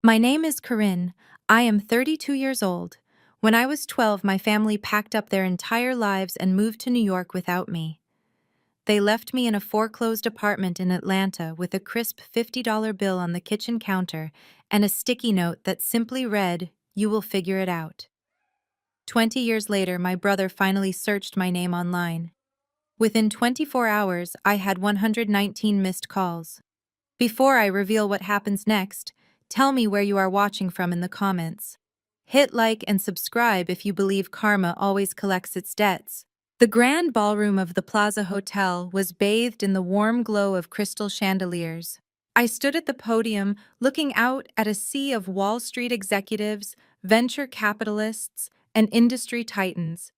My name is Corinne. I am 32 years old. When I was 12, my family packed up their entire lives and moved to New York without me. They left me in a foreclosed apartment in Atlanta with a crisp $50 bill on the kitchen counter and a sticky note that simply read, "You will figure it out." 20 years later, my brother finally searched my name online. Within 24 hours, I had 119 missed calls. Before I reveal what happens next, tell me where you are watching from in the comments. Hit like and subscribe if you believe karma always collects its debts. The grand ballroom of the Plaza Hotel was bathed in the warm glow of crystal chandeliers. I stood at the podium looking out at a sea of Wall Street executives, venture capitalists, and industry titans.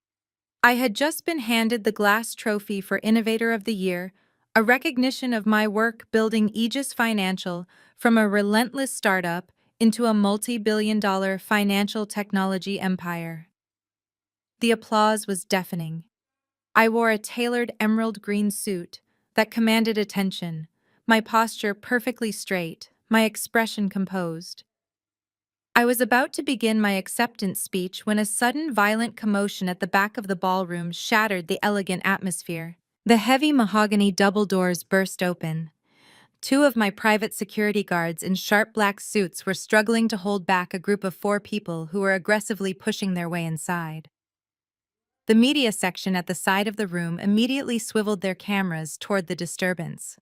I had just been handed the Glass Trophy for Innovator of the Year, a recognition of my work building Aegis Financial from a relentless startup into a multi-billion-dollar financial technology empire. The applause was deafening. I wore a tailored emerald green suit that commanded attention, my posture perfectly straight, my expression composed. I was about to begin my acceptance speech when a sudden violent commotion at the back of the ballroom shattered the elegant atmosphere. The heavy mahogany double doors burst open. Two of my private security guards in sharp black suits were struggling to hold back a group of 4 people who were aggressively pushing their way inside. The media section at the side of the room immediately swiveled their cameras toward the disturbance.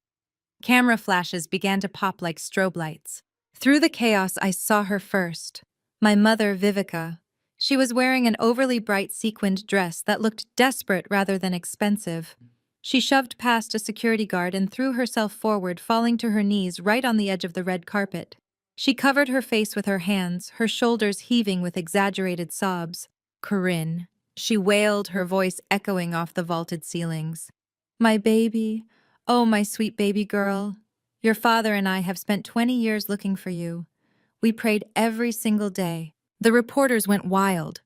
Camera flashes began to pop like strobe lights. Through the chaos, I saw her first. My mother, Vivica. She was wearing an overly bright sequined dress that looked desperate rather than expensive. She shoved past a security guard and threw herself forward, falling to her knees right on the edge of the red carpet. She covered her face with her hands, her shoulders heaving with exaggerated sobs. "Corinne," she wailed, her voice echoing off the vaulted ceilings. "My baby. Oh, my sweet baby girl. Your father and I have spent 20 years looking for you. We prayed every single day." The reporters went wild.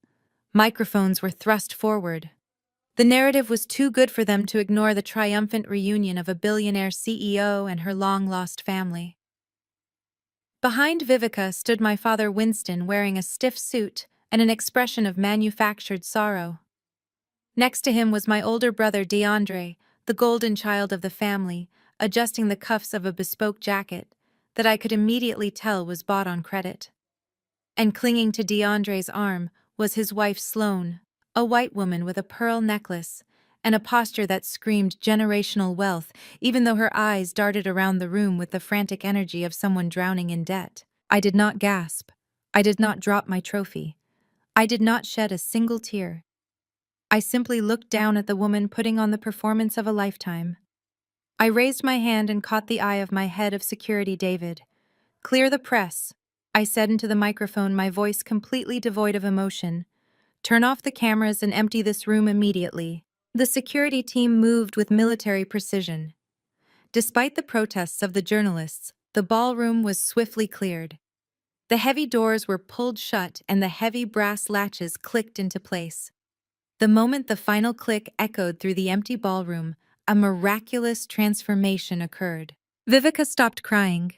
Microphones were thrust forward. The narrative was too good for them to ignore the triumphant reunion of a billionaire CEO and her long-lost family. Behind Vivica stood my father Winston, wearing a stiff suit and an expression of manufactured sorrow. Next to him was my older brother DeAndre, the golden child of the family, adjusting the cuffs of a bespoke jacket that I could immediately tell was bought on credit. And clinging to DeAndre's arm was his wife Sloane, a white woman with a pearl necklace and a posture that screamed generational wealth, even though her eyes darted around the room with the frantic energy of someone drowning in debt. I did not gasp. I did not drop my trophy. I did not shed a single tear. I simply looked down at the woman putting on the performance of a lifetime. I raised my hand and caught the eye of my head of security, David. "Clear the press," I said into the microphone, my voice completely devoid of emotion. "Turn off the cameras and empty this room immediately." The security team moved with military precision. Despite the protests of the journalists, the ballroom was swiftly cleared. The heavy doors were pulled shut and the heavy brass latches clicked into place. The moment the final click echoed through the empty ballroom, a miraculous transformation occurred. Vivica stopped crying.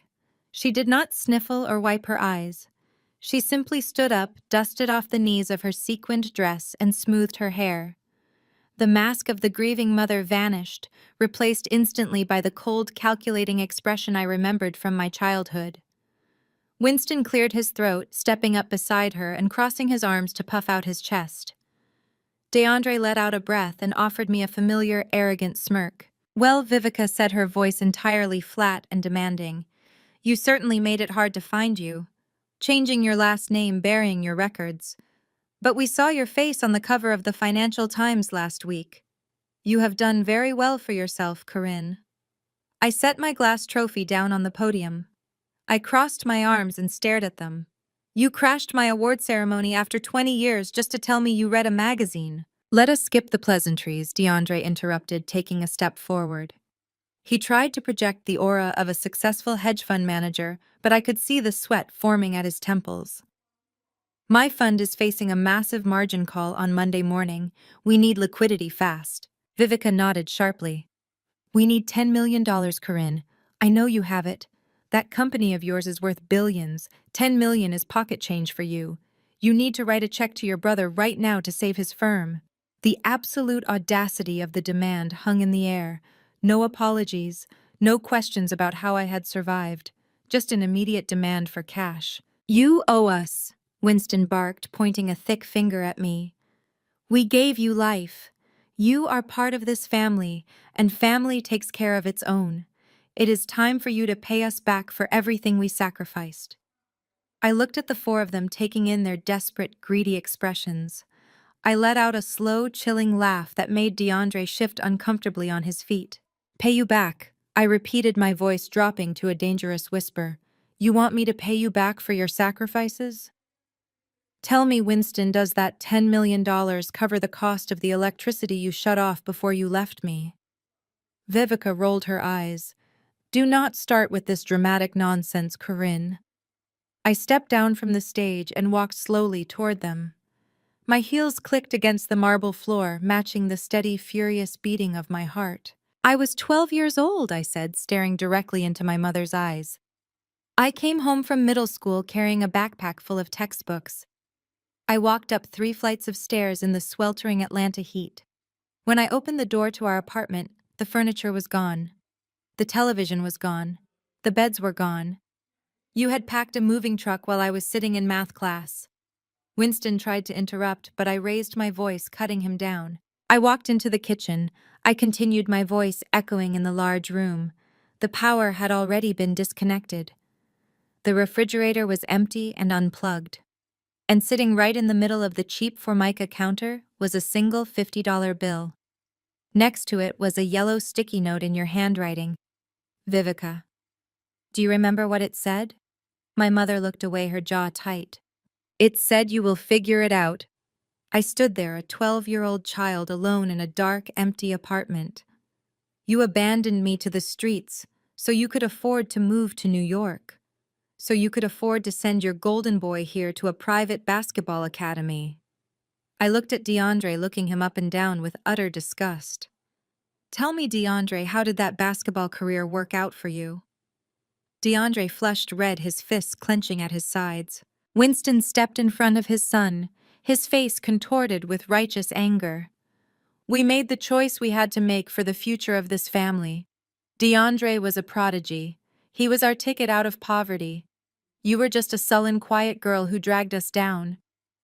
She did not sniffle or wipe her eyes. She simply stood up, dusted off the knees of her sequined dress, and smoothed her hair. The mask of the grieving mother vanished, replaced instantly by the cold, calculating expression I remembered from my childhood. Winston cleared his throat, stepping up beside her and crossing his arms to puff out his chest. DeAndre let out a breath and offered me a familiar, arrogant smirk. "Well," Vivica said, her voice entirely flat and demanding, "you certainly made it hard to find you, changing your last name, burying your records. But we saw your face on the cover of the Financial Times last week. You have done very well for yourself, Corinne." I set my glass trophy down on the podium. I crossed my arms and stared at them. "You crashed my award ceremony after 20 years just to tell me you read a magazine." "Let us skip the pleasantries," DeAndre interrupted, taking a step forward. He tried to project the aura of a successful hedge fund manager, but I could see the sweat forming at his temples. "My fund is facing a massive margin call on Monday morning. We need liquidity fast." Vivica nodded sharply. "We need $10 million, Corinne. I know you have it. That company of yours is worth billions. 10 million is pocket change for you. You need to write a check to your brother right now to save his firm. The absolute audacity of the demand hung in the air. No apologies, no questions about how I had survived, just an immediate demand for cash. You owe us, Winston barked, pointing a thick finger at me. We gave you life. You are part of this family, and family takes care of its own. It is time for you to pay us back for everything we sacrificed. I looked at the four of them, taking in their desperate, greedy expressions. I let out a slow, chilling laugh that made DeAndre shift uncomfortably on his feet. Pay you back, I repeated, my voice dropping to a dangerous whisper. You want me to pay you back for your sacrifices? Tell me, Winston, does that $10 million cover the cost of the electricity you shut off before you left me? Vivica rolled her eyes. Do not start with this dramatic nonsense, Corinne. I stepped down from the stage and walked slowly toward them. My heels clicked against the marble floor, matching the steady, furious beating of my heart. I was 12 years old, I said, staring directly into my mother's eyes. I came home from middle school carrying a backpack full of textbooks. I walked up 3 flights of stairs in the sweltering Atlanta heat. When I opened the door to our apartment, the furniture was gone. The television was gone. The beds were gone. You had packed a moving truck while I was sitting in math class. Winston tried to interrupt, but I raised my voice, cutting him down. I walked into the kitchen. I continued, my voice echoing in the large room. The power had already been disconnected. The refrigerator was empty and unplugged. And sitting right in the middle of the cheap Formica counter was a single $50 bill. Next to it was a yellow sticky note in your handwriting. Vivica. Do you remember what it said? My mother looked away, her jaw tight. It said, you will figure it out. I stood there, a 12-year-old child, alone in a dark, empty apartment. You abandoned me to the streets so you could afford to move to New York. So you could afford to send your golden boy here to a private basketball academy. I looked at DeAndre, looking him up and down with utter disgust. Tell me, DeAndre, how did that basketball career work out for you? DeAndre flushed red, his fists clenching at his sides. Winston stepped in front of his son, his face contorted with righteous anger. We made the choice we had to make for the future of this family. DeAndre was a prodigy. He was our ticket out of poverty. You were just a sullen, quiet girl who dragged us down.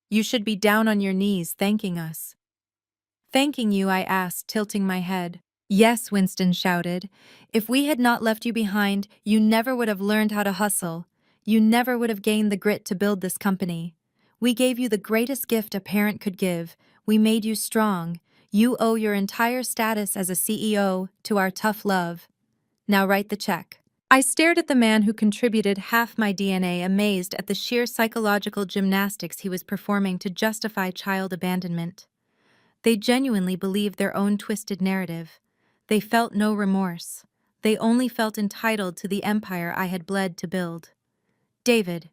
You should be down on your knees thanking us. Thanking you, I asked, tilting my head. Yes, Winston shouted. If we had not left you behind, you never would have learned how to hustle. You never would have gained the grit to build this company. We gave you the greatest gift a parent could give. We made you strong. You owe your entire status as a CEO to our tough love. Now write the check. I stared at the man who contributed half my DNA, amazed at the sheer psychological gymnastics he was performing to justify child abandonment. They genuinely believed their own twisted narrative. They felt no remorse. They only felt entitled to the empire I had bled to build. David,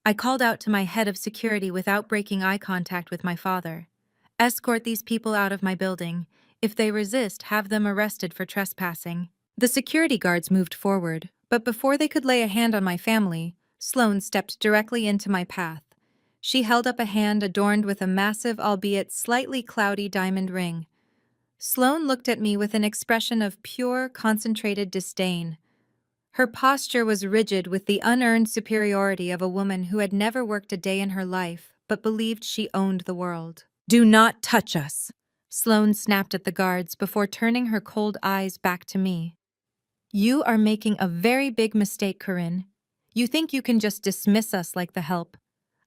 I called out to my head of security without breaking eye contact with my father. Escort these people out of my building. If they resist, have them arrested for trespassing. The security guards moved forward, but before they could lay a hand on my family, Sloane stepped directly into my path. She held up a hand adorned with a massive, albeit slightly cloudy, diamond ring. Sloane looked at me with an expression of pure, concentrated disdain. Her posture was rigid with the unearned superiority of a woman who had never worked a day in her life but believed she owned the world. Do not touch us, Sloane snapped at the guards before turning her cold eyes back to me. You are making a very big mistake, Corinne. You think you can just dismiss us like the help.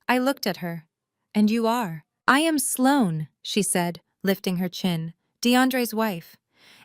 I looked at her. And you are. I am Sloane, she said, lifting her chin, DeAndre's wife.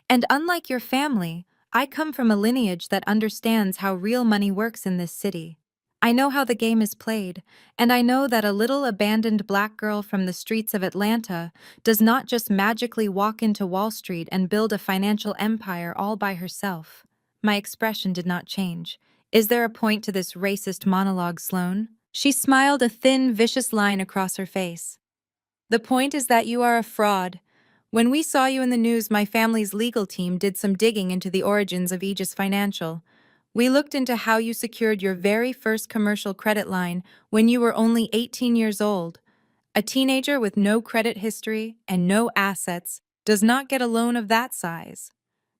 And unlike your family, I come from a lineage that understands how real money works in this city. I know how the game is played, and I know that a little abandoned black girl from the streets of Atlanta does not just magically walk into Wall Street and build a financial empire all by herself. My expression did not change. Is there a point to this racist monologue, Sloane? She smiled, a thin, vicious line across her face. The point is that you are a fraud. When we saw you in the news, my family's legal team did some digging into the origins of Aegis Financial. We looked into how you secured your very first commercial credit line when you were only 18 years old. A teenager with no credit history and no assets does not get a loan of that size.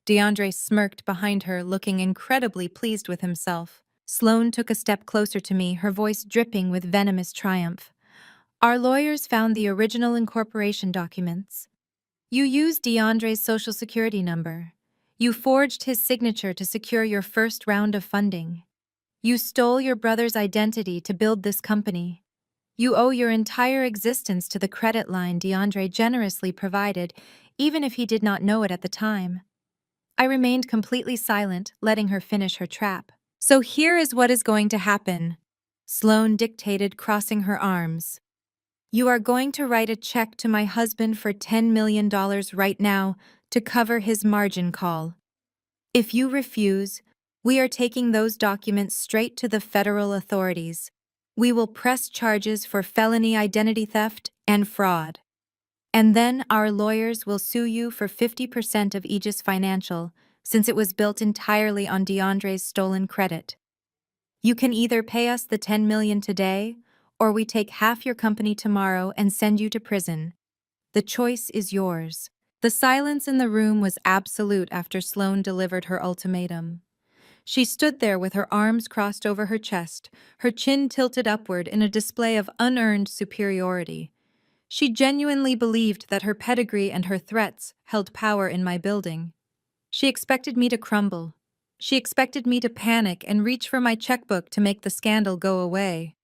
DeAndre smirked behind her, looking incredibly pleased with himself. Sloane took a step closer to me, her voice dripping with venomous triumph. Our lawyers found the original incorporation documents. You used DeAndre's social security number. You forged his signature to secure your first round of funding. You stole your brother's identity to build this company. You owe your entire existence to the credit line DeAndre generously provided, even if he did not know it at the time. I remained completely silent, letting her finish her trap. So here is what is going to happen, Sloane dictated, crossing her arms. You are going to write a check to my husband for $10 million right now to cover his margin call. If you refuse, we are taking those documents straight to the federal authorities. We will press charges for felony identity theft and fraud. And then our lawyers will sue you for 50% of Aegis Financial, since it was built entirely on DeAndre's stolen credit. You can either pay us the $10 million today, or we take half your company tomorrow and send you to prison. The choice is yours. The silence in the room was absolute after Sloane delivered her ultimatum. She stood there with her arms crossed over her chest, her chin tilted upward in a display of unearned superiority. She genuinely believed that her pedigree and her threats held power in my building. She expected me to crumble. She expected me to panic and reach for my checkbook to make the scandal go away.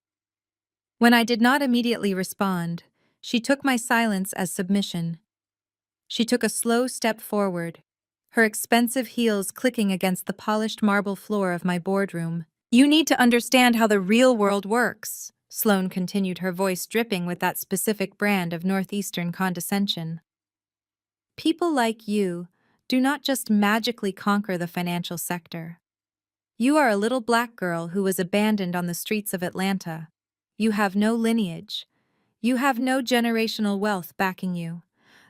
When I did not immediately respond, she took my silence as submission. She took a slow step forward, her expensive heels clicking against the polished marble floor of my boardroom. You need to understand how the real world works, Sloane continued, her voice dripping with that specific brand of Northeastern condescension. People like you do not just magically conquer the financial sector. You are a little black girl who was abandoned on the streets of Atlanta. You have no lineage. You have no generational wealth backing you.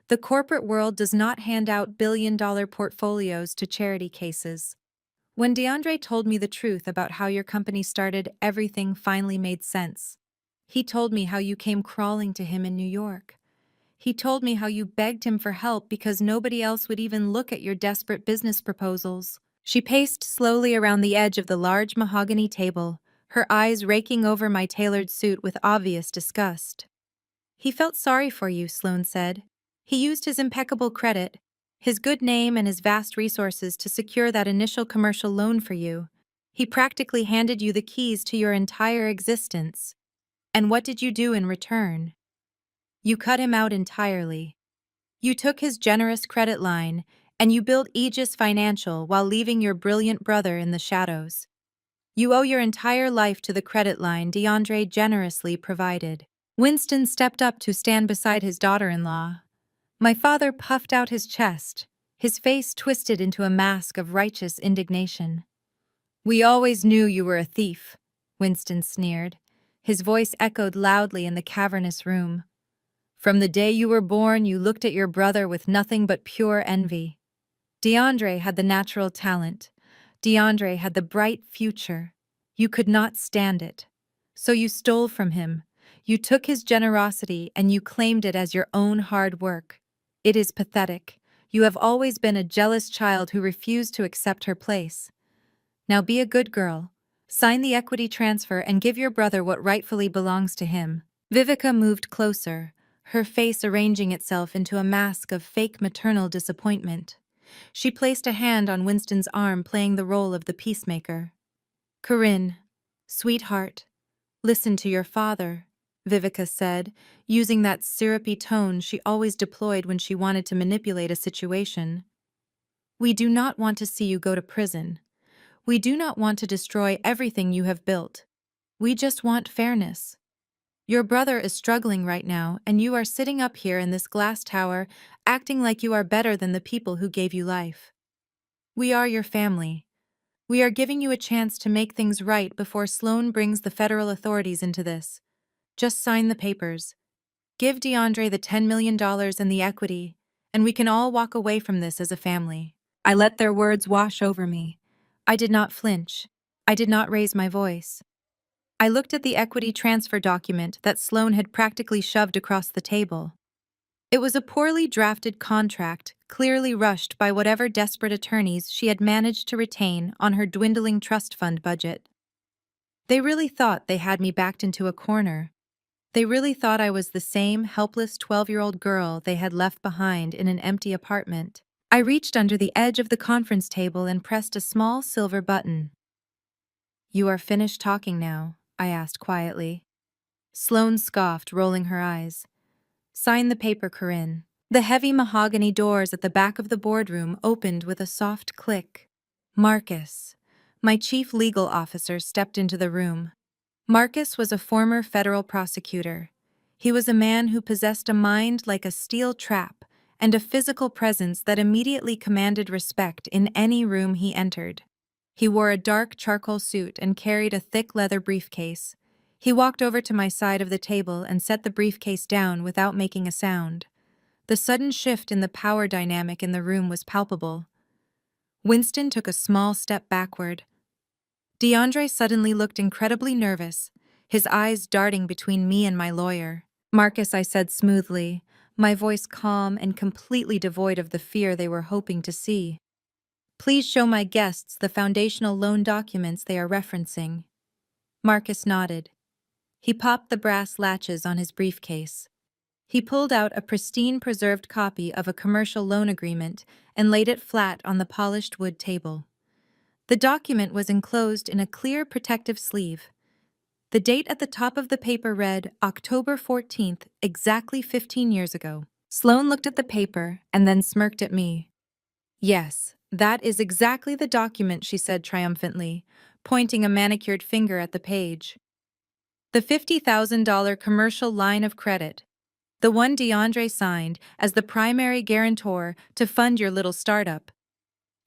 The corporate world does not hand out billion-dollar portfolios to charity cases. When DeAndre told me the truth about how your company started, everything finally made sense. He told me how you came crawling to him in New York. He told me how you begged him for help because nobody else would even look at your desperate business proposals. She paced slowly around the edge of the large mahogany table, her eyes raking over my tailored suit with obvious disgust. He felt sorry for you, Sloane said. He used his impeccable credit, his good name and his vast resources to secure that initial commercial loan for you. He practically handed you the keys to your entire existence. And what did you do in return? You cut him out entirely. You took his generous credit line, and you built Aegis Financial while leaving your brilliant brother in the shadows. You owe your entire life to the credit line DeAndre generously provided. Winston stepped up to stand beside his daughter-in-law. My father puffed out his chest, his face twisted into a mask of righteous indignation. We always knew you were a thief, Winston sneered. His voice echoed loudly in the cavernous room. From the day you were born, you looked at your brother with nothing but pure envy. DeAndre had the natural talent. DeAndre had the bright future. You could not stand it. So you stole from him. You took his generosity and you claimed it as your own hard work. It is pathetic. You have always been a jealous child who refused to accept her place. Now be a good girl. Sign the equity transfer and give your brother what rightfully belongs to him. Vivica moved closer, her face arranging itself into a mask of fake maternal disappointment. She placed a hand on Winston's arm, playing the role of the peacemaker. Corinne, sweetheart, listen to your father, Vivica said, using that syrupy tone she always deployed when she wanted to manipulate a situation. We do not want to see you go to prison. We do not want to destroy everything you have built. We just want fairness. Your brother is struggling right now, and you are sitting up here in this glass tower, acting like you are better than the people who gave you life. We are your family. We are giving you a chance to make things right before Sloane brings the federal authorities into this. Just sign the papers. Give DeAndre the $10 million and the equity, and we can all walk away from this as a family. I let their words wash over me. I did not flinch. I did not raise my voice. I looked at the equity transfer document that Sloane had practically shoved across the table. It was a poorly drafted contract, clearly rushed by whatever desperate attorneys she had managed to retain on her dwindling trust fund budget. They really thought they had me backed into a corner. They really thought I was the same helpless 12-year-old girl they had left behind in an empty apartment. I reached under the edge of the conference table and pressed a small silver button. "You are finished talking now?" I asked quietly. Sloane scoffed, rolling her eyes. "Sign the paper, Corinne." The heavy mahogany doors at the back of the boardroom opened with a soft click. Marcus, my chief legal officer, stepped into the room. Marcus was a former federal prosecutor. He was a man who possessed a mind like a steel trap and a physical presence that immediately commanded respect in any room he entered. He wore a dark charcoal suit and carried a thick leather briefcase. He walked over to my side of the table and set the briefcase down without making a sound. The sudden shift in the power dynamic in the room was palpable. Winston took a small step backward. DeAndre suddenly looked incredibly nervous, his eyes darting between me and my lawyer. "Marcus," I said smoothly, my voice calm and completely devoid of the fear they were hoping to see. "Please show my guests the foundational loan documents they are referencing." Marcus nodded. He popped the brass latches on his briefcase. He pulled out a pristine preserved copy of a commercial loan agreement and laid it flat on the polished wood table. The document was enclosed in a clear protective sleeve. The date at the top of the paper read October 14th, exactly 15 years ago. Sloane looked at the paper and then smirked at me. "Yes, that is exactly the document," she said triumphantly, pointing a manicured finger at the page. "The $50,000 commercial line of credit. The one DeAndre signed as the primary guarantor to fund your little startup.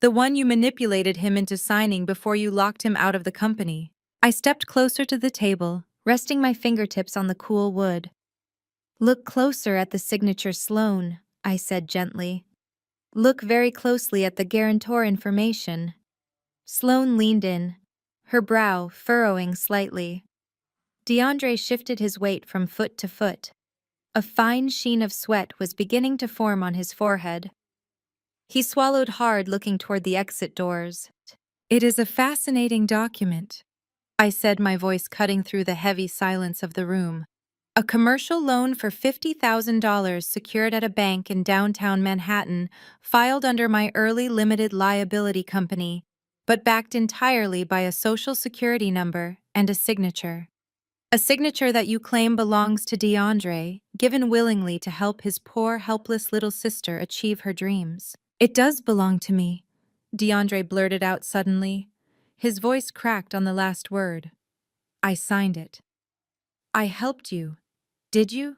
The one you manipulated him into signing before you locked him out of the company." I stepped closer to the table, resting my fingertips on the cool wood. "Look closer at the signature, Sloane," I said gently. "Look very closely at the guarantor information." Sloane leaned in, her brow furrowing slightly. DeAndre shifted his weight from foot to foot. A fine sheen of sweat was beginning to form on his forehead. He swallowed hard, looking toward the exit doors. "It is a fascinating document," I said, my voice cutting through the heavy silence of the room. "A commercial loan for $50,000 secured at a bank in downtown Manhattan, filed under my early limited liability company, but backed entirely by a social security number and a signature. A signature that you claim belongs to DeAndre, given willingly to help his poor, helpless little sister achieve her dreams." "It does belong to me," DeAndre blurted out suddenly. His voice cracked on the last word. "I signed it." "I helped you. Did you?"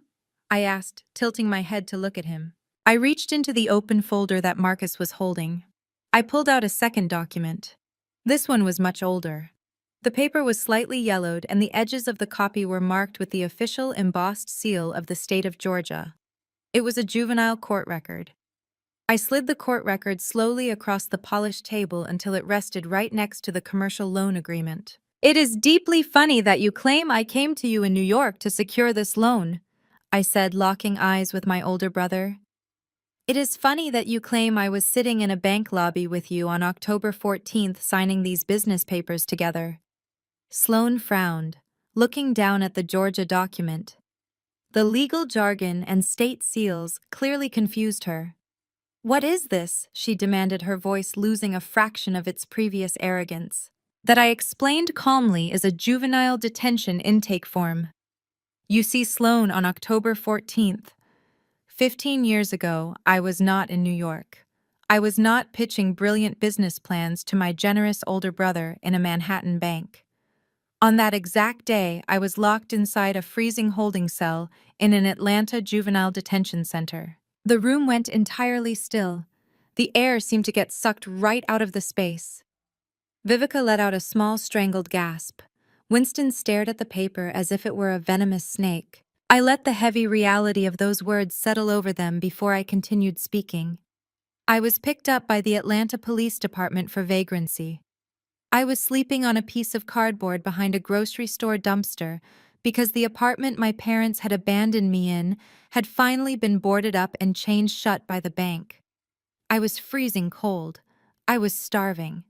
I asked, tilting my head to look at him. I reached into the open folder that Marcus was holding. I pulled out a second document. This one was much older. The paper was slightly yellowed and the edges of the copy were marked with the official embossed seal of the state of Georgia. It was a juvenile court record. I slid the court record slowly across the polished table until it rested right next to the commercial loan agreement. "It is deeply funny that you claim I came to you in New York to secure this loan," I said, locking eyes with my older brother. "It is funny that you claim I was sitting in a bank lobby with you on October 14th signing these business papers together." Sloane frowned, looking down at the Georgia document. The legal jargon and state seals clearly confused her. "What is this?" she demanded, her voice losing a fraction of its previous arrogance. That I explained calmly is a juvenile detention intake form. "You see, Sloane, on October 14th, 15 years ago, I was not in New York. I was not pitching brilliant business plans to my generous older brother in a Manhattan bank. On that exact day, I was locked inside a freezing holding cell in an Atlanta juvenile detention center." The room went entirely still. The air seemed to get sucked right out of the space. Vivica let out a small strangled gasp. Winston stared at the paper as if it were a venomous snake. I let the heavy reality of those words settle over them before I continued speaking. "I was picked up by the Atlanta Police Department for vagrancy. I was sleeping on a piece of cardboard behind a grocery store dumpster because the apartment my parents had abandoned me in had finally been boarded up and chained shut by the bank. I was freezing cold. I was starving.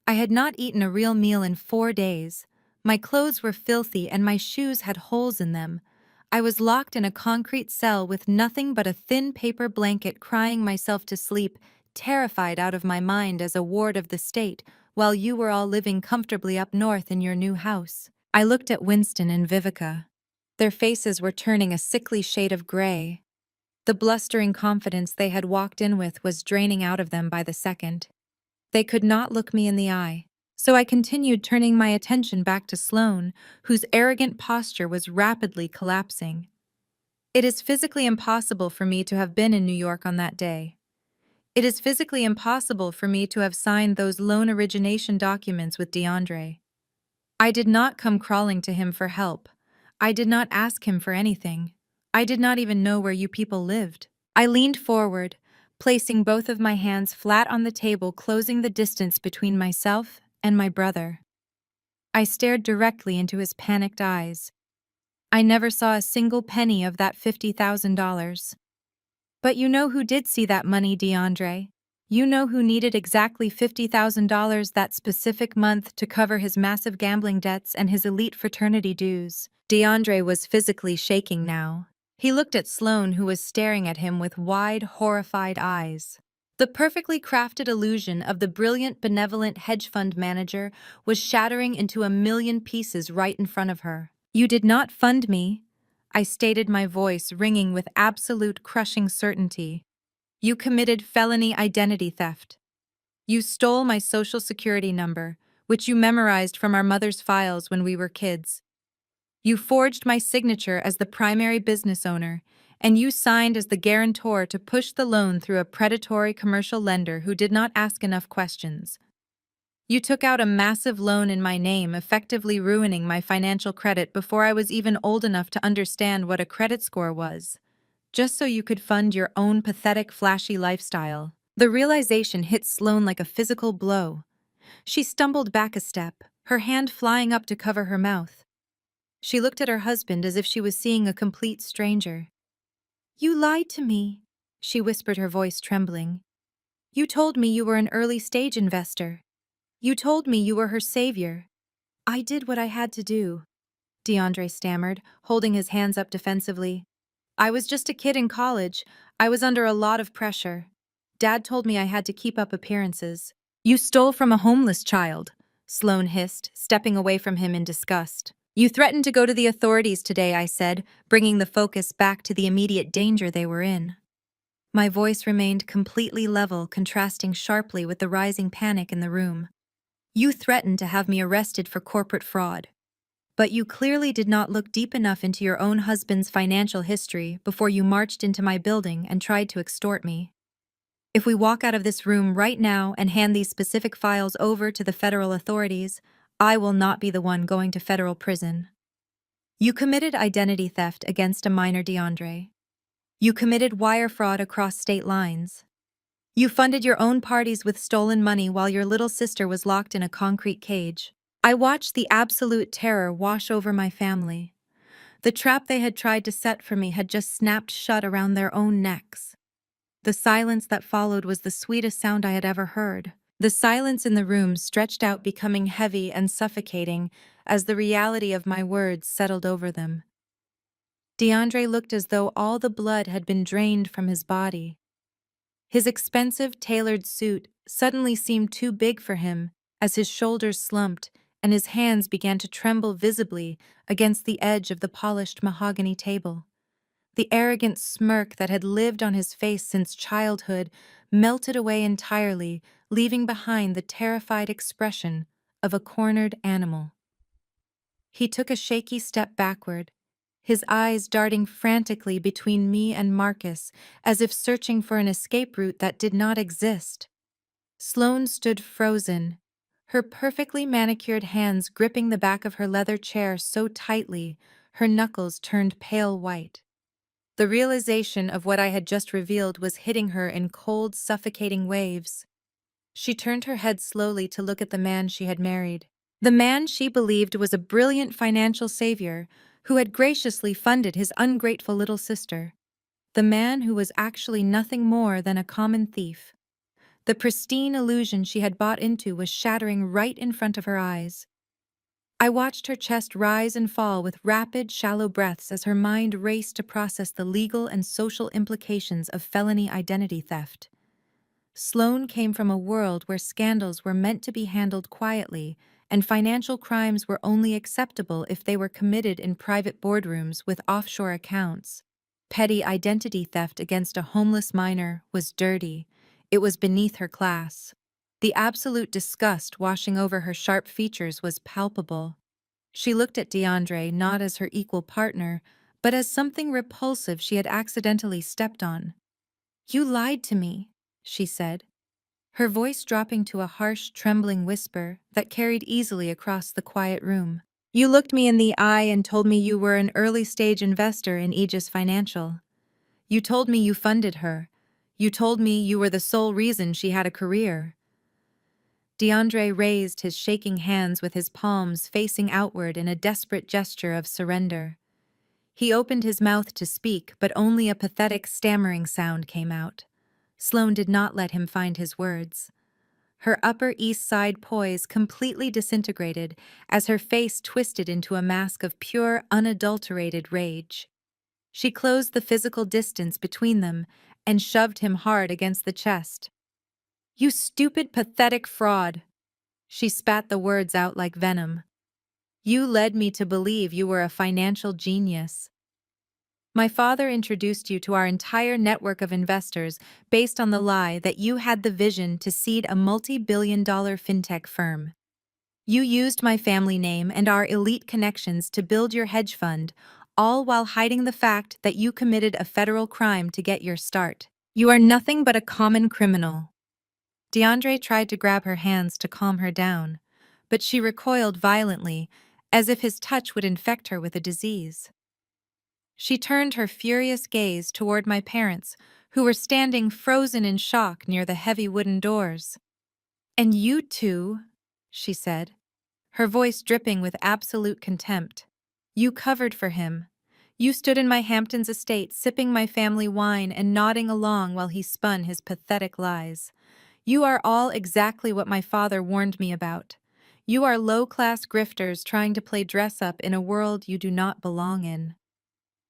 I had not eaten a real meal in 4 days. My clothes were filthy and my shoes had holes in them. I was locked in a concrete cell with nothing but a thin paper blanket, crying myself to sleep, terrified out of my mind as a ward of the state, while you were all living comfortably up north in your new house. I looked at Winston and Vivica. Their faces were turning a sickly shade of gray. The blustering confidence they had walked in with was draining out of them by the second. They could not look me in the eye, so I continued, turning my attention back to Sloane, whose arrogant posture was rapidly collapsing. It is physically impossible for me to have been in New York on that day. It is physically impossible for me to have signed those loan origination documents with DeAndre. I did not come crawling to him for help. I did not ask him for anything. I did not even know where you people lived. I leaned forward, placing both of my hands flat on the table, closing the distance between myself and my brother. I stared directly into his panicked eyes. I never saw a single penny of that $50,000. But you know who did see that money, DeAndre. You know who needed exactly $50,000 that specific month to cover his massive gambling debts and his elite fraternity dues. DeAndre was physically shaking now. He looked at Sloane, who was staring at him with wide, horrified eyes. The perfectly crafted illusion of the brilliant, benevolent hedge fund manager was shattering into a million pieces right in front of her. You did not fund me, I stated, my voice ringing with absolute, crushing certainty. You committed felony identity theft. You stole my social security number, which you memorized from our mother's files when we were kids. You forged my signature as the primary business owner, and you signed as the guarantor to push the loan through a predatory commercial lender who did not ask enough questions. You took out a massive loan in my name, effectively ruining my financial credit before I was even old enough to understand what a credit score was, just so you could fund your own pathetic, flashy lifestyle. The realization hit Sloane like a physical blow. She stumbled back a step, her hand flying up to cover her mouth. She looked at her husband as if she was seeing a complete stranger. You lied to me, she whispered, her voice trembling. You told me you were an early-stage investor. You told me you were her savior. I did what I had to do, DeAndre stammered, holding his hands up defensively. I was just a kid in college. I was under a lot of pressure. Dad told me I had to keep up appearances. You stole from a homeless child, Sloane hissed, stepping away from him in disgust. You threatened to go to the authorities today, I said, bringing the focus back to the immediate danger they were in. My voice remained completely level, contrasting sharply with the rising panic in the room. You threatened to have me arrested for corporate fraud. But you clearly did not look deep enough into your own husband's financial history before you marched into my building and tried to extort me. If we walk out of this room right now and hand these specific files over to the federal authorities, I will not be the one going to federal prison. You committed identity theft against a minor, DeAndre. You committed wire fraud across state lines. You funded your own parties with stolen money while your little sister was locked in a concrete cage. I watched the absolute terror wash over my family. The trap they had tried to set for me had just snapped shut around their own necks. The silence that followed was the sweetest sound I had ever heard. The silence in the room stretched out, becoming heavy and suffocating as the reality of my words settled over them. DeAndre looked as though all the blood had been drained from his body. His expensive, tailored suit suddenly seemed too big for him as his shoulders slumped and his hands began to tremble visibly against the edge of the polished mahogany table. The arrogant smirk that had lived on his face since childhood melted away entirely, leaving behind the terrified expression of a cornered animal. He took a shaky step backward, his eyes darting frantically between me and Marcus, as if searching for an escape route that did not exist. Sloane stood frozen, her perfectly manicured hands gripping the back of her leather chair so tightly, her knuckles turned pale white. The realization of what I had just revealed was hitting her in cold, suffocating waves. She turned her head slowly to look at the man she had married. The man she believed was a brilliant financial savior who had graciously funded his ungrateful little sister. The man who was actually nothing more than a common thief. The pristine illusion she had bought into was shattering right in front of her eyes. I watched her chest rise and fall with rapid, shallow breaths as her mind raced to process the legal and social implications of felony identity theft. Sloane came from a world where scandals were meant to be handled quietly, and financial crimes were only acceptable if they were committed in private boardrooms with offshore accounts. Petty identity theft against a homeless minor was dirty. It was beneath her class. The absolute disgust washing over her sharp features was palpable. She looked at DeAndre not as her equal partner, but as something repulsive she had accidentally stepped on. "You lied to me," she said, her voice dropping to a harsh, trembling whisper that carried easily across the quiet room. "You looked me in the eye and told me you were an early-stage investor in Aegis Financial. You told me you funded her. You told me you were the sole reason she had a career." DeAndre raised his shaking hands with his palms facing outward in a desperate gesture of surrender. He opened his mouth to speak, but only a pathetic, stammering sound came out. Sloane did not let him find his words. Her Upper East Side poise completely disintegrated as her face twisted into a mask of pure, unadulterated rage. She closed the physical distance between them and shoved him hard against the chest. "You stupid, pathetic fraud!" She spat the words out like venom. "You led me to believe you were a financial genius. My father introduced you to our entire network of investors based on the lie that you had the vision to seed a multi-billion-dollar fintech firm. You used my family name and our elite connections to build your hedge fund, all while hiding the fact that you committed a federal crime to get your start. You are nothing but a common criminal." DeAndre tried to grab her hands to calm her down, but she recoiled violently, as if his touch would infect her with a disease. She turned her furious gaze toward my parents, who were standing frozen in shock near the heavy wooden doors. "And you too," she said, her voice dripping with absolute contempt. "You covered for him. You stood in my Hamptons estate sipping my family wine and nodding along while he spun his pathetic lies. You are all exactly what my father warned me about. You are low-class grifters trying to play dress-up in a world you do not belong in."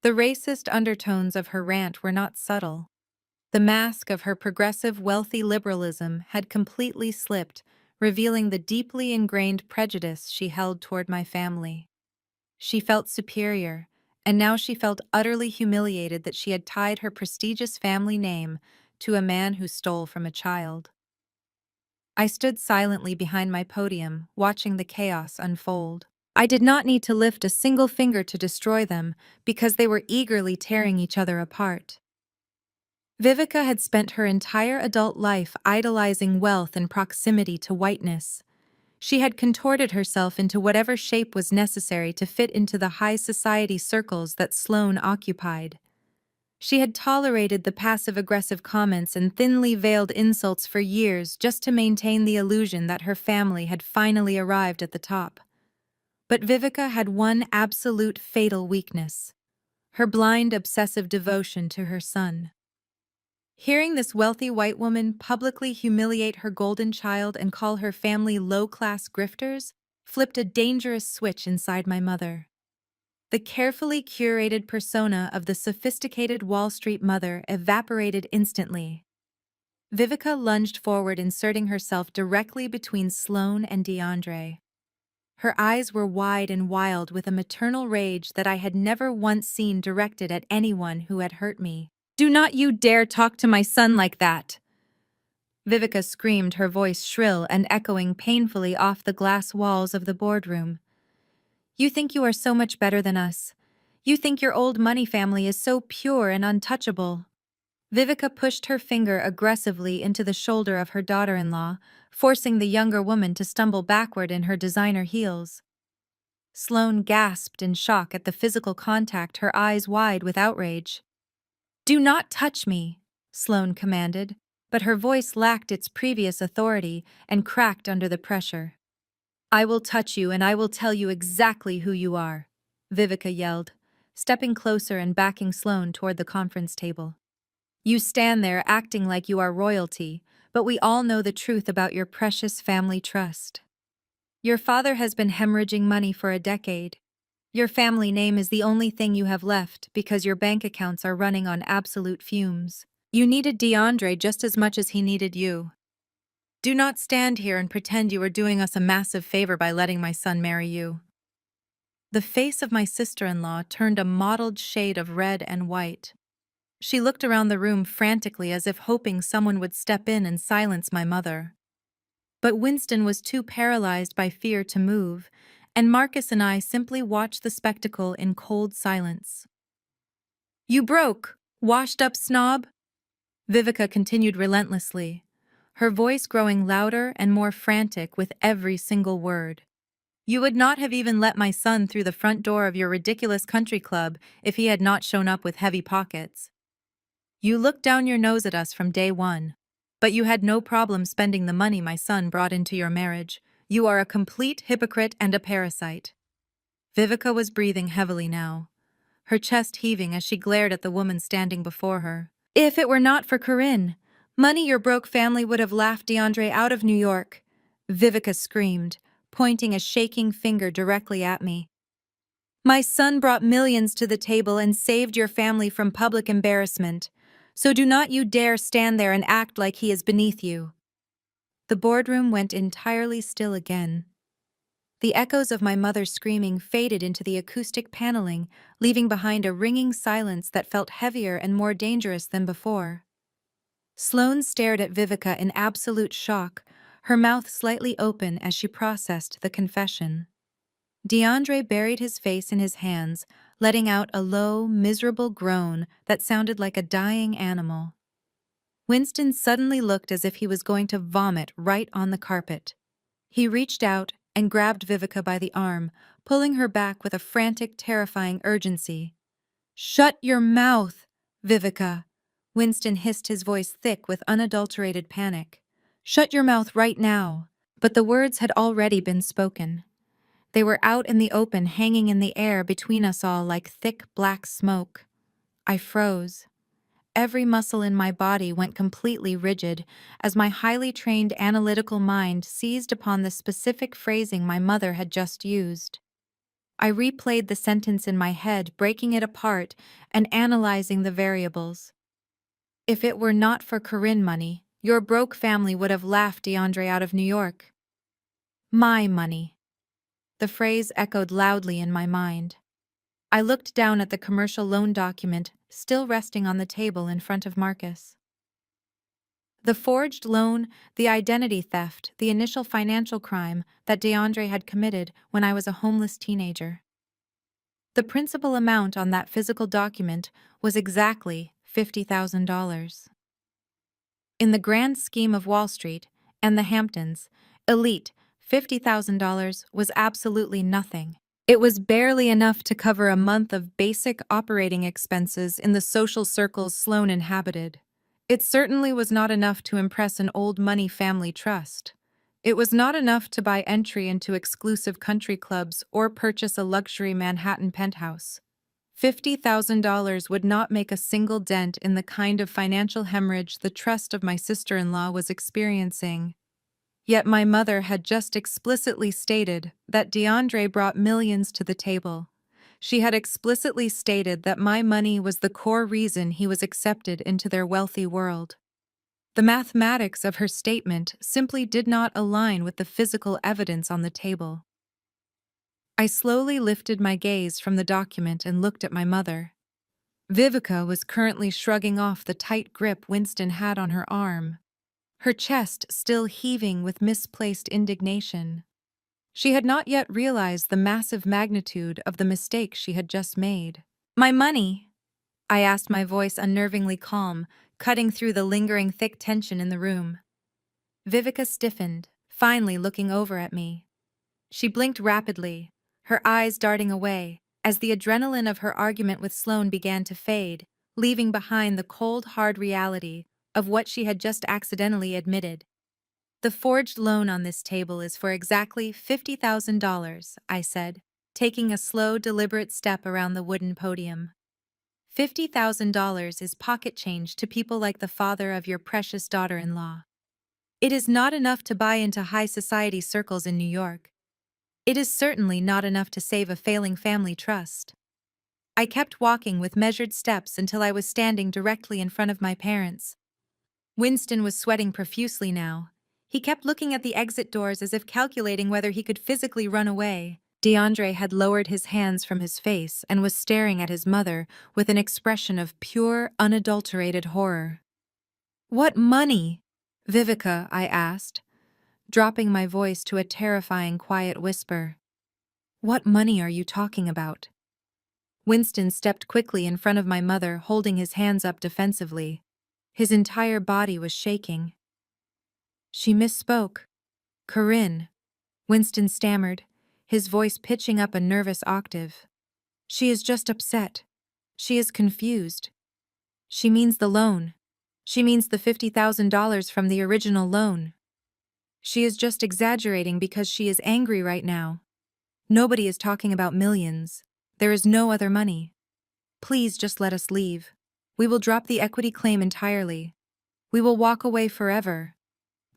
The racist undertones of her rant were not subtle. The mask of her progressive, wealthy liberalism had completely slipped, revealing the deeply ingrained prejudice she held toward my family. She felt superior, and now she felt utterly humiliated that she had tied her prestigious family name to a man who stole from a child. I stood silently behind my podium, watching the chaos unfold. I did not need to lift a single finger to destroy them, because they were eagerly tearing each other apart. Vivica had spent her entire adult life idolizing wealth and proximity to whiteness. She had contorted herself into whatever shape was necessary to fit into the high society circles that Sloane occupied. She had tolerated the passive-aggressive comments and thinly veiled insults for years just to maintain the illusion that her family had finally arrived at the top. But Vivica had one absolute fatal weakness: her blind, obsessive devotion to her son. Hearing this wealthy white woman publicly humiliate her golden child and call her family low-class grifters flipped a dangerous switch inside my mother. The carefully curated persona of the sophisticated Wall Street mother evaporated instantly. Vivica lunged forward, inserting herself directly between Sloane and DeAndre. Her eyes were wide and wild with a maternal rage that I had never once seen directed at anyone who had hurt me. "Do not you dare talk to my son like that!" Vivica screamed, her voice shrill and echoing painfully off the glass walls of the boardroom. "You think you are so much better than us. You think your old money family is so pure and untouchable." Vivica pushed her finger aggressively into the shoulder of her daughter-in-law, forcing the younger woman to stumble backward in her designer heels. Sloane gasped in shock at the physical contact, her eyes wide with outrage. "Do not touch me," Sloane commanded, but her voice lacked its previous authority and cracked under the pressure. "I will touch you and I will tell you exactly who you are," Vivica yelled, stepping closer and backing Sloane toward the conference table. "You stand there acting like you are royalty, but we all know the truth about your precious family trust. Your father has been hemorrhaging money for a decade. Your family name is the only thing you have left because your bank accounts are running on absolute fumes. You needed DeAndre just as much as he needed you. Do not stand here and pretend you are doing us a massive favor by letting my son marry you." The face of my sister-in-law turned a mottled shade of red and white. She looked around the room frantically as if hoping someone would step in and silence my mother. But Winston was too paralyzed by fear to move, and Marcus and I simply watched the spectacle in cold silence. "You broke, washed-up snob!" Vivica continued relentlessly, her voice growing louder and more frantic with every single word. "You would not have even let my son through the front door of your ridiculous country club if he had not shown up with heavy pockets. You looked down your nose at us from day one, but you had no problem spending the money my son brought into your marriage. You are a complete hypocrite and a parasite." Vivica was breathing heavily now, her chest heaving as she glared at the woman standing before her. "If it were not for Corinne, money your broke family would have laughed DeAndre out of New York," Vivica screamed, pointing a shaking finger directly at me. "My son brought millions to the table and saved your family from public embarrassment, so do not you dare stand there and act like he is beneath you." The boardroom went entirely still again. The echoes of my mother's screaming faded into the acoustic paneling, leaving behind a ringing silence that felt heavier and more dangerous than before. Sloane stared at Vivica in absolute shock, her mouth slightly open as she processed the confession. DeAndre buried his face in his hands, letting out a low, miserable groan that sounded like a dying animal. Winston suddenly looked as if he was going to vomit right on the carpet. He reached out and grabbed Vivica by the arm, pulling her back with a frantic, terrifying urgency. "Shut your mouth, Vivica!" Winston hissed, his voice thick with unadulterated panic. "Shut your mouth right now!" But the words had already been spoken. They were out in the open, hanging in the air between us all like thick black smoke. I froze. Every muscle in my body went completely rigid as my highly trained analytical mind seized upon the specific phrasing my mother had just used. I replayed the sentence in my head, breaking it apart and analyzing the variables. "If it were not for Corinne money, your broke family would have laughed DeAndre out of New York." My money. The phrase echoed loudly in my mind. I looked down at the commercial loan document still resting on the table in front of Marcus. The forged loan, the identity theft, the initial financial crime that DeAndre had committed when I was a homeless teenager. The principal amount on that physical document was exactly $50,000. In the grand scheme of Wall Street and the Hamptons, elite, $50,000 was absolutely nothing. It was barely enough to cover a month of basic operating expenses in the social circles Sloane inhabited. It certainly was not enough to impress an old money family trust. It was not enough to buy entry into exclusive country clubs or purchase a luxury Manhattan penthouse. $50,000 would not make a single dent in the kind of financial hemorrhage the trust of my sister-in-law was experiencing. Yet my mother had just explicitly stated that DeAndre brought millions to the table. She had explicitly stated that my money was the core reason he was accepted into their wealthy world. The mathematics of her statement simply did not align with the physical evidence on the table. I slowly lifted my gaze from the document and looked at my mother. Vivica was currently shrugging off the tight grip Winston had on her arm, her chest still heaving with misplaced indignation. She had not yet realized the massive magnitude of the mistake she had just made. "My money?" I asked, my voice unnervingly calm, cutting through the lingering thick tension in the room. Vivica stiffened, finally looking over at me. She blinked rapidly, her eyes darting away, as the adrenaline of her argument with Sloane began to fade, leaving behind the cold, hard reality of what she had just accidentally admitted. The forged loan on this table is for exactly $50,000, I said, taking a slow, deliberate step around the wooden podium. $50,000 is pocket change to people like the father of your precious daughter-in-law. It is not enough to buy into high society circles in New York. It is certainly not enough to save a failing family trust. I kept walking with measured steps until I was standing directly in front of my parents. Winston was sweating profusely now. He kept looking at the exit doors as if calculating whether he could physically run away. DeAndre had lowered his hands from his face and was staring at his mother with an expression of pure, unadulterated horror. "What money?" "Vivica," I asked, dropping my voice to a terrifying quiet whisper. "What money are you talking about?" Winston stepped quickly in front of my mother, holding his hands up defensively. His entire body was shaking. "She misspoke. Corinne," Winston stammered, his voice pitching up a nervous octave. "She is just upset. She is confused. She means the loan. She means the $50,000 from the original loan. She is just exaggerating because she is angry right now. Nobody is talking about millions. There is no other money. Please just let us leave. We will drop the equity claim entirely. We will walk away forever.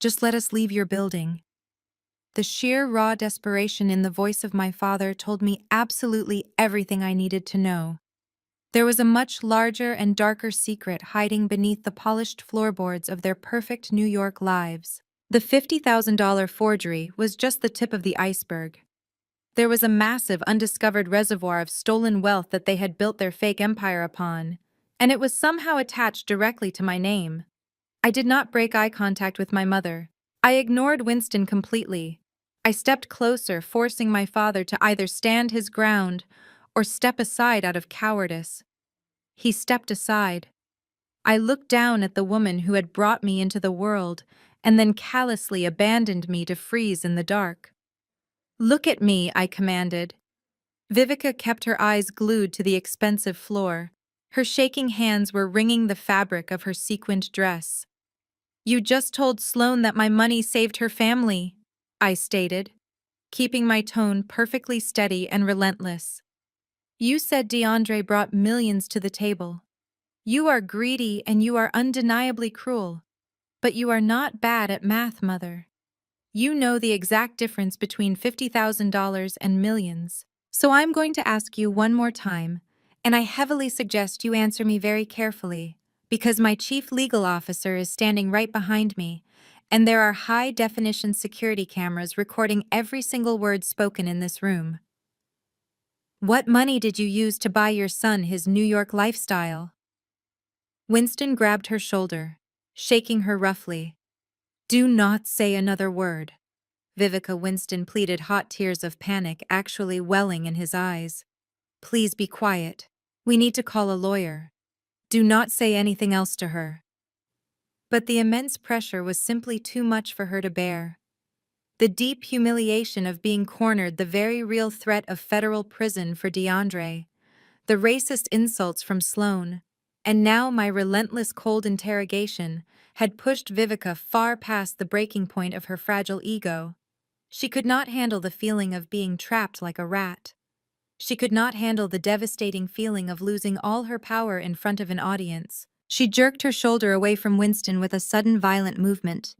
Just let us leave your building." The sheer raw desperation in the voice of my father told me absolutely everything I needed to know. There was a much larger and darker secret hiding beneath the polished floorboards of their perfect New York lives. The $50,000 forgery was just the tip of the iceberg. There was a massive undiscovered reservoir of stolen wealth that they had built their fake empire upon, and it was somehow attached directly to my name. I did not break eye contact with my mother. I ignored Winston completely. I stepped closer, forcing my father to either stand his ground or step aside out of cowardice. He stepped aside. I looked down at the woman who had brought me into the world and then callously abandoned me to freeze in the dark. "Look at me," I commanded. Vivica kept her eyes glued to the expensive floor. Her shaking hands were wringing the fabric of her sequined dress. "You just told Sloane that my money saved her family," I stated, keeping my tone perfectly steady and relentless. "You said DeAndre brought millions to the table. You are greedy and you are undeniably cruel. But you are not bad at math, Mother. You know the exact difference between $50,000 and millions. So I'm going to ask you one more time, and I heavily suggest you answer me very carefully, because my chief legal officer is standing right behind me, and there are high-definition security cameras recording every single word spoken in this room. What money did you use to buy your son his New York lifestyle?" Winston grabbed her shoulder, shaking her roughly. "Do not say another word." Vivica Winston pleaded, hot tears of panic actually welling in his eyes. "Please be quiet. We need to call a lawyer. Do not say anything else to her." But the immense pressure was simply too much for her to bear. The deep humiliation of being cornered, the very real threat of federal prison for DeAndre, the racist insults from Sloane, and now my relentless cold interrogation had pushed Vivica far past the breaking point of her fragile ego. She could not handle the feeling of being trapped like a rat. She could not handle the devastating feeling of losing all her power in front of an audience. She jerked her shoulder away from Winston with a sudden violent movement.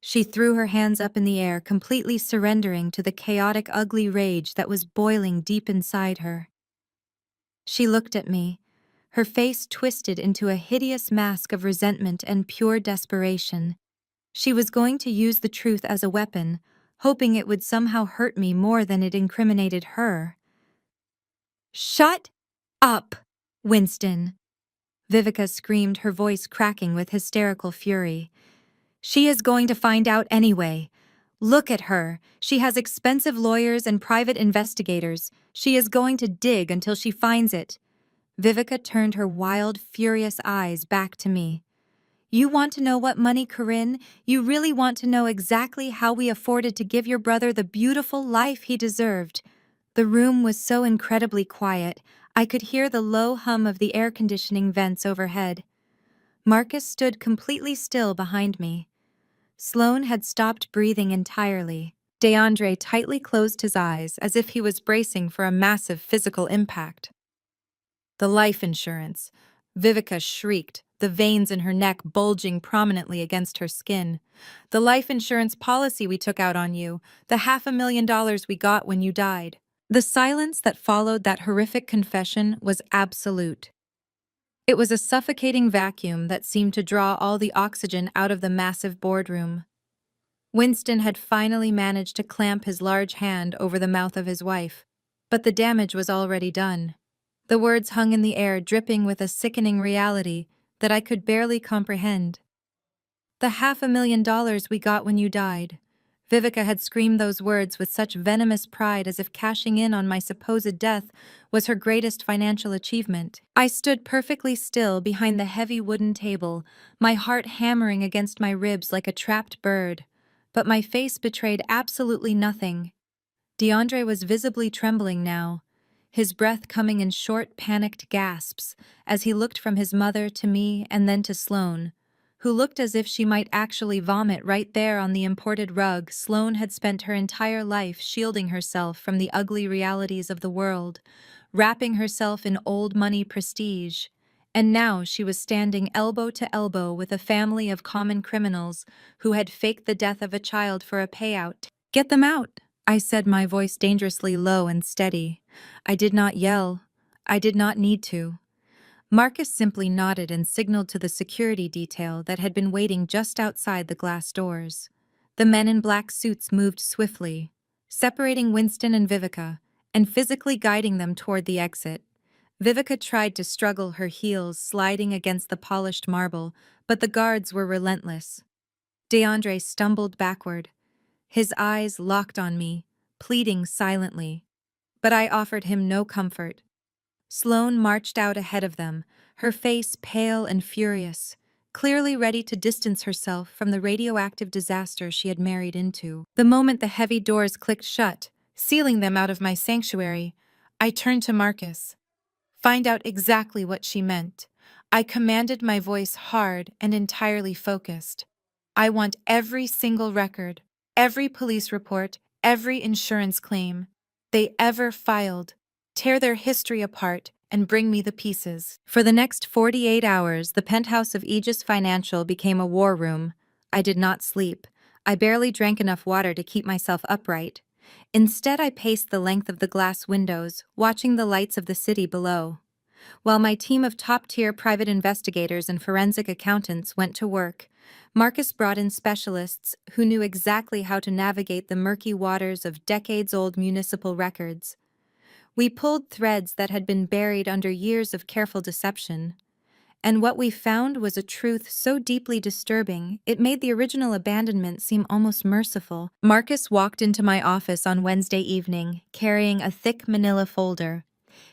She threw her hands up in the air, completely surrendering to the chaotic, ugly rage that was boiling deep inside her. She looked at me, her face twisted into a hideous mask of resentment and pure desperation. She was going to use the truth as a weapon, hoping it would somehow hurt me more than it incriminated her. "Shut up, Winston!" Vivica screamed, her voice cracking with hysterical fury. "She is going to find out anyway. Look at her. She has expensive lawyers and private investigators. She is going to dig until she finds it." Vivica turned her wild, furious eyes back to me. "You want to know what money, Corinne? You really want to know exactly how we afforded to give your brother the beautiful life he deserved?" The room was so incredibly quiet, I could hear the low hum of the air conditioning vents overhead. Marcus stood completely still behind me. Sloane had stopped breathing entirely. DeAndre tightly closed his eyes as if he was bracing for a massive physical impact. The life insurance. Vivica shrieked, the veins in her neck bulging prominently against her skin. The life insurance policy we took out on you, the $500,000 we got when you died. The silence that followed that horrific confession was absolute. It was a suffocating vacuum that seemed to draw all the oxygen out of the massive boardroom. Winston had finally managed to clamp his large hand over the mouth of his wife, but the damage was already done. The words hung in the air, dripping with a sickening reality that I could barely comprehend. The $500,000 we got when you died. Vivica had screamed those words with such venomous pride, as if cashing in on my supposed death was her greatest financial achievement. I stood perfectly still behind the heavy wooden table, my heart hammering against my ribs like a trapped bird. But my face betrayed absolutely nothing. DeAndre was visibly trembling now, his breath coming in short, panicked gasps as he looked from his mother to me and then to Sloane, who looked as if she might actually vomit right there on the imported rug. Sloane had spent her entire life shielding herself from the ugly realities of the world, wrapping herself in old money prestige, and now she was standing elbow to elbow with a family of common criminals who had faked the death of a child for a payout. "Get them out," I said, my voice dangerously low and steady. I did not yell. I did not need to. Marcus simply nodded and signaled to the security detail that had been waiting just outside the glass doors. The men in black suits moved swiftly, separating Winston and Vivica, and physically guiding them toward the exit. Vivica tried to struggle, her heels sliding against the polished marble, but the guards were relentless. DeAndre stumbled backward, his eyes locked on me, pleading silently. But I offered him no comfort. Sloane marched out ahead of them, her face pale and furious, clearly ready to distance herself from the radioactive disaster she had married into. The moment the heavy doors clicked shut, sealing them out of my sanctuary, I turned to Marcus. Find out exactly what she meant. I commanded, my voice hard and entirely focused. I want every single record, every police report, every insurance claim they ever filed. Tear their history apart and bring me the pieces. For the next 48 hours, the penthouse of Aegis Financial became a war room. I did not sleep. I barely drank enough water to keep myself upright. Instead, I paced the length of the glass windows, watching the lights of the city below. While my team of top-tier private investigators and forensic accountants went to work, Marcus brought in specialists who knew exactly how to navigate the murky waters of decades-old municipal records. We pulled threads that had been buried under years of careful deception, and what we found was a truth so deeply disturbing it made the original abandonment seem almost merciful. Marcus walked into my office on Wednesday evening, carrying a thick manila folder.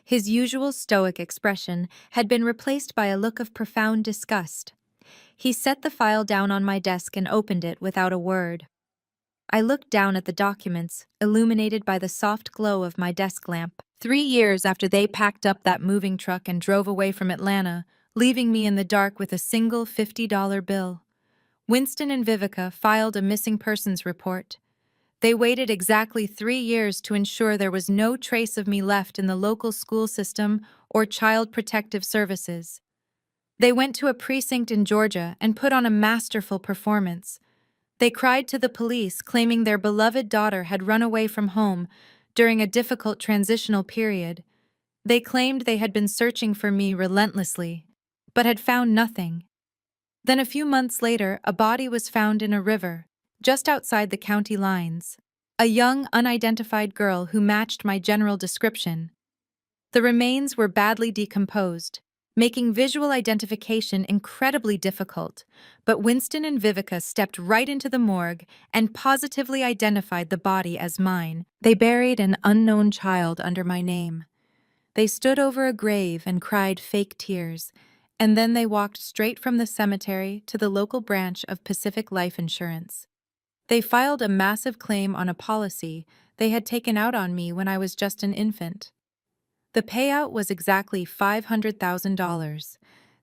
His usual stoic expression had been replaced by a look of profound disgust. He set the file down on my desk and opened it without a word. I looked down at the documents, illuminated by the soft glow of my desk lamp. 3 years after they packed up that moving truck and drove away from Atlanta, leaving me in the dark with a single $50 bill, Winston and Vivica filed a missing persons report. They waited exactly 3 years to ensure there was no trace of me left in the local school system or child protective services. They went to a precinct in Georgia and put on a masterful performance. They cried to the police, claiming their beloved daughter had run away from home during a difficult transitional period. They claimed they had been searching for me relentlessly, but had found nothing. Then a few months later, a body was found in a river, just outside the county lines. A young, unidentified girl who matched my general description. The remains were badly decomposed, making visual identification incredibly difficult, but Winston and Vivica stepped right into the morgue and positively identified the body as mine. They buried an unknown child under my name. They stood over a grave and cried fake tears, and then they walked straight from the cemetery to the local branch of Pacific Life Insurance. They filed a massive claim on a policy they had taken out on me when I was just an infant. The payout was exactly $500,000.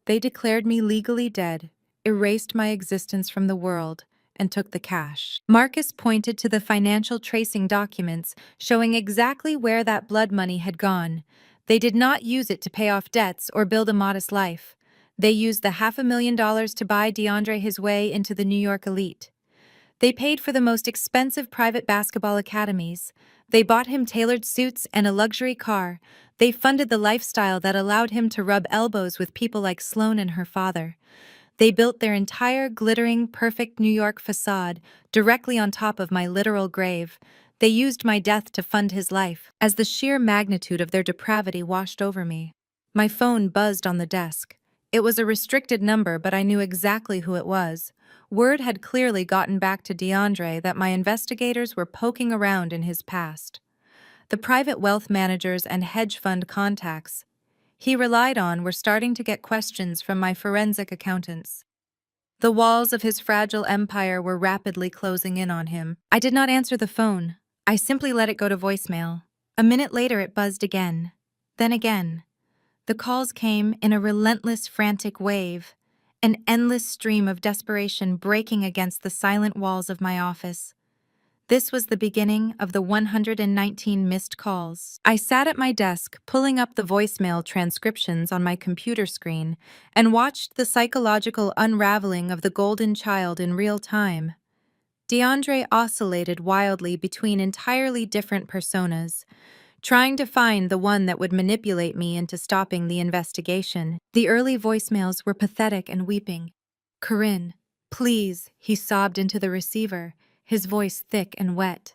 They declared me legally dead, erased my existence from the world, and took the cash. Marcus pointed to the financial tracing documents showing exactly where that blood money had gone. They did not use it to pay off debts or build a modest life. They used the $500,000 to buy DeAndre his way into the New York elite. They paid for the most expensive private basketball academies. They bought him tailored suits and a luxury car. They funded the lifestyle that allowed him to rub elbows with people like Sloane and her father. They built their entire glittering, perfect New York facade directly on top of my literal grave. They used my death to fund his life. As the sheer magnitude of their depravity washed over me, my phone buzzed on the desk. It was a restricted number, but I knew exactly who it was. Word had clearly gotten back to DeAndre that my investigators were poking around in his past. The private wealth managers and hedge fund contacts he relied on were starting to get questions from my forensic accountants. The walls of his fragile empire were rapidly closing in on him. I did not answer the phone. I simply let it go to voicemail. A minute later, it buzzed again. Then again. The calls came in a relentless, frantic wave, an endless stream of desperation breaking against the silent walls of my office. This was the beginning of the 119 missed calls. I sat at my desk, pulling up the voicemail transcriptions on my computer screen, and watched the psychological unraveling of the golden child in real time. DeAndre oscillated wildly between entirely different personas, trying to find the one that would manipulate me into stopping the investigation. The early voicemails were pathetic and weeping. "Corinne, please," he sobbed into the receiver, his voice thick and wet.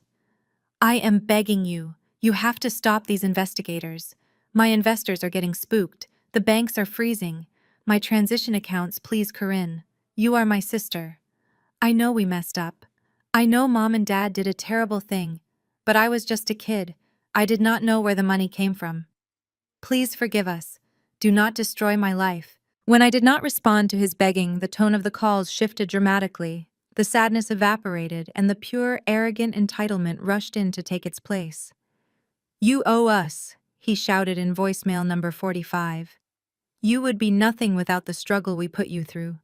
"I am begging you. You have to stop these investigators. My investors are getting spooked. The banks are freezing. My transition accounts, please, Corinne. You are my sister. I know we messed up. I know Mom and Dad did a terrible thing, but I was just a kid. I did not know where the money came from. Please forgive us. Do not destroy my life." When I did not respond to his begging, the tone of the calls shifted dramatically. The sadness evaporated, and the pure, arrogant entitlement rushed in to take its place. "You owe us," he shouted in voicemail number 45. "You would be nothing without the struggle we put you through.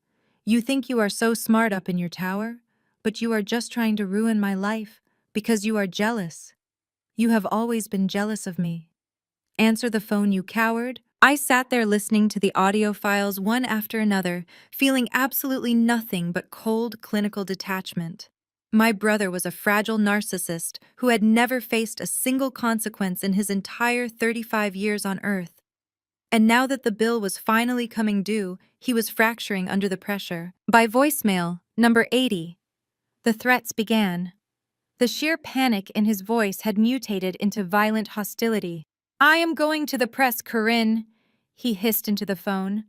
You think you are so smart up in your tower, but you are just trying to ruin my life because you are jealous. You have always been jealous of me. Answer the phone, you coward." I sat there listening to the audio files one after another, feeling absolutely nothing but cold, clinical detachment. My brother was a fragile narcissist who had never faced a single consequence in his entire 35 years on Earth. And now that the bill was finally coming due, he was fracturing under the pressure. By voicemail, number 80, the threats began. The sheer panic in his voice had mutated into violent hostility. "I am going to the press, Corinne," he hissed into the phone,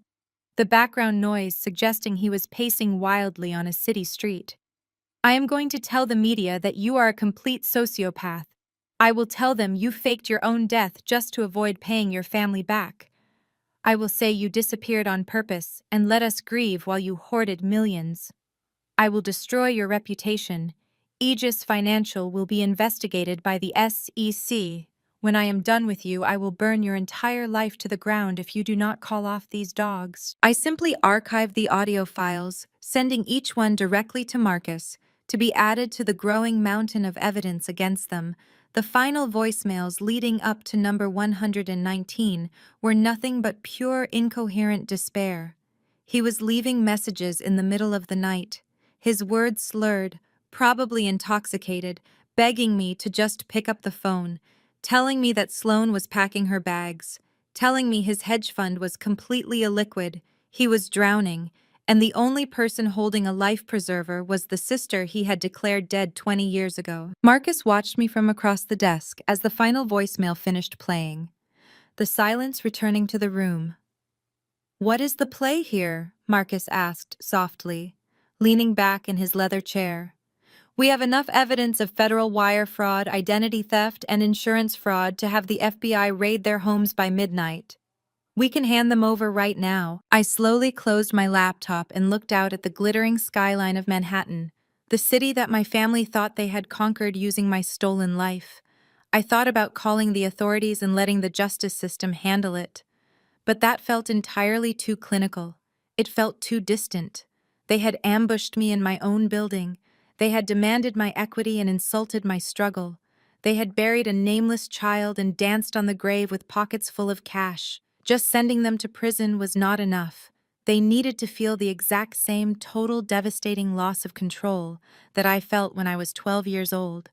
the background noise suggesting he was pacing wildly on a city street. "I am going to tell the media that you are a complete sociopath. I will tell them you faked your own death just to avoid paying your family back. I will say you disappeared on purpose and let us grieve while you hoarded millions. I will destroy your reputation. Aegis Financial will be investigated by the SEC. When I am done with you, I will burn your entire life to the ground if you do not call off these dogs." I simply archived the audio files, sending each one directly to Marcus, to be added to the growing mountain of evidence against them. The final voicemails leading up to number 119 were nothing but pure incoherent despair. He was leaving messages in the middle of the night, his words slurred, probably intoxicated, begging me to just pick up the phone, telling me that Sloane was packing her bags, telling me his hedge fund was completely illiquid, he was drowning, and the only person holding a life preserver was the sister he had declared dead 20 years ago. Marcus watched me from across the desk as the final voicemail finished playing, the silence returning to the room. "What is the play here?" Marcus asked softly, leaning back in his leather chair. "We have enough evidence of federal wire fraud, identity theft, and insurance fraud to have the FBI raid their homes by midnight. We can hand them over right now." I slowly closed my laptop and looked out at the glittering skyline of Manhattan, the city that my family thought they had conquered using my stolen life. I thought about calling the authorities and letting the justice system handle it, but that felt entirely too clinical. It felt too distant. They had ambushed me in my own building. They had demanded my equity and insulted my struggle. They had buried a nameless child and danced on the grave with pockets full of cash. Just sending them to prison was not enough. They needed to feel the exact same total devastating loss of control that I felt when I was 12 years old,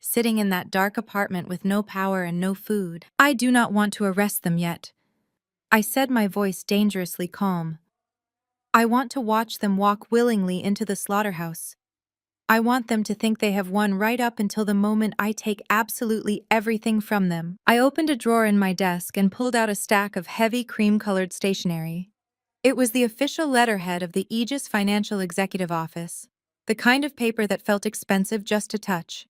sitting in that dark apartment with no power and no food. I do not want to arrest them yet, I said, my voice dangerously calm. I want to watch them walk willingly into the slaughterhouse. I want them to think they have won right up until the moment I take absolutely everything from them. I opened a drawer in my desk and pulled out a stack of heavy cream-colored stationery. It was the official letterhead of the Aegis Financial Executive Office, the kind of paper that felt expensive just to touch.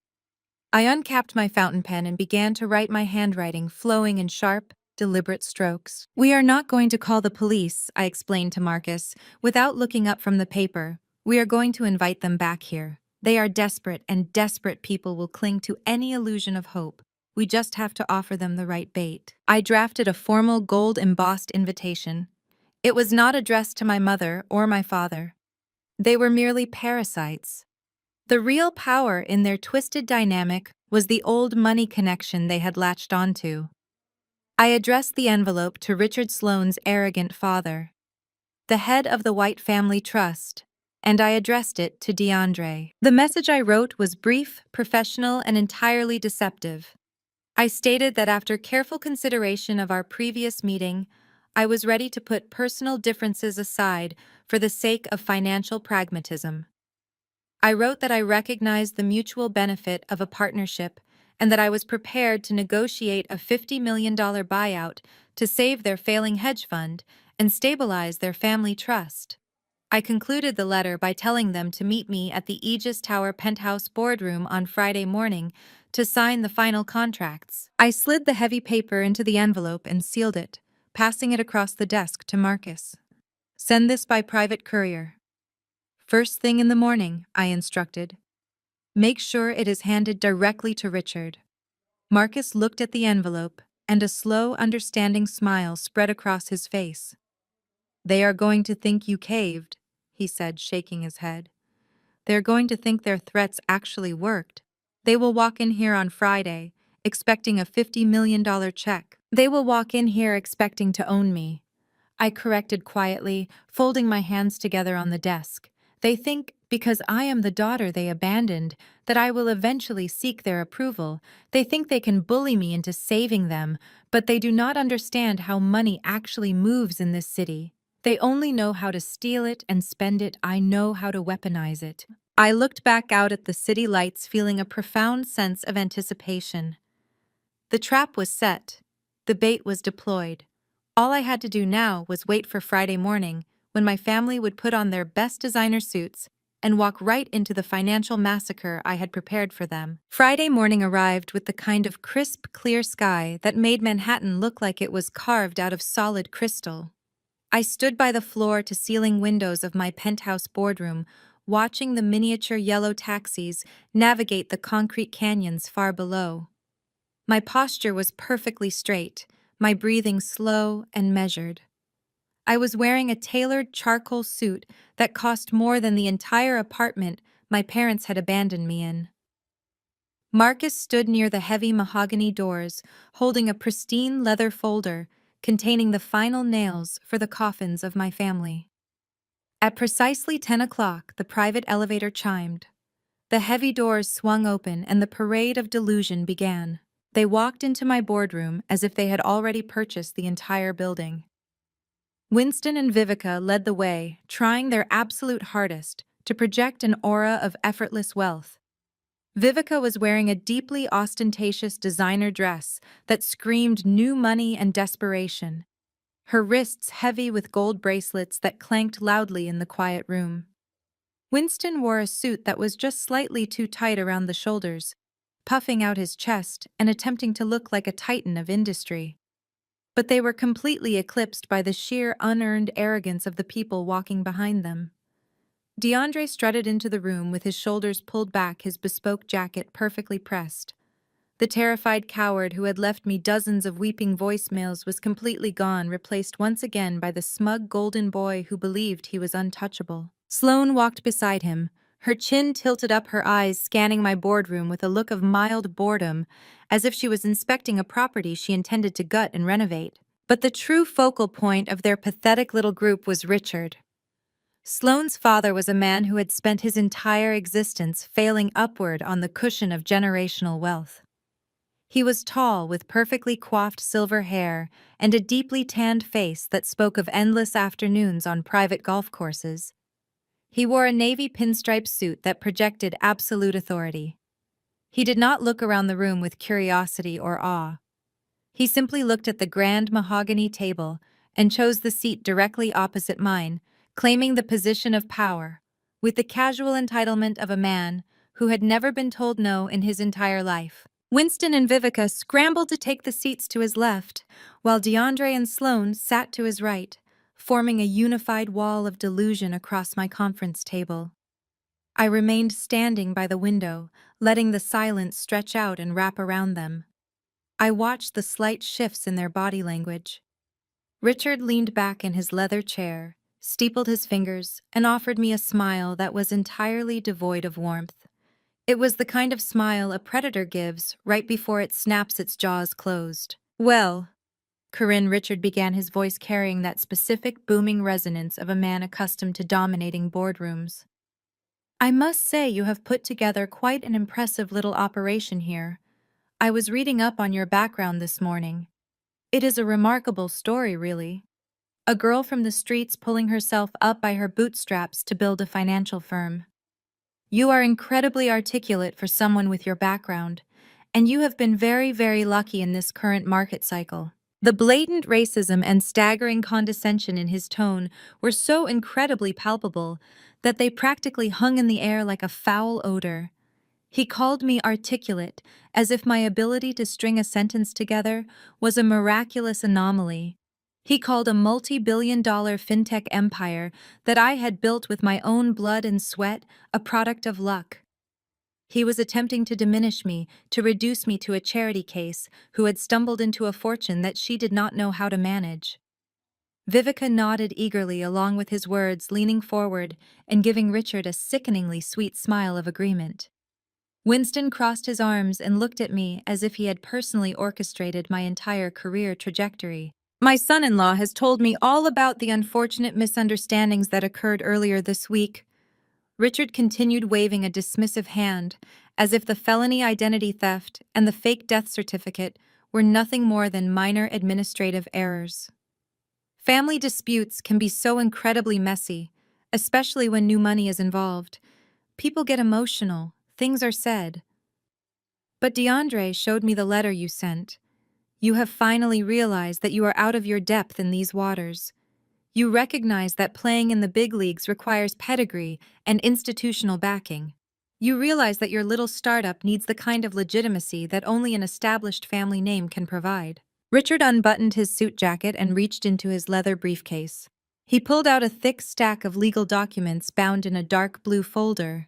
I uncapped my fountain pen and began to write, my handwriting flowing in sharp, deliberate strokes. "We are not going to call the police," I explained to Marcus, without looking up from the paper. "We are going to invite them back here. They are desperate, and desperate people will cling to any illusion of hope. We just have to offer them the right bait." I drafted a formal gold-embossed invitation. It was not addressed to my mother or my father. They were merely parasites. The real power in their twisted dynamic was the old money connection they had latched onto. I addressed the envelope to Richard Sloane's arrogant father, the head of the White Family Trust, and I addressed it to DeAndre. The message I wrote was brief, professional, and entirely deceptive. I stated that after careful consideration of our previous meeting, I was ready to put personal differences aside for the sake of financial pragmatism. I wrote that I recognized the mutual benefit of a partnership and that I was prepared to negotiate a $50 million buyout to save their failing hedge fund and stabilize their family trust. I concluded the letter by telling them to meet me at the Aegis Tower penthouse boardroom on Friday morning to sign the final contracts. I slid the heavy paper into the envelope and sealed it, passing it across the desk to Marcus. "Send this by private courier. First thing in the morning," I instructed. "Make sure it is handed directly to Richard." Marcus looked at the envelope, and a slow, understanding smile spread across his face. "They are going to think you caved," he said, shaking his head. "They're going to think their threats actually worked. They will walk in here on Friday, expecting a $50 million check. They will walk in here expecting to own me," I corrected quietly, folding my hands together on the desk. "They think, because I am the daughter they abandoned, that I will eventually seek their approval. They think they can bully me into saving them, but they do not understand how money actually moves in this city. They only know how to steal it and spend it. I know how to weaponize it." I looked back out at the city lights, feeling a profound sense of anticipation. The trap was set. The bait was deployed. All I had to do now was wait for Friday morning, when my family would put on their best designer suits and walk right into the financial massacre I had prepared for them. Friday morning arrived with the kind of crisp, clear sky that made Manhattan look like it was carved out of solid crystal. I stood by the floor-to-ceiling windows of my penthouse boardroom, watching the miniature yellow taxis navigate the concrete canyons far below. My posture was perfectly straight, my breathing slow and measured. I was wearing a tailored charcoal suit that cost more than the entire apartment my parents had abandoned me in. Marcus stood near the heavy mahogany doors, holding a pristine leather folder containing the final nails for the coffins of my family. At precisely 10 o'clock, the private elevator chimed. The heavy doors swung open and the parade of delusion began. They walked into my boardroom as if they had already purchased the entire building. Winston and Vivica led the way, trying their absolute hardest to project an aura of effortless wealth. Vivica was wearing a deeply ostentatious designer dress that screamed new money and desperation, her wrists heavy with gold bracelets that clanked loudly in the quiet room. Winston wore a suit that was just slightly too tight around the shoulders, puffing out his chest and attempting to look like a titan of industry. But they were completely eclipsed by the sheer unearned arrogance of the people walking behind them. DeAndre strutted into the room with his shoulders pulled back, his bespoke jacket perfectly pressed. The terrified coward who had left me dozens of weeping voicemails was completely gone, replaced once again by the smug golden boy who believed he was untouchable. Sloane walked beside him, her chin tilted up, her eyes scanning my boardroom with a look of mild boredom, as if she was inspecting a property she intended to gut and renovate. But the true focal point of their pathetic little group was Richard. Sloane's father was a man who had spent his entire existence failing upward on the cushion of generational wealth. He was tall, with perfectly coiffed silver hair and a deeply tanned face that spoke of endless afternoons on private golf courses. He wore a navy pinstripe suit that projected absolute authority. He did not look around the room with curiosity or awe. He simply looked at the grand mahogany table and chose the seat directly opposite mine, claiming the position of power, with the casual entitlement of a man who had never been told no in his entire life. Winston and Vivica scrambled to take the seats to his left, while DeAndre and Sloane sat to his right, forming a unified wall of delusion across my conference table. I remained standing by the window, letting the silence stretch out and wrap around them. I watched the slight shifts in their body language. Richard leaned back in his leather chair, steepled his fingers, and offered me a smile that was entirely devoid of warmth. It was the kind of smile a predator gives right before it snaps its jaws closed. "Well," Corinne, Richard began, his voice carrying that specific booming resonance of a man accustomed to dominating boardrooms. "I must say you have put together quite an impressive little operation here. I was reading up on your background this morning. It is a remarkable story, really. A girl from the streets pulling herself up by her bootstraps to build a financial firm. You are incredibly articulate for someone with your background, and you have been very, very lucky in this current market cycle." The blatant racism and staggering condescension in his tone were so incredibly palpable that they practically hung in the air like a foul odor. He called me articulate, as if my ability to string a sentence together was a miraculous anomaly. He called a multi-billion-dollar fintech empire that I had built with my own blood and sweat a product of luck. He was attempting to diminish me, to reduce me to a charity case who had stumbled into a fortune that she did not know how to manage. Vivica nodded eagerly along with his words, leaning forward and giving Richard a sickeningly sweet smile of agreement. Winston crossed his arms and looked at me as if he had personally orchestrated my entire career trajectory. "My son-in-law has told me all about the unfortunate misunderstandings that occurred earlier this week." Richard continued, waving a dismissive hand, as if the felony identity theft and the fake death certificate were nothing more than minor administrative errors. Family disputes can be so incredibly messy, especially when new money is involved. People get emotional, things are said. But DeAndre showed me the letter you sent. You have finally realized that you are out of your depth in these waters. You recognize that playing in the big leagues requires pedigree and institutional backing. You realize that your little startup needs the kind of legitimacy that only an established family name can provide. Richard unbuttoned his suit jacket and reached into his leather briefcase. He pulled out a thick stack of legal documents bound in a dark blue folder.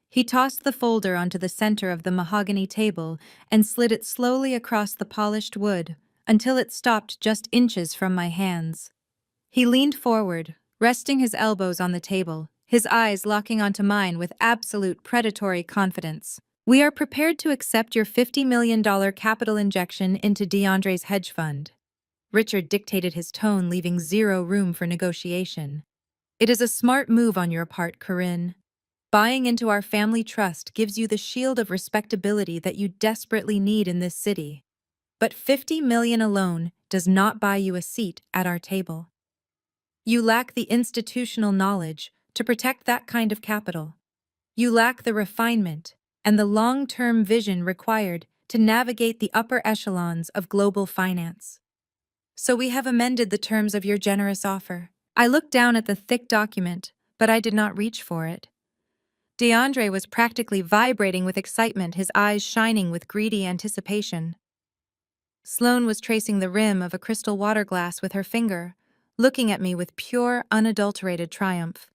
He tossed the folder onto the center of the mahogany table and slid it slowly across the polished wood until it stopped just inches from my hands. He leaned forward, resting his elbows on the table, his eyes locking onto mine with absolute predatory confidence. "We are prepared to accept your $50 million capital injection into DeAndre's hedge fund." Richard dictated his tone, leaving zero room for negotiation. "It is a smart move on your part, Corinne. Buying into our family trust gives you the shield of respectability that you desperately need in this city. But $50 million alone does not buy you a seat at our table. You lack the institutional knowledge to protect that kind of capital. You lack the refinement and the long-term vision required to navigate the upper echelons of global finance. So we have amended the terms of your generous offer." I looked down at the thick document, but I did not reach for it. DeAndre was practically vibrating with excitement, his eyes shining with greedy anticipation. Sloane was tracing the rim of a crystal water glass with her finger, looking at me with pure, unadulterated triumph.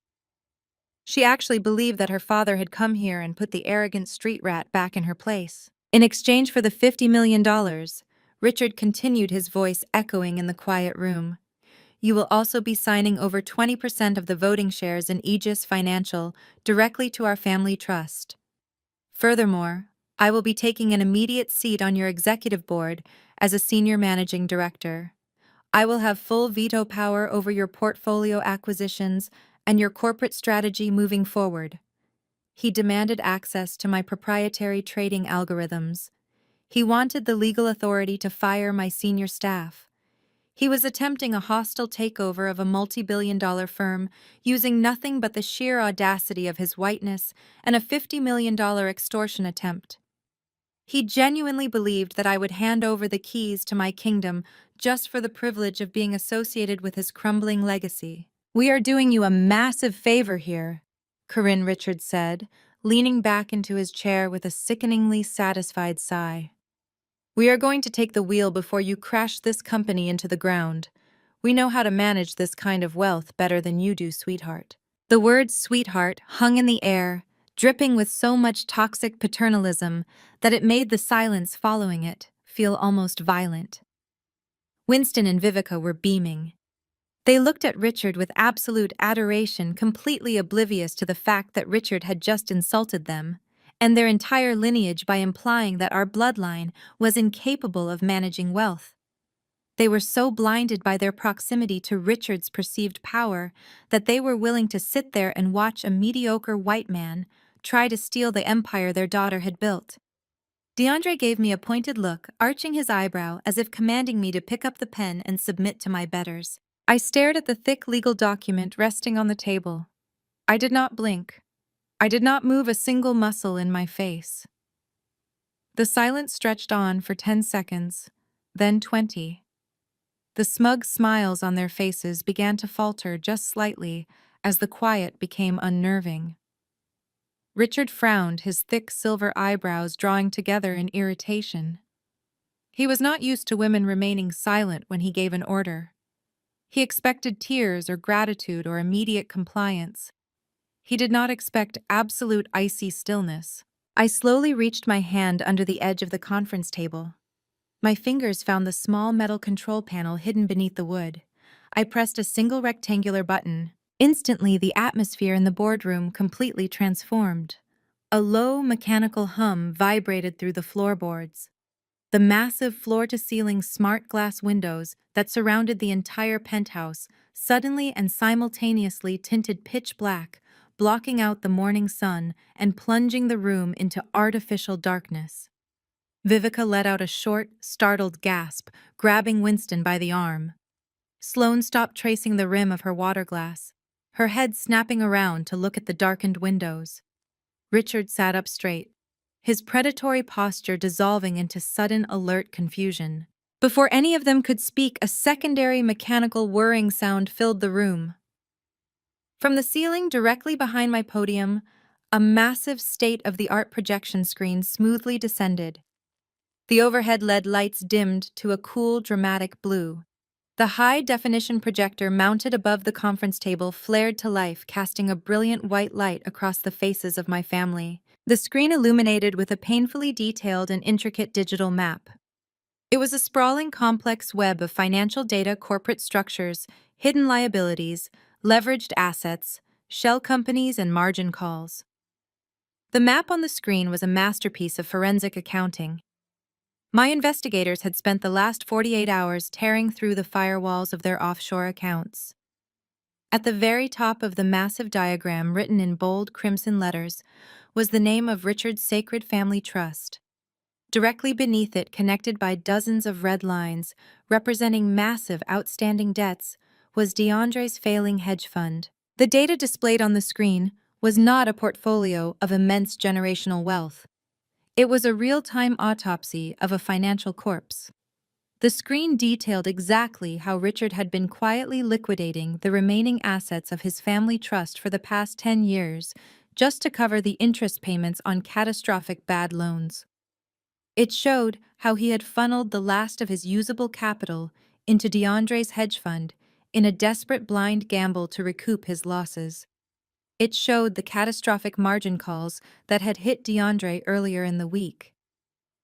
She actually believed that her father had come here and put the arrogant street rat back in her place. In exchange for the $50 million, Richard continued, his voice echoing in the quiet room. You will also be signing over 20% of the voting shares in Aegis Financial directly to our family trust. Furthermore, I will be taking an immediate seat on your executive board as a senior managing director. I will have full veto power over your portfolio acquisitions and your corporate strategy moving forward. He demanded access to my proprietary trading algorithms. He wanted the legal authority to fire my senior staff. He was attempting a hostile takeover of a multi-billion-dollar firm using nothing but the sheer audacity of his whiteness and a $50 million extortion attempt. He genuinely believed that I would hand over the keys to my kingdom just for the privilege of being associated with his crumbling legacy. We are doing you a massive favor here, Corinne Richards said, leaning back into his chair with a sickeningly satisfied sigh. We are going to take the wheel before you crash this company into the ground. We know how to manage this kind of wealth better than you do, sweetheart. The word sweetheart hung in the air, dripping with so much toxic paternalism that it made the silence following it feel almost violent. Winston and Vivica were beaming. They looked at Richard with absolute adoration, completely oblivious to the fact that Richard had just insulted them, and their entire lineage by implying that our bloodline was incapable of managing wealth. They were so blinded by their proximity to Richard's perceived power that they were willing to sit there and watch a mediocre white man try to steal the empire their daughter had built. DeAndre gave me a pointed look, arching his eyebrow as if commanding me to pick up the pen and submit to my betters. I stared at the thick legal document resting on the table. I did not blink. I did not move a single muscle in my face. The silence stretched on for 10 seconds, then 20. The smug smiles on their faces began to falter just slightly as the quiet became unnerving. Richard frowned, his thick silver eyebrows drawing together in irritation. He was not used to women remaining silent when he gave an order. He expected tears or gratitude or immediate compliance. He did not expect absolute icy stillness. I slowly reached my hand under the edge of the conference table. My fingers found the small metal control panel hidden beneath the wood. I pressed a single rectangular button. Instantly, the atmosphere in the boardroom completely transformed. A low, mechanical hum vibrated through the floorboards. The massive floor-to-ceiling smart glass windows that surrounded the entire penthouse suddenly and simultaneously tinted pitch black, blocking out the morning sun and plunging the room into artificial darkness. Vivica let out a short, startled gasp, grabbing Winston by the arm. Sloane stopped tracing the rim of her water glass, her head snapping around to look at the darkened windows. Richard sat up straight, his predatory posture dissolving into sudden alert confusion. Before any of them could speak, a secondary mechanical whirring sound filled the room. From the ceiling directly behind my podium, a massive state-of-the-art projection screen smoothly descended. The overhead LED lights dimmed to a cool, dramatic blue. The high-definition projector mounted above the conference table flared to life, casting a brilliant white light across the faces of my family. The screen illuminated with a painfully detailed and intricate digital map. It was a sprawling, complex web of financial data, corporate structures, hidden liabilities, leveraged assets, shell companies, and margin calls. The map on the screen was a masterpiece of forensic accounting. My investigators had spent the last 48 hours tearing through the firewalls of their offshore accounts. At the very top of the massive diagram, written in bold crimson letters, was the name of Richard's Sacred Family Trust. Directly beneath it, connected by dozens of red lines representing massive outstanding debts, was DeAndre's failing hedge fund. The data displayed on the screen was not a portfolio of immense generational wealth. It was a real-time autopsy of a financial corpse. The screen detailed exactly how Richard had been quietly liquidating the remaining assets of his family trust for the past 10 years, just to cover the interest payments on catastrophic bad loans. It showed how he had funneled the last of his usable capital into DeAndre's hedge fund in a desperate blind gamble to recoup his losses. It showed the catastrophic margin calls that had hit DeAndre earlier in the week.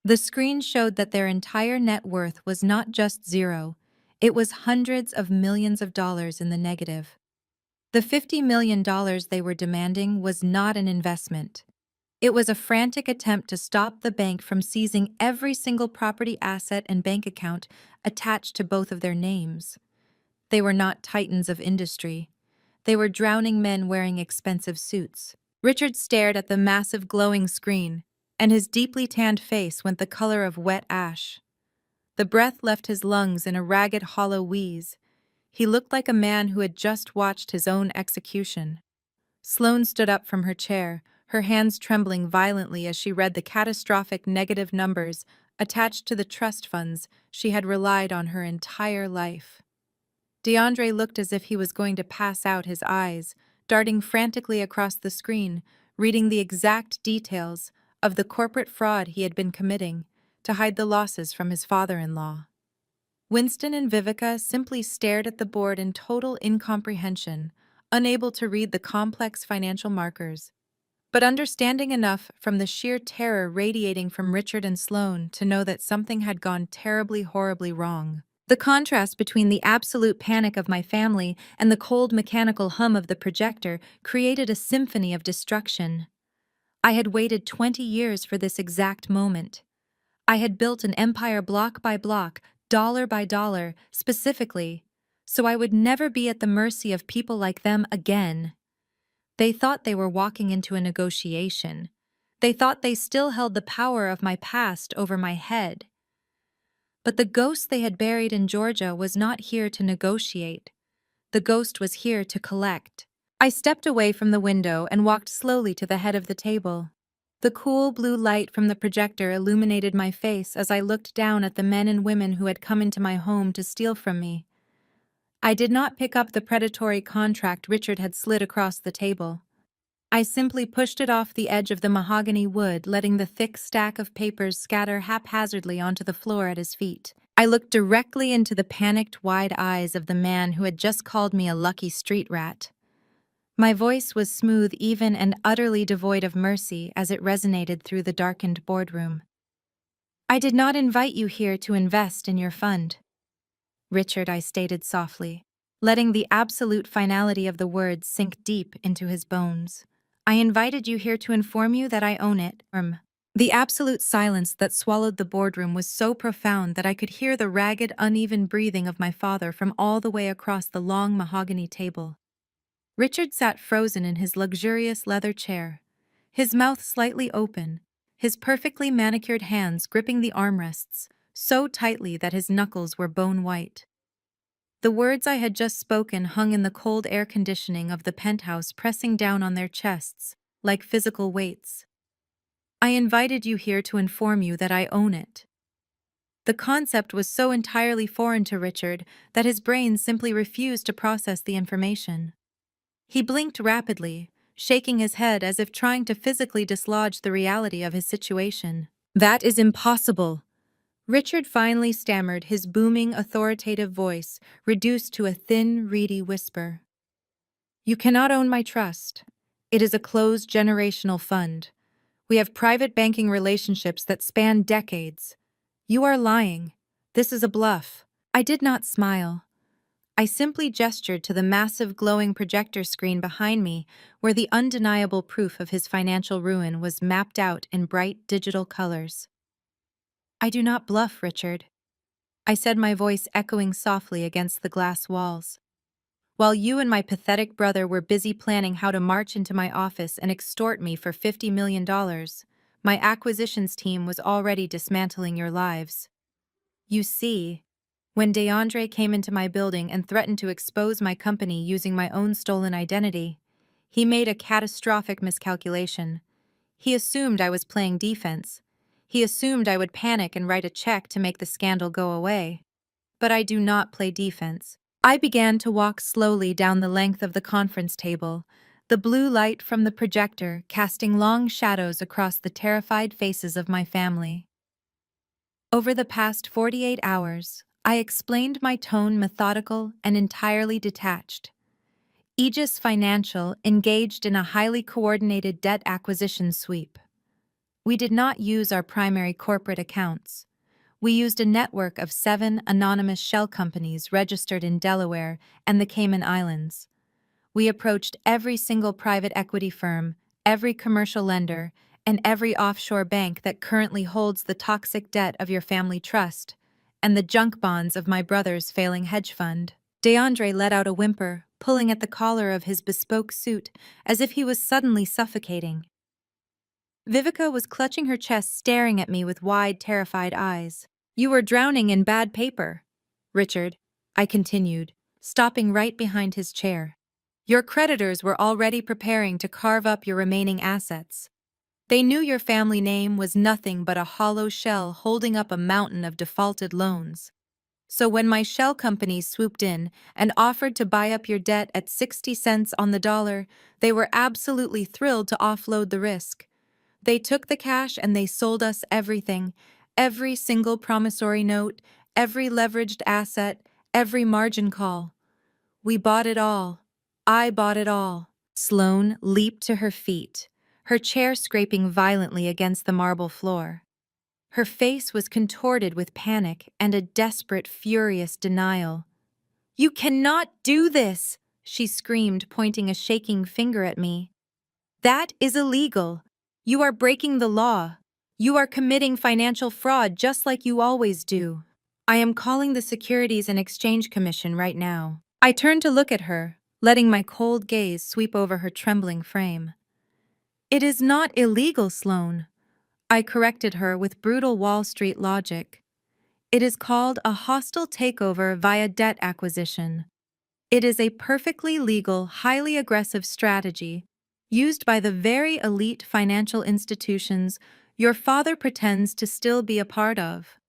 The screen showed that their entire net worth was not just zero, it was hundreds of millions of dollars in the negative. The $50 million they were demanding was not an investment. It was a frantic attempt to stop the bank from seizing every single property asset and bank account attached to both of their names. They were not titans of industry. They were drowning men wearing expensive suits. Richard stared at the massive glowing screen, and his deeply tanned face went the color of wet ash. The breath left his lungs in a ragged, hollow wheeze. He looked like a man who had just watched his own execution. Sloane stood up from her chair, her hands trembling violently as she read the catastrophic negative numbers attached to the trust funds she had relied on her entire life. DeAndre looked as if he was going to pass out his eyes, darting frantically across the screen, reading the exact details of the corporate fraud he had been committing to hide the losses from his father-in-law. Winston and Vivica simply stared at the board in total incomprehension, unable to read the complex financial markers, but understanding enough from the sheer terror radiating from Richard and Sloane to know that something had gone terribly, horribly wrong. The contrast between the absolute panic of my family and the cold mechanical hum of the projector created a symphony of destruction. I had waited 20 years for this exact moment. I had built an empire block by block, dollar by dollar, specifically, so I would never be at the mercy of people like them again. They thought they were walking into a negotiation. They thought they still held the power of my past over my head. But the ghost they had buried in Georgia was not here to negotiate. The ghost was here to collect. I stepped away from the window and walked slowly to the head of the table. The cool blue light from the projector illuminated my face as I looked down at the men and women who had come into my home to steal from me. I did not pick up the predatory contract Richard had slid across the table. I simply pushed it off the edge of the mahogany wood, letting the thick stack of papers scatter haphazardly onto the floor at his feet. I looked directly into the panicked, wide eyes of the man who had just called me a lucky street rat. My voice was smooth, even, and utterly devoid of mercy as it resonated through the darkened boardroom. "I did not invite you here to invest in your fund, Richard," I stated softly, letting the absolute finality of the words sink deep into his bones. "I invited you here to inform you that I own it." The absolute silence that swallowed the boardroom was so profound that I could hear the ragged, uneven breathing of my father from all the way across the long mahogany table. Richard sat frozen in his luxurious leather chair, his mouth slightly open, his perfectly manicured hands gripping the armrests so tightly that his knuckles were bone white. The words I had just spoken hung in the cold air conditioning of the penthouse, pressing down on their chests like physical weights. "I invited you here to inform you that I own it." The concept was so entirely foreign to Richard that his brain simply refused to process the information. He blinked rapidly, shaking his head as if trying to physically dislodge the reality of his situation. "That is impossible," Richard finally stammered, his booming, authoritative voice reduced to a thin, reedy whisper. "You cannot own my trust. It is a closed generational fund. We have private banking relationships that span decades. You are lying. This is a bluff." I did not smile. I simply gestured to the massive glowing projector screen behind me, where the undeniable proof of his financial ruin was mapped out in bright digital colors. "I do not bluff, Richard," I said, my voice echoing softly against the glass walls. "While you and my pathetic brother were busy planning how to march into my office and extort me for $50 million, my acquisitions team was already dismantling your lives. You see, when DeAndre came into my building and threatened to expose my company using my own stolen identity, he made a catastrophic miscalculation. He assumed I was playing defense. He assumed I would panic and write a check to make the scandal go away. But I do not play defense." I began to walk slowly down the length of the conference table, the blue light from the projector casting long shadows across the terrified faces of my family. Over the past 48 hours, I explained, my tone methodical and entirely detached. Aegis Financial engaged in a highly coordinated debt acquisition sweep. We did not use our primary corporate accounts. We used a network of 7 anonymous shell companies registered in Delaware and the Cayman Islands. We approached every single private equity firm, every commercial lender, and every offshore bank that currently holds the toxic debt of your family trust and the junk bonds of my brother's failing hedge fund. DeAndre let out a whimper, pulling at the collar of his bespoke suit as if he was suddenly suffocating. Vivica was clutching her chest, staring at me with wide, terrified eyes. "You were drowning in bad paper, Richard," I continued, stopping right behind his chair. "Your creditors were already preparing to carve up your remaining assets. They knew your family name was nothing but a hollow shell holding up a mountain of defaulted loans. So when my shell company swooped in and offered to buy up your debt at 60 cents on the dollar, they were absolutely thrilled to offload the risk. They took the cash and they sold us everything, every single promissory note, every leveraged asset, every margin call. We bought it all. I bought it all." Sloane leaped to her feet, her chair scraping violently against the marble floor. Her face was contorted with panic and a desperate, furious denial. "You cannot do this!" she screamed, pointing a shaking finger at me. "That is illegal. You are breaking the law. You are committing financial fraud just like you always do. I am calling the Securities and Exchange Commission right now." I turned to look at her, letting my cold gaze sweep over her trembling frame. "It is not illegal, Sloane," I corrected her with brutal Wall Street logic. "It is called a hostile takeover via debt acquisition. It is a perfectly legal, highly aggressive strategy used by the very elite financial institutions your father pretends to still be a part of.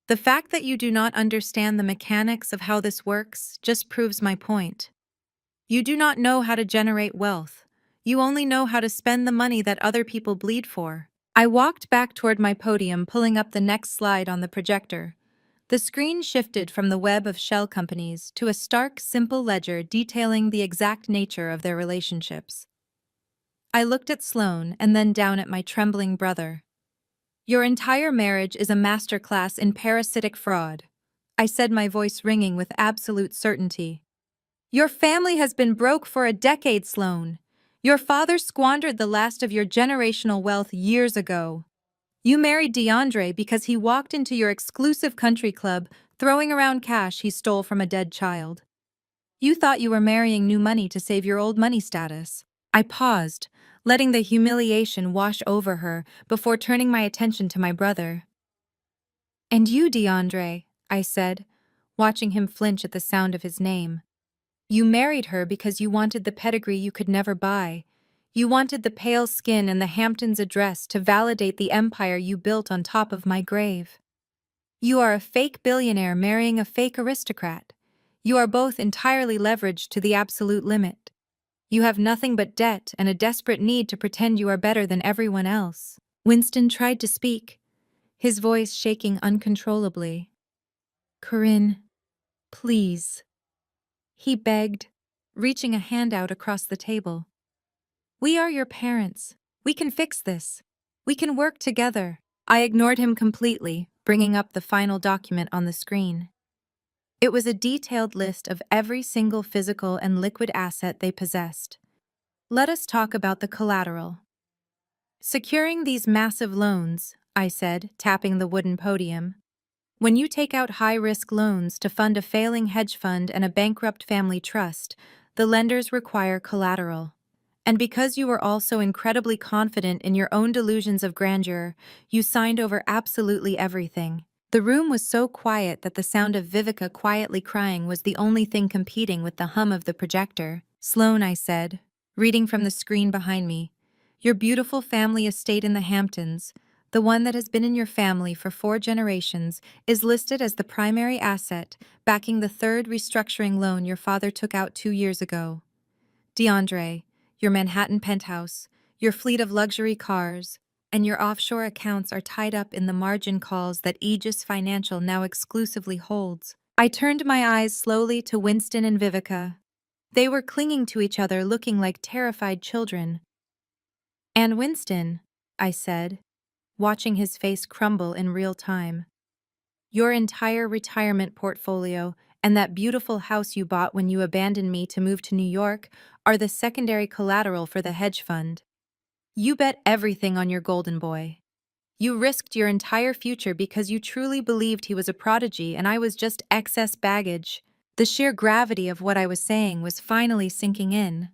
The fact that you do not understand the mechanics of how this works just proves my point. You do not know how to generate wealth. You only know how to spend the money that other people bleed for." I walked back toward my podium, pulling up the next slide on the projector. The screen shifted from the web of shell companies to a stark, simple ledger detailing the exact nature of their relationships. I looked at Sloane and then down at my trembling brother. "Your entire marriage is a masterclass in parasitic fraud," I said, my voice ringing with absolute certainty. "Your family has been broke for a decade, Sloane. Your father squandered the last of your generational wealth years ago. You married DeAndre because he walked into your exclusive country club throwing around cash he stole from a dead child. You thought you were marrying new money to save your old money status." I paused, letting the humiliation wash over her before turning my attention to my brother. "And you, DeAndre," I said, watching him flinch at the sound of his name. "You married her because you wanted the pedigree you could never buy. You wanted the pale skin and the Hamptons address to validate the empire you built on top of my grave. You are a fake billionaire marrying a fake aristocrat. You are both entirely leveraged to the absolute limit. You have nothing but debt and a desperate need to pretend you are better than everyone else." Winston tried to speak, his voice shaking uncontrollably. "Corinne, please," he begged, reaching a hand out across the table. "We are your parents. We can fix this. We can work together." I ignored him completely, bringing up the final document on the screen. It was a detailed list of every single physical and liquid asset they possessed. "Let us talk about the collateral." "Securing these massive loans," I said, tapping the wooden podium. "When you take out high-risk loans to fund a failing hedge fund and a bankrupt family trust, the lenders require collateral. And because you were also incredibly confident in your own delusions of grandeur, you signed over absolutely everything." The room was so quiet that the sound of Vivica quietly crying was the only thing competing with the hum of the projector. "Sloane," I said, reading from the screen behind me, "your beautiful family estate in the Hamptons, the one that has been in your family for 4 generations, is listed as the primary asset backing the third restructuring loan your father took out 2 years ago. DeAndre, your Manhattan penthouse, your fleet of luxury cars, and your offshore accounts are tied up in the margin calls that Aegis Financial now exclusively holds." I turned my eyes slowly to Winston and Vivica. They were clinging to each other, looking like terrified children. "And Winston," I said, watching his face crumble in real time. Your entire retirement portfolio and that beautiful house you bought when you abandoned me to move to New York are the secondary collateral for the hedge fund. You bet everything on your golden boy. You risked your entire future because you truly believed he was a prodigy and I was just excess baggage. The sheer gravity of what I was saying was finally sinking in.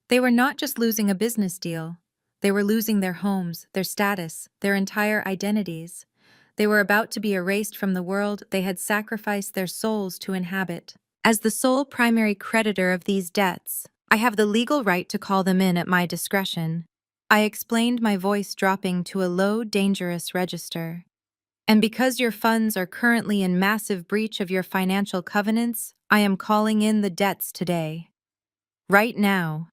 They were not just losing a business deal. They were losing their homes, their status, their entire identities. They were about to be erased from the world they had sacrificed their souls to inhabit. As the sole primary creditor of these debts, I have the legal right to call them in at my discretion. I explained, my voice dropping to a low, dangerous register. And because your funds are currently in massive breach of your financial covenants, I am calling in the debts today. Right now.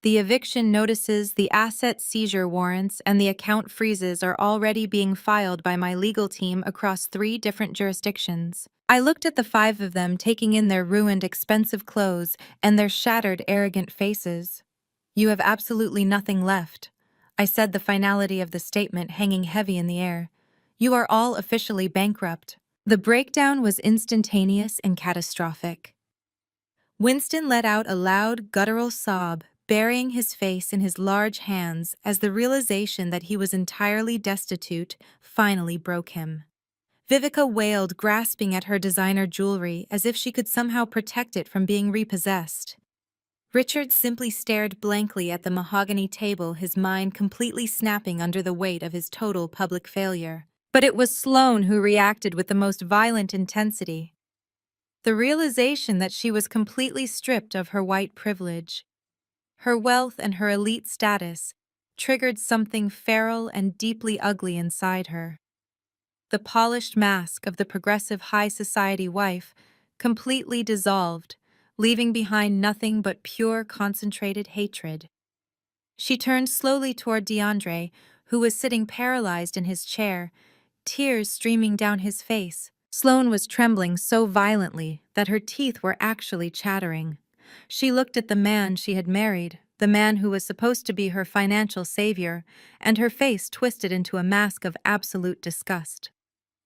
The eviction notices, the asset seizure warrants, and the account freezes are already being filed by my legal team across 3 different jurisdictions. I looked at the 5 of them, taking in their ruined, expensive clothes and their shattered, arrogant faces. You have absolutely nothing left, I said, the finality of the statement hanging heavy in the air. You are all officially bankrupt. The breakdown was instantaneous and catastrophic. Winston let out a loud, guttural sob, burying his face in his large hands as the realization that he was entirely destitute finally broke him. Vivica wailed, grasping at her designer jewelry as if she could somehow protect it from being repossessed. Richard simply stared blankly at the mahogany table, his mind completely snapping under the weight of his total public failure. But it was Sloane who reacted with the most violent intensity. The realization that she was completely stripped of her white privilege, her wealth and her elite status, triggered something feral and deeply ugly inside her. The polished mask of the progressive high society wife completely dissolved, leaving behind nothing but pure, concentrated hatred. She turned slowly toward DeAndre, who was sitting paralyzed in his chair, tears streaming down his face. Sloane was trembling so violently that her teeth were actually chattering. She looked at the man she had married, the man who was supposed to be her financial savior, and her face twisted into a mask of absolute disgust.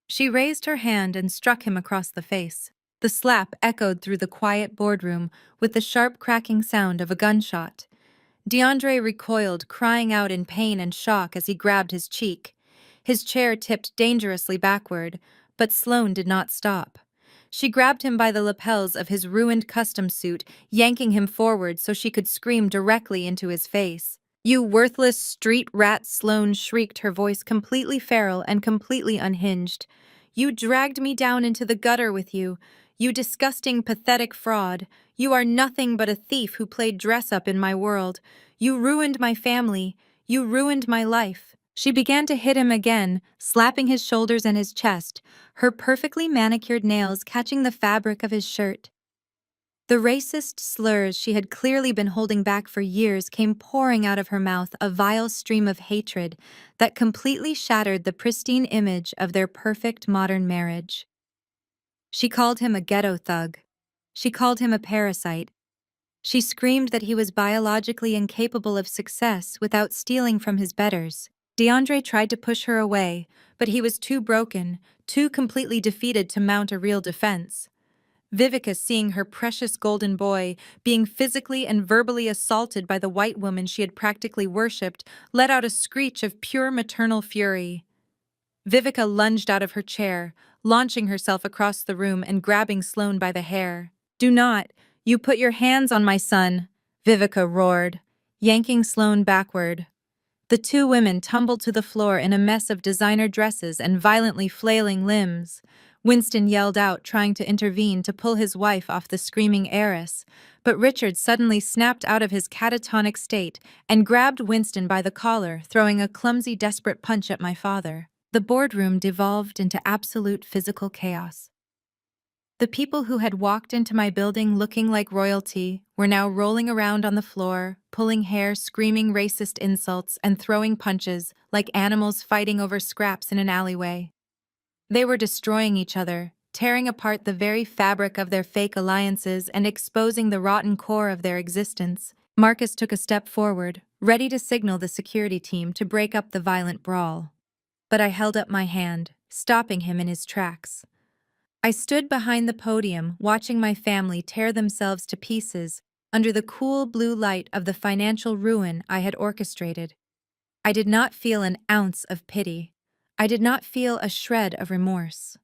She raised her hand and struck him across the face. The slap echoed through the quiet boardroom with the sharp cracking sound of a gunshot. DeAndre recoiled, crying out in pain and shock as he grabbed his cheek. His chair tipped dangerously backward, but Sloane did not stop. She grabbed him by the lapels of his ruined custom suit, yanking him forward so she could scream directly into his face. "You worthless street rat!" Sloane shrieked, her voice completely feral and completely unhinged. "You dragged me down into the gutter with you. You disgusting, pathetic fraud. You are nothing but a thief who played dress-up in my world. You ruined my family. You ruined my life." She began to hit him again, slapping his shoulders and his chest, her perfectly manicured nails catching the fabric of his shirt. The racist slurs she had clearly been holding back for years came pouring out of her mouth, a vile stream of hatred that completely shattered the pristine image of their perfect modern marriage. She called him a ghetto thug. She called him a parasite. She screamed that he was biologically incapable of success without stealing from his betters. DeAndre tried to push her away, but he was too broken, too completely defeated to mount a real defense. Vivica, seeing her precious golden boy being physically and verbally assaulted by the white woman she had practically worshipped, let out a screech of pure maternal fury. Vivica lunged out of her chair, launching herself across the room and grabbing Sloane by the hair. "Do not! You put your hands on my son!" Vivica roared, yanking Sloane backward. The 2 women tumbled to the floor in a mess of designer dresses and violently flailing limbs. Winston yelled out, trying to intervene to pull his wife off the screaming heiress, but Richard suddenly snapped out of his catatonic state and grabbed Winston by the collar, throwing a clumsy, desperate punch at my father. The boardroom devolved into absolute physical chaos. The people who had walked into my building looking like royalty were now rolling around on the floor, pulling hair, screaming racist insults, and throwing punches like animals fighting over scraps in an alleyway. They were destroying each other, tearing apart the very fabric of their fake alliances and exposing the rotten core of their existence. Marcus took a step forward, ready to signal the security team to break up the violent brawl. but I held up my hand, stopping him in his tracks. I stood behind the podium, watching my family tear themselves to pieces under the cool blue light of the financial ruin I had orchestrated. I did not feel an ounce of pity. I did not feel a shred of remorse.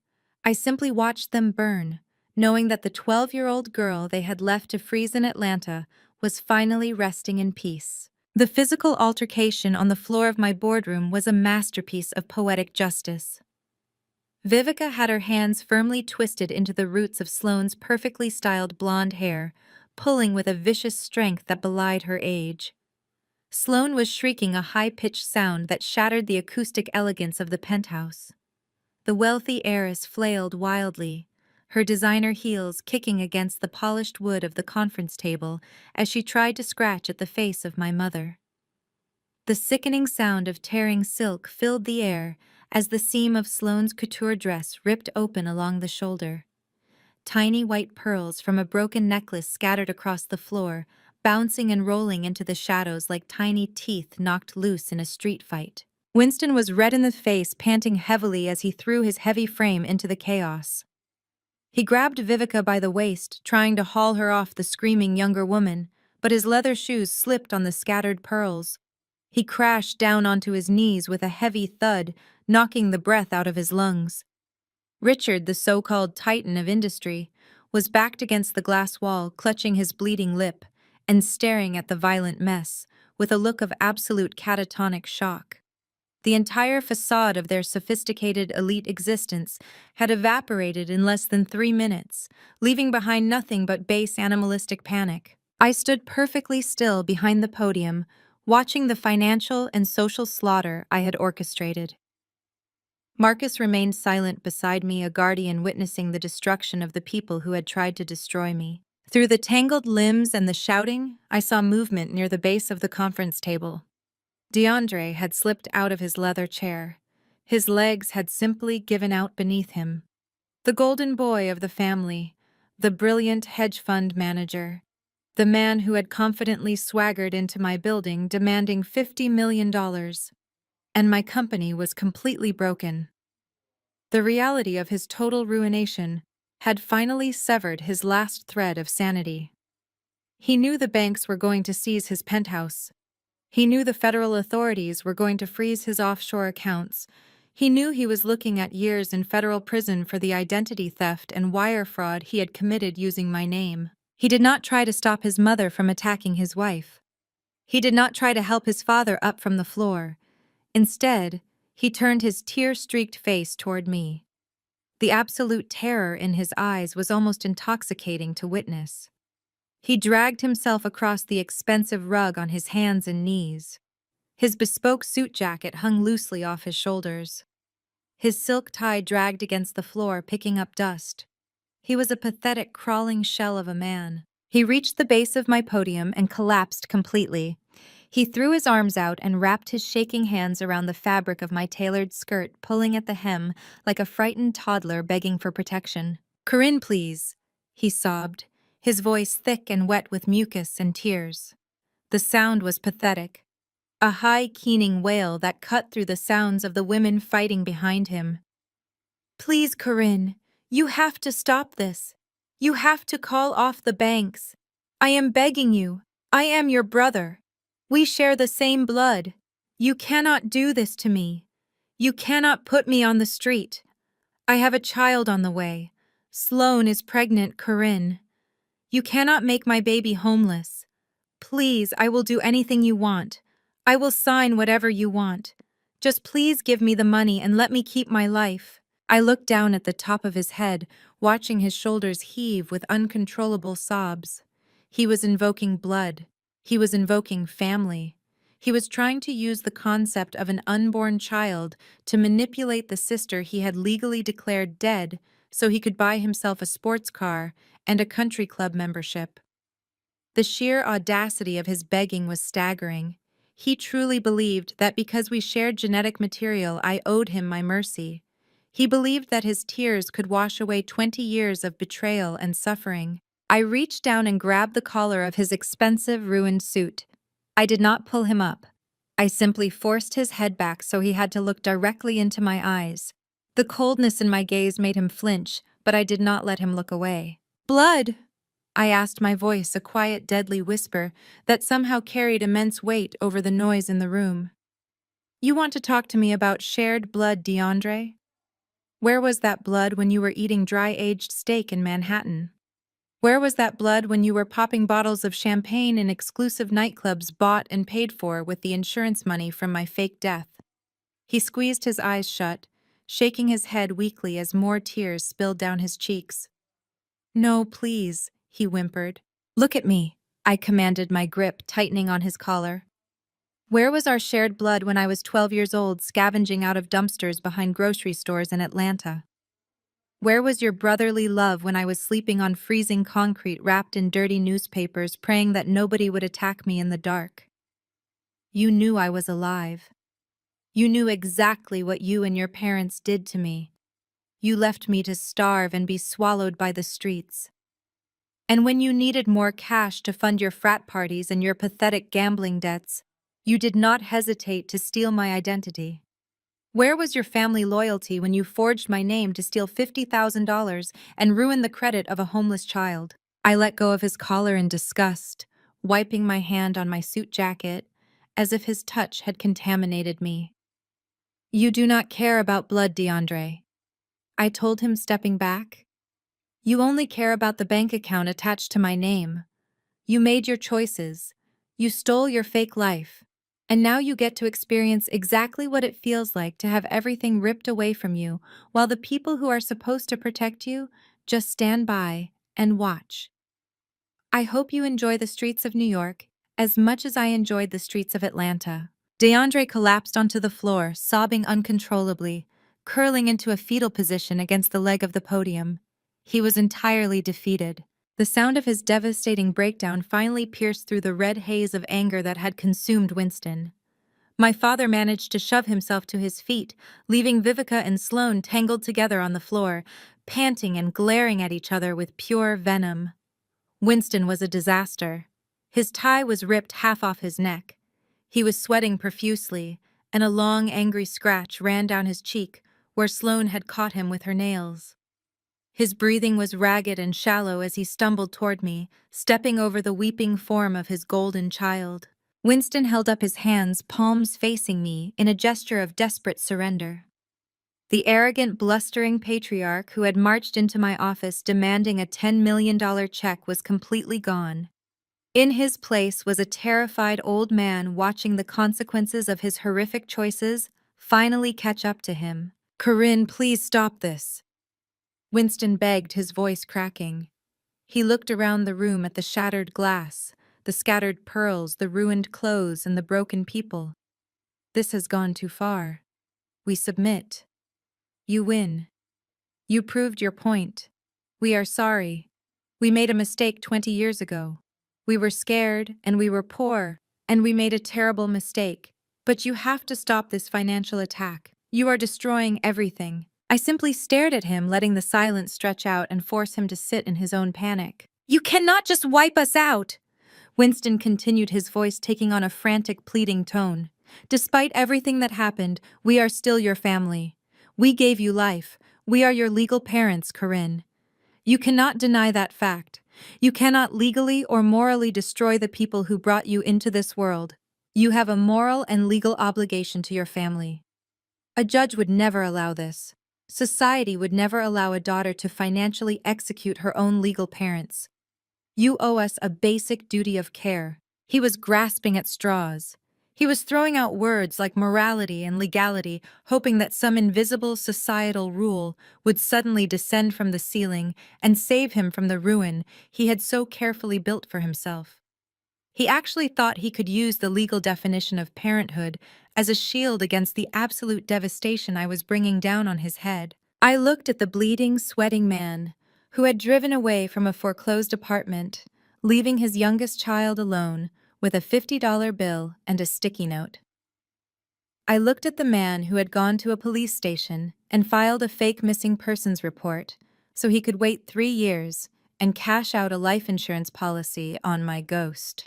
I simply watched them burn, knowing that the 12-year-old girl they had left to freeze in Atlanta was finally resting in peace. The physical altercation on the floor of my boardroom was a masterpiece of poetic justice. Vivica had her hands firmly twisted into the roots of Sloane's perfectly styled blonde hair, pulling with a vicious strength that belied her age. Sloane was shrieking a high-pitched sound that shattered the acoustic elegance of the penthouse. The wealthy heiress flailed wildly, her designer heels kicking against the polished wood of the conference table as she tried to scratch at the face of my mother. The sickening sound of tearing silk filled the air as the seam of Sloane's couture dress ripped open along the shoulder. Tiny white pearls from a broken necklace scattered across the floor, bouncing and rolling into the shadows like tiny teeth knocked loose in a street fight. Winston was red in the face, panting heavily as he threw his heavy frame into the chaos. He grabbed Vivica by the waist, trying to haul her off the screaming younger woman, but his leather shoes slipped on the scattered pearls. He crashed down onto his knees with a heavy thud, knocking the breath out of his lungs. Richard, the so-called titan of industry, was backed against the glass wall, clutching his bleeding lip and staring at the violent mess with a look of absolute catatonic shock. The entire facade of their sophisticated elite existence had evaporated in less than 3 minutes, leaving behind nothing but base animalistic panic. I stood perfectly still behind the podium, watching the financial and social slaughter I had orchestrated. Marcus remained silent beside me, a guardian witnessing the destruction of the people who had tried to destroy me. Through the tangled limbs and the shouting, I saw movement near the base of the conference table. DeAndre had slipped out of his leather chair. His legs had simply given out beneath him. The golden boy of the family, the brilliant hedge fund manager, the man who had confidently swaggered into my building demanding $50 million, and my company was completely broken. The reality of his total ruination had finally severed his last thread of sanity. He knew the banks were going to seize his penthouse. He knew the federal authorities were going to freeze his offshore accounts. He knew he was looking at years in federal prison for the identity theft and wire fraud he had committed using my name. He did not try to stop his mother from attacking his wife. He did not try to help his father up from the floor. Instead, he turned his tear-streaked face toward me. The absolute terror in his eyes was almost intoxicating to witness. He dragged himself across the expensive rug on his hands and knees. His bespoke suit jacket hung loosely off his shoulders. His silk tie dragged against the floor, picking up dust. He was a pathetic, crawling shell of a man. He reached the base of my podium and collapsed completely. He threw his arms out and wrapped his shaking hands around the fabric of my tailored skirt, pulling at the hem like a frightened toddler begging for protection. "Corinne, please," he sobbed, his voice thick and wet with mucus and tears. The sound was pathetic, a high, keening wail that cut through the sounds of the women fighting behind him. "Please, Corinne, you have to stop this. You have to call off the banks. I am begging you. I am your brother. We share the same blood. You cannot do this to me. You cannot put me on the street. I have a child on the way. Sloane is pregnant, Corinne. You cannot make my baby homeless. Please, I will do anything you want. I will sign whatever you want. Just please give me the money and let me keep my life." I looked down at the top of his head, watching his shoulders heave with uncontrollable sobs. He was invoking blood. He was invoking family. He was trying to use the concept of an unborn child to manipulate the sister he had legally declared dead so he could buy himself a sports car and a country club membership. The sheer audacity of his begging was staggering. He truly believed that because we shared genetic material, I owed him my mercy. He believed that his tears could wash away 20 years of betrayal and suffering. I reached down and grabbed the collar of his expensive, ruined suit. I did not pull him up. I simply forced his head back so he had to look directly into my eyes. The coldness in my gaze made him flinch, but I did not let him look away. Blood! I asked, my voice a quiet, deadly whisper that somehow carried immense weight over the noise in the room. You want to talk to me about shared blood, DeAndre? Where was that blood when you were eating dry-aged steak in Manhattan? Where was that blood when you were popping bottles of champagne in exclusive nightclubs bought and paid for with the insurance money from my fake death? He squeezed his eyes shut, shaking his head weakly as more tears spilled down his cheeks. No, please, he whimpered. Look at me, I commanded, my grip tightening on his collar. Where was our shared blood when I was 12 years old, scavenging out of dumpsters behind grocery stores in Atlanta? Where was your brotherly love when I was sleeping on freezing concrete wrapped in dirty newspapers, praying that nobody would attack me in the dark? You knew I was alive. You knew exactly what you and your parents did to me. You left me to starve and be swallowed by the streets. And when you needed more cash to fund your frat parties and your pathetic gambling debts, you did not hesitate to steal my identity. Where was your family loyalty when you forged my name to steal $50,000 and ruin the credit of a homeless child? I let go of his collar in disgust, wiping my hand on my suit jacket, as if his touch had contaminated me. You do not care about blood, DeAndre, I told him, stepping back. You only care about the bank account attached to my name. You made your choices. You stole your fake life. And now you get to experience exactly what it feels like to have everything ripped away from you, while the people who are supposed to protect you just stand by and watch. I hope you enjoy the streets of New York as much as I enjoyed the streets of Atlanta. DeAndre collapsed onto the floor, sobbing uncontrollably, curling into a fetal position against the leg of the podium. He was entirely defeated. The sound of his devastating breakdown finally pierced through the red haze of anger that had consumed Winston. My father managed to shove himself to his feet, leaving Vivica and Sloane tangled together on the floor, panting and glaring at each other with pure venom. Winston was a disaster. His tie was ripped half off his neck. He was sweating profusely, and a long, angry scratch ran down his cheek where Sloane had caught him with her nails. His breathing was ragged and shallow as he stumbled toward me, stepping over the weeping form of his golden child. Winston held up his hands, palms facing me, in a gesture of desperate surrender. The arrogant, blustering patriarch who had marched into my office demanding a $10 million check was completely gone. In his place was a terrified old man watching the consequences of his horrific choices finally catch up to him. Corinne, please stop this, Winston begged, his voice cracking. He looked around the room at the shattered glass, the scattered pearls, the ruined clothes, and the broken people. This has gone too far. We submit. You win. You proved your point. We are sorry. We made a mistake 20 years ago. We were scared, and we were poor, and we made a terrible mistake. But you have to stop this financial attack. You are destroying everything. I simply stared at him, letting the silence stretch out and force him to sit in his own panic. You cannot just wipe us out, Winston continued, his voice taking on a frantic, pleading tone. Despite everything that happened, we are still your family. We gave you life. We are your legal parents, Corinne. You cannot deny that fact. You cannot legally or morally destroy the people who brought you into this world. You have a moral and legal obligation to your family. A judge would never allow this. Society would never allow a daughter to financially execute her own legal parents. You owe us a basic duty of care. He was grasping at straws. He was throwing out words like morality and legality, hoping that some invisible societal rule would suddenly descend from the ceiling and save him from the ruin he had so carefully built for himself. He actually thought he could use the legal definition of parenthood as a shield against the absolute devastation I was bringing down on his head. I looked at the bleeding, sweating man who had driven away from a foreclosed apartment, leaving his youngest child alone with a $50 bill and a sticky note. I looked at the man who had gone to a police station and filed a fake missing persons report so he could wait 3 years and cash out a life insurance policy on my ghost.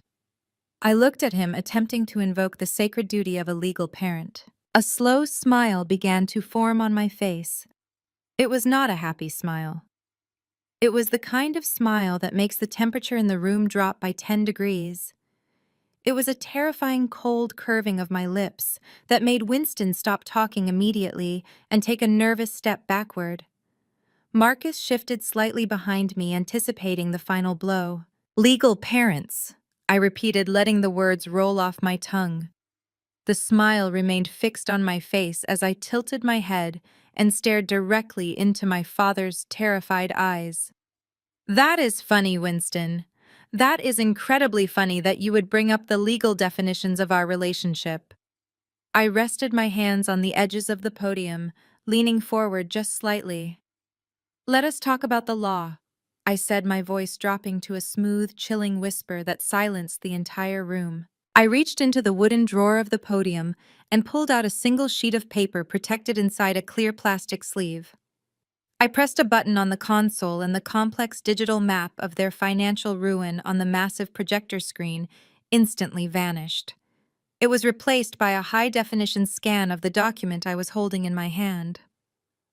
I looked at him, attempting to invoke the sacred duty of a legal parent. A slow smile began to form on my face. It was not a happy smile. It was the kind of smile that makes the temperature in the room drop by 10 degrees. It was a terrifying cold curving of my lips that made Winston stop talking immediately and take a nervous step backward. Marcus shifted slightly behind me, anticipating the final blow. Legal parents, I repeated, letting the words roll off my tongue. The smile remained fixed on my face as I tilted my head and stared directly into my father's terrified eyes. That is funny, Winston. That is incredibly funny that you would bring up the legal definitions of our relationship. I rested my hands on the edges of the podium, leaning forward just slightly. Let us talk about the law, I said, my voice dropping to a smooth, chilling whisper that silenced the entire room. I reached into the wooden drawer of the podium and pulled out a single sheet of paper protected inside a clear plastic sleeve. I pressed a button on the console, and the complex digital map of their financial ruin on the massive projector screen instantly vanished. It was replaced by a high-definition scan of the document I was holding in my hand.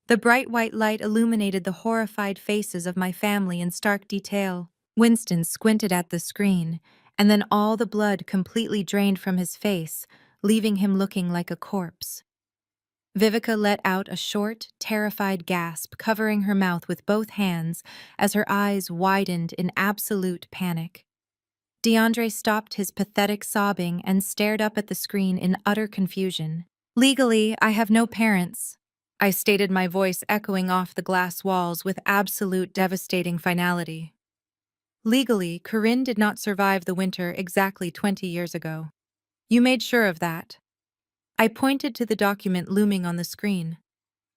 The bright white light illuminated the horrified faces of my family in stark detail. Winston squinted at the screen, and then all the blood completely drained from his face, leaving him looking like a corpse. Vivica let out a short, terrified gasp, covering her mouth with both hands as her eyes widened in absolute panic. DeAndre stopped his pathetic sobbing and stared up at the screen in utter confusion. Legally, I have no parents, I stated, my voice echoing off the glass walls with absolute devastating finality. Legally, Corinne did not survive the winter exactly 20 years ago. You made sure of that. I pointed to the document looming on the screen.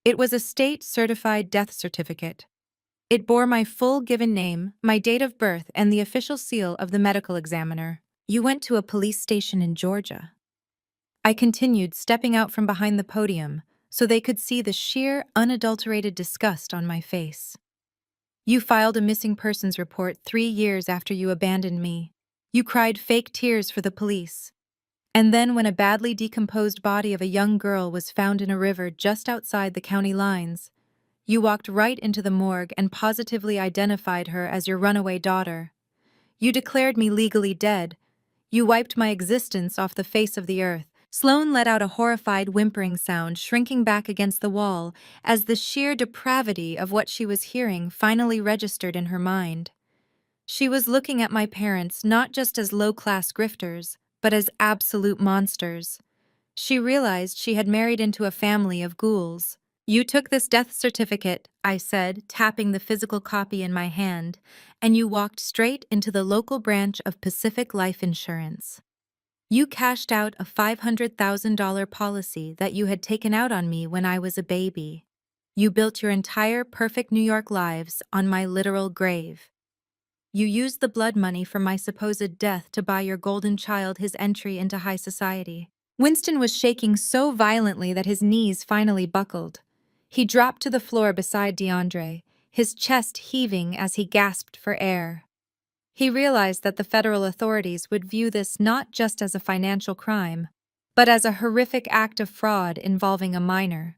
It was a state-certified death certificate. It bore my full given name, my date of birth, and the official seal of the medical examiner. You went to a police station in Georgia. I continued, stepping out from behind the podium so they could see the sheer, unadulterated disgust on my face. You filed a missing persons report 3 years after you abandoned me. You cried fake tears for the police. And then, when a badly decomposed body of a young girl was found in a river just outside the county lines, you walked right into the morgue and positively identified her as your runaway daughter. You declared me legally dead. You wiped my existence off the face of the earth. Sloane let out a horrified whimpering sound, shrinking back against the wall as the sheer depravity of what she was hearing finally registered in her mind. She was looking at my parents not just as low-class grifters, but as absolute monsters. She realized she had married into a family of ghouls. You took this death certificate, I said, tapping the physical copy in my hand, and you walked straight into the local branch of Pacific Life Insurance. You cashed out a $500,000 policy that you had taken out on me when I was a baby. You built your entire perfect New York lives on my literal grave. You used the blood money from my supposed death to buy your golden child his entry into high society. Winston was shaking so violently that his knees finally buckled. He dropped to the floor beside DeAndre, his chest heaving as he gasped for air. He realized that the federal authorities would view this not just as a financial crime, but as a horrific act of fraud involving a minor.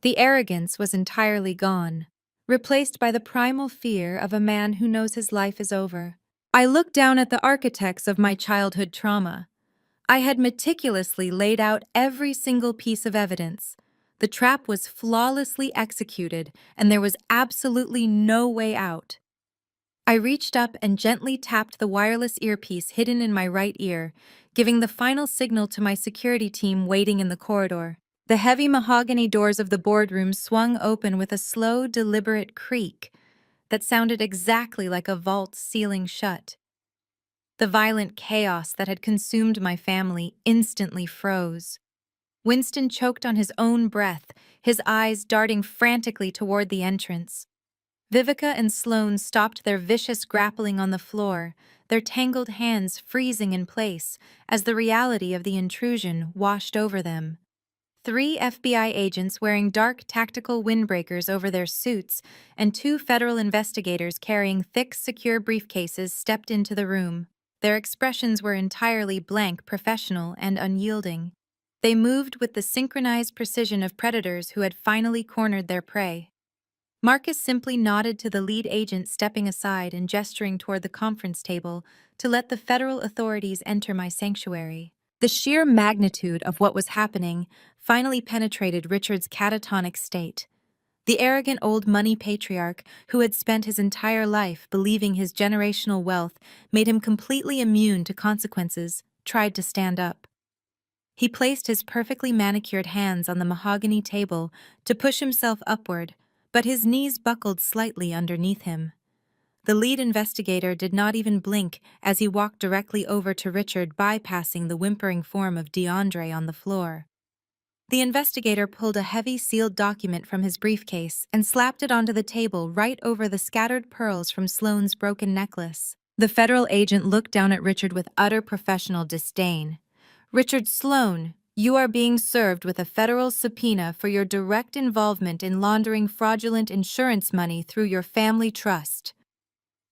The arrogance was entirely gone, replaced by the primal fear of a man who knows his life is over. I looked down at the architects of my childhood trauma. I had meticulously laid out every single piece of evidence. The trap was flawlessly executed, and there was absolutely no way out. I reached up and gently tapped the wireless earpiece hidden in my right ear, giving the final signal to my security team waiting in the corridor. The heavy mahogany doors of the boardroom swung open with a slow, deliberate creak that sounded exactly like a vault sealing shut. The violent chaos that had consumed my family instantly froze. Winston choked on his own breath, his eyes darting frantically toward the entrance. Vivica and Sloane stopped their vicious grappling on the floor, their tangled hands freezing in place as the reality of the intrusion washed over them. 3 FBI agents wearing dark tactical windbreakers over their suits and 2 federal investigators carrying thick, secure briefcases stepped into the room. Their expressions were entirely blank, professional, and unyielding. They moved with the synchronized precision of predators who had finally cornered their prey. Marcus simply nodded to the lead agent, stepping aside and gesturing toward the conference table to let the federal authorities enter my sanctuary. The sheer magnitude of what was happening finally penetrated Richard's catatonic state. The arrogant old money patriarch, who had spent his entire life believing his generational wealth made him completely immune to consequences, tried to stand up. He placed his perfectly manicured hands on the mahogany table to push himself upward, but his knees buckled slightly underneath him. The lead investigator did not even blink as he walked directly over to Richard, bypassing the whimpering form of DeAndre on the floor. The investigator pulled a heavy sealed document from his briefcase and slapped it onto the table right over the scattered pearls from Sloane's broken necklace. The federal agent looked down at Richard with utter professional disdain. "Richard Sloane, you are being served with a federal subpoena for your direct involvement in laundering fraudulent insurance money through your family trust."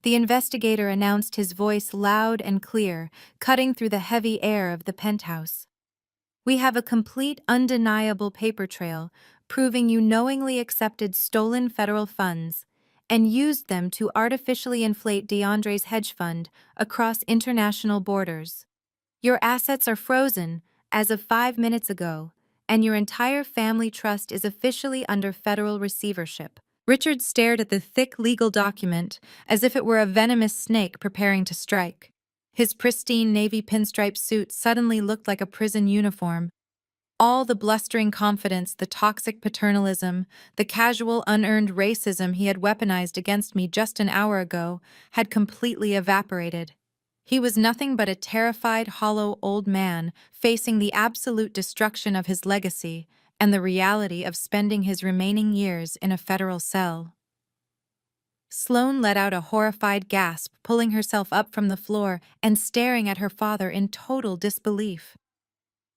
The investigator announced, his voice loud and clear, cutting through the heavy air of the penthouse. "We have a complete, undeniable paper trail proving you knowingly accepted stolen federal funds and used them to artificially inflate DeAndre's hedge fund across international borders. Your assets are frozen as of 5 minutes ago, and your entire family trust is officially under federal receivership." Richard stared at the thick legal document as if it were a venomous snake preparing to strike. His pristine navy pinstripe suit suddenly looked like a prison uniform. All the blustering confidence, the toxic paternalism, the casual, unearned racism he had weaponized against me just an hour ago had completely evaporated. He was nothing but a terrified, hollow old man facing the absolute destruction of his legacy and the reality of spending his remaining years in a federal cell. Sloane let out a horrified gasp, pulling herself up from the floor and staring at her father in total disbelief.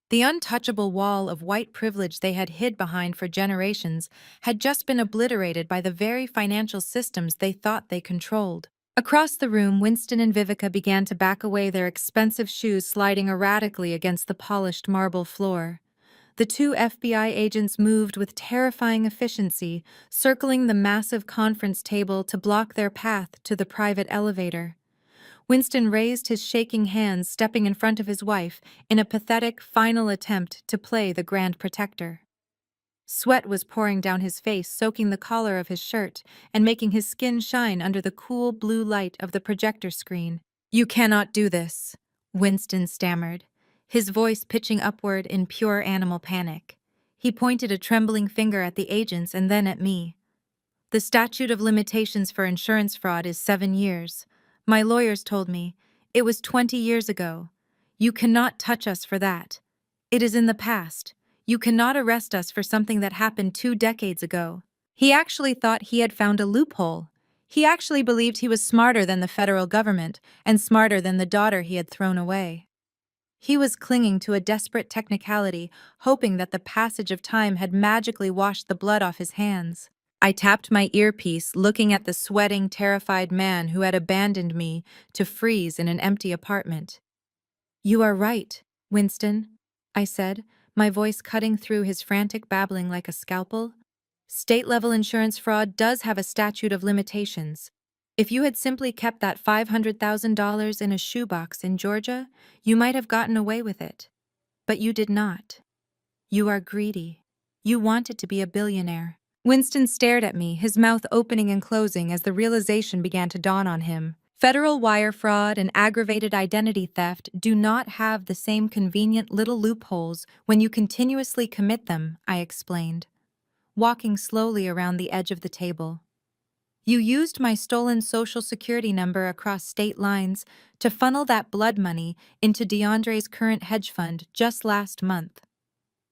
The untouchable wall of white privilege they had hid behind for generations had just been obliterated by the very financial systems they thought they controlled. Across the room, Winston and Vivica began to back away, their expensive shoes sliding erratically against the polished marble floor. The two FBI agents moved with terrifying efficiency, circling the massive conference table to block their path to the private elevator. Winston raised his shaking hands, stepping in front of his wife in a pathetic final attempt to play the grand protector. Sweat was pouring down his face, soaking the collar of his shirt and making his skin shine under the cool blue light of the projector screen. "You cannot do this," Winston stammered, his voice pitching upward in pure animal panic. He pointed a trembling finger at the agents and then at me. "The statute of limitations for insurance fraud is 7 years. My lawyers told me. It was 20 years ago. You cannot touch us for that. It is in the past. You cannot arrest us for something that happened 2 decades ago." He actually thought he had found a loophole. He actually believed he was smarter than the federal government and smarter than the daughter he had thrown away. He was clinging to a desperate technicality, hoping that the passage of time had magically washed the blood off his hands. I tapped my earpiece, looking at the sweating, terrified man who had abandoned me to freeze in an empty apartment. "You are right, Winston," I said, my voice cutting through his frantic babbling like a scalpel. "State-level insurance fraud does have a statute of limitations. If you had simply kept that $500,000 in a shoebox in Georgia, you might have gotten away with it. But you did not. You are greedy. You wanted to be a billionaire." Winston stared at me, his mouth opening and closing as the realization began to dawn on him. Federal wire fraud and aggravated identity theft do not have the same convenient little loopholes when you continuously commit them, I explained, walking slowly around the edge of the table. "You used my stolen Social Security number across state lines to funnel that blood money into DeAndre's current hedge fund just last month.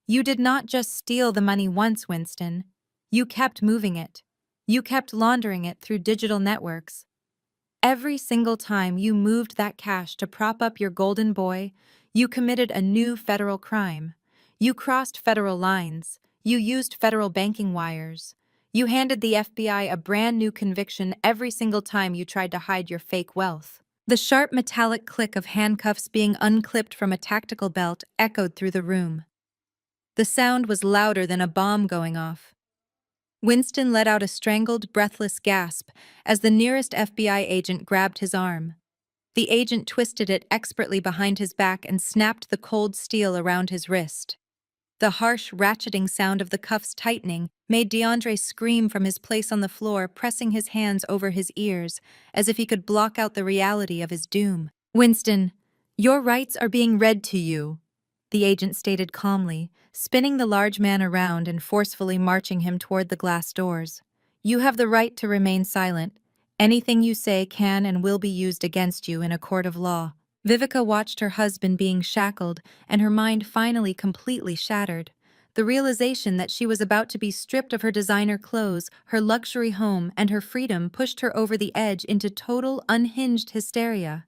You did not just steal the money once, Winston. You kept moving it. You kept laundering it through digital networks. Every single time you moved that cash to prop up your golden boy, you committed a new federal crime. You crossed federal lines. You used federal banking wires. You handed the FBI a brand new conviction every single time you tried to hide your fake wealth." The sharp metallic click of handcuffs being unclipped from a tactical belt echoed through the room. The sound was louder than a bomb going off. Winston let out a strangled, breathless gasp as the nearest FBI agent grabbed his arm. The agent twisted it expertly behind his back and snapped the cold steel around his wrist. The harsh, ratcheting sound of the cuffs tightening made DeAndre scream from his place on the floor, pressing his hands over his ears, as if he could block out the reality of his doom. "Winston, your rights are being read to you," the agent stated calmly, spinning the large man around and forcefully marching him toward the glass doors. "You have the right to remain silent. Anything you say can and will be used against you in a court of law." Vivica watched her husband being shackled, and her mind finally completely shattered. The realization that she was about to be stripped of her designer clothes, her luxury home, and her freedom pushed her over the edge into total, unhinged hysteria.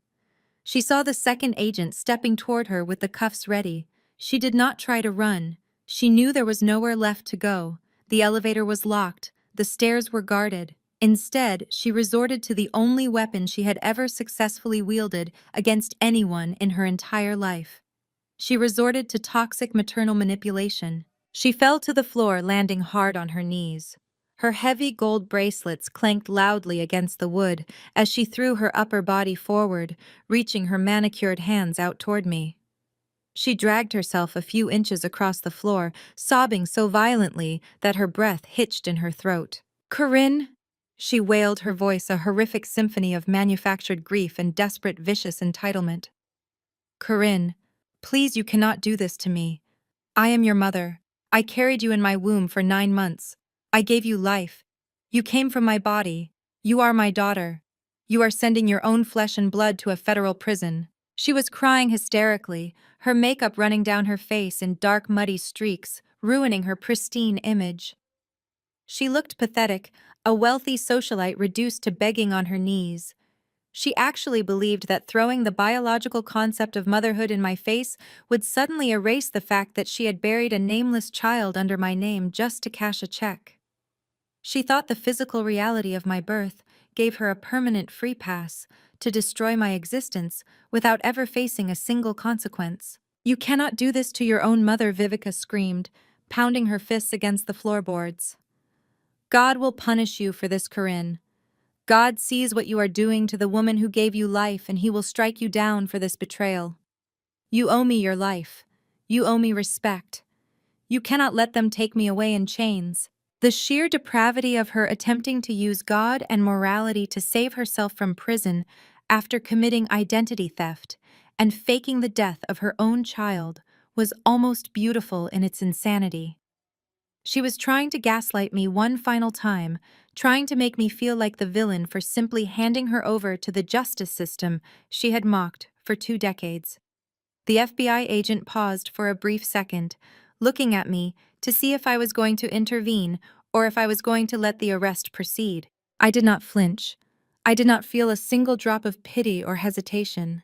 She saw the second agent stepping toward her with the cuffs ready. She did not try to run. She knew there was nowhere left to go. The elevator was locked. The stairs were guarded. Instead, she resorted to the only weapon she had ever successfully wielded against anyone in her entire life. She resorted to toxic maternal manipulation. She fell to the floor, landing hard on her knees. Her heavy gold bracelets clanked loudly against the wood as she threw her upper body forward, reaching her manicured hands out toward me. She dragged herself a few inches across the floor, sobbing so violently that her breath hitched in her throat. "Corinne," she wailed, her voice a horrific symphony of manufactured grief and desperate, vicious entitlement. "Corinne, please, you cannot do this to me. I am your mother. I carried you in my womb for 9 months. I gave you life. You came from my body. You are my daughter. You are sending your own flesh and blood to a federal prison." She was crying hysterically, her makeup running down her face in dark, muddy streaks, ruining her pristine image. She looked pathetic, a wealthy socialite reduced to begging on her knees. She actually believed that throwing the biological concept of motherhood in my face would suddenly erase the fact that she had buried a nameless child under my name just to cash a check. She thought the physical reality of my birth gave her a permanent free pass to destroy my existence without ever facing a single consequence. "You cannot do this to your own mother," Vivica screamed, pounding her fists against the floorboards. "God will punish you for this, Corinne. God sees what you are doing to the woman who gave you life, and he will strike you down for this betrayal. You owe me your life. You owe me respect. You cannot let them take me away in chains." The sheer depravity of her attempting to use God and morality to save herself from prison after committing identity theft and faking the death of her own child was almost beautiful in its insanity. She was trying to gaslight me one final time, trying to make me feel like the villain for simply handing her over to the justice system she had mocked for 2 decades. The FBI agent paused for a brief second, looking at me to see if I was going to intervene or if I was going to let the arrest proceed. I did not flinch. I did not feel a single drop of pity or hesitation.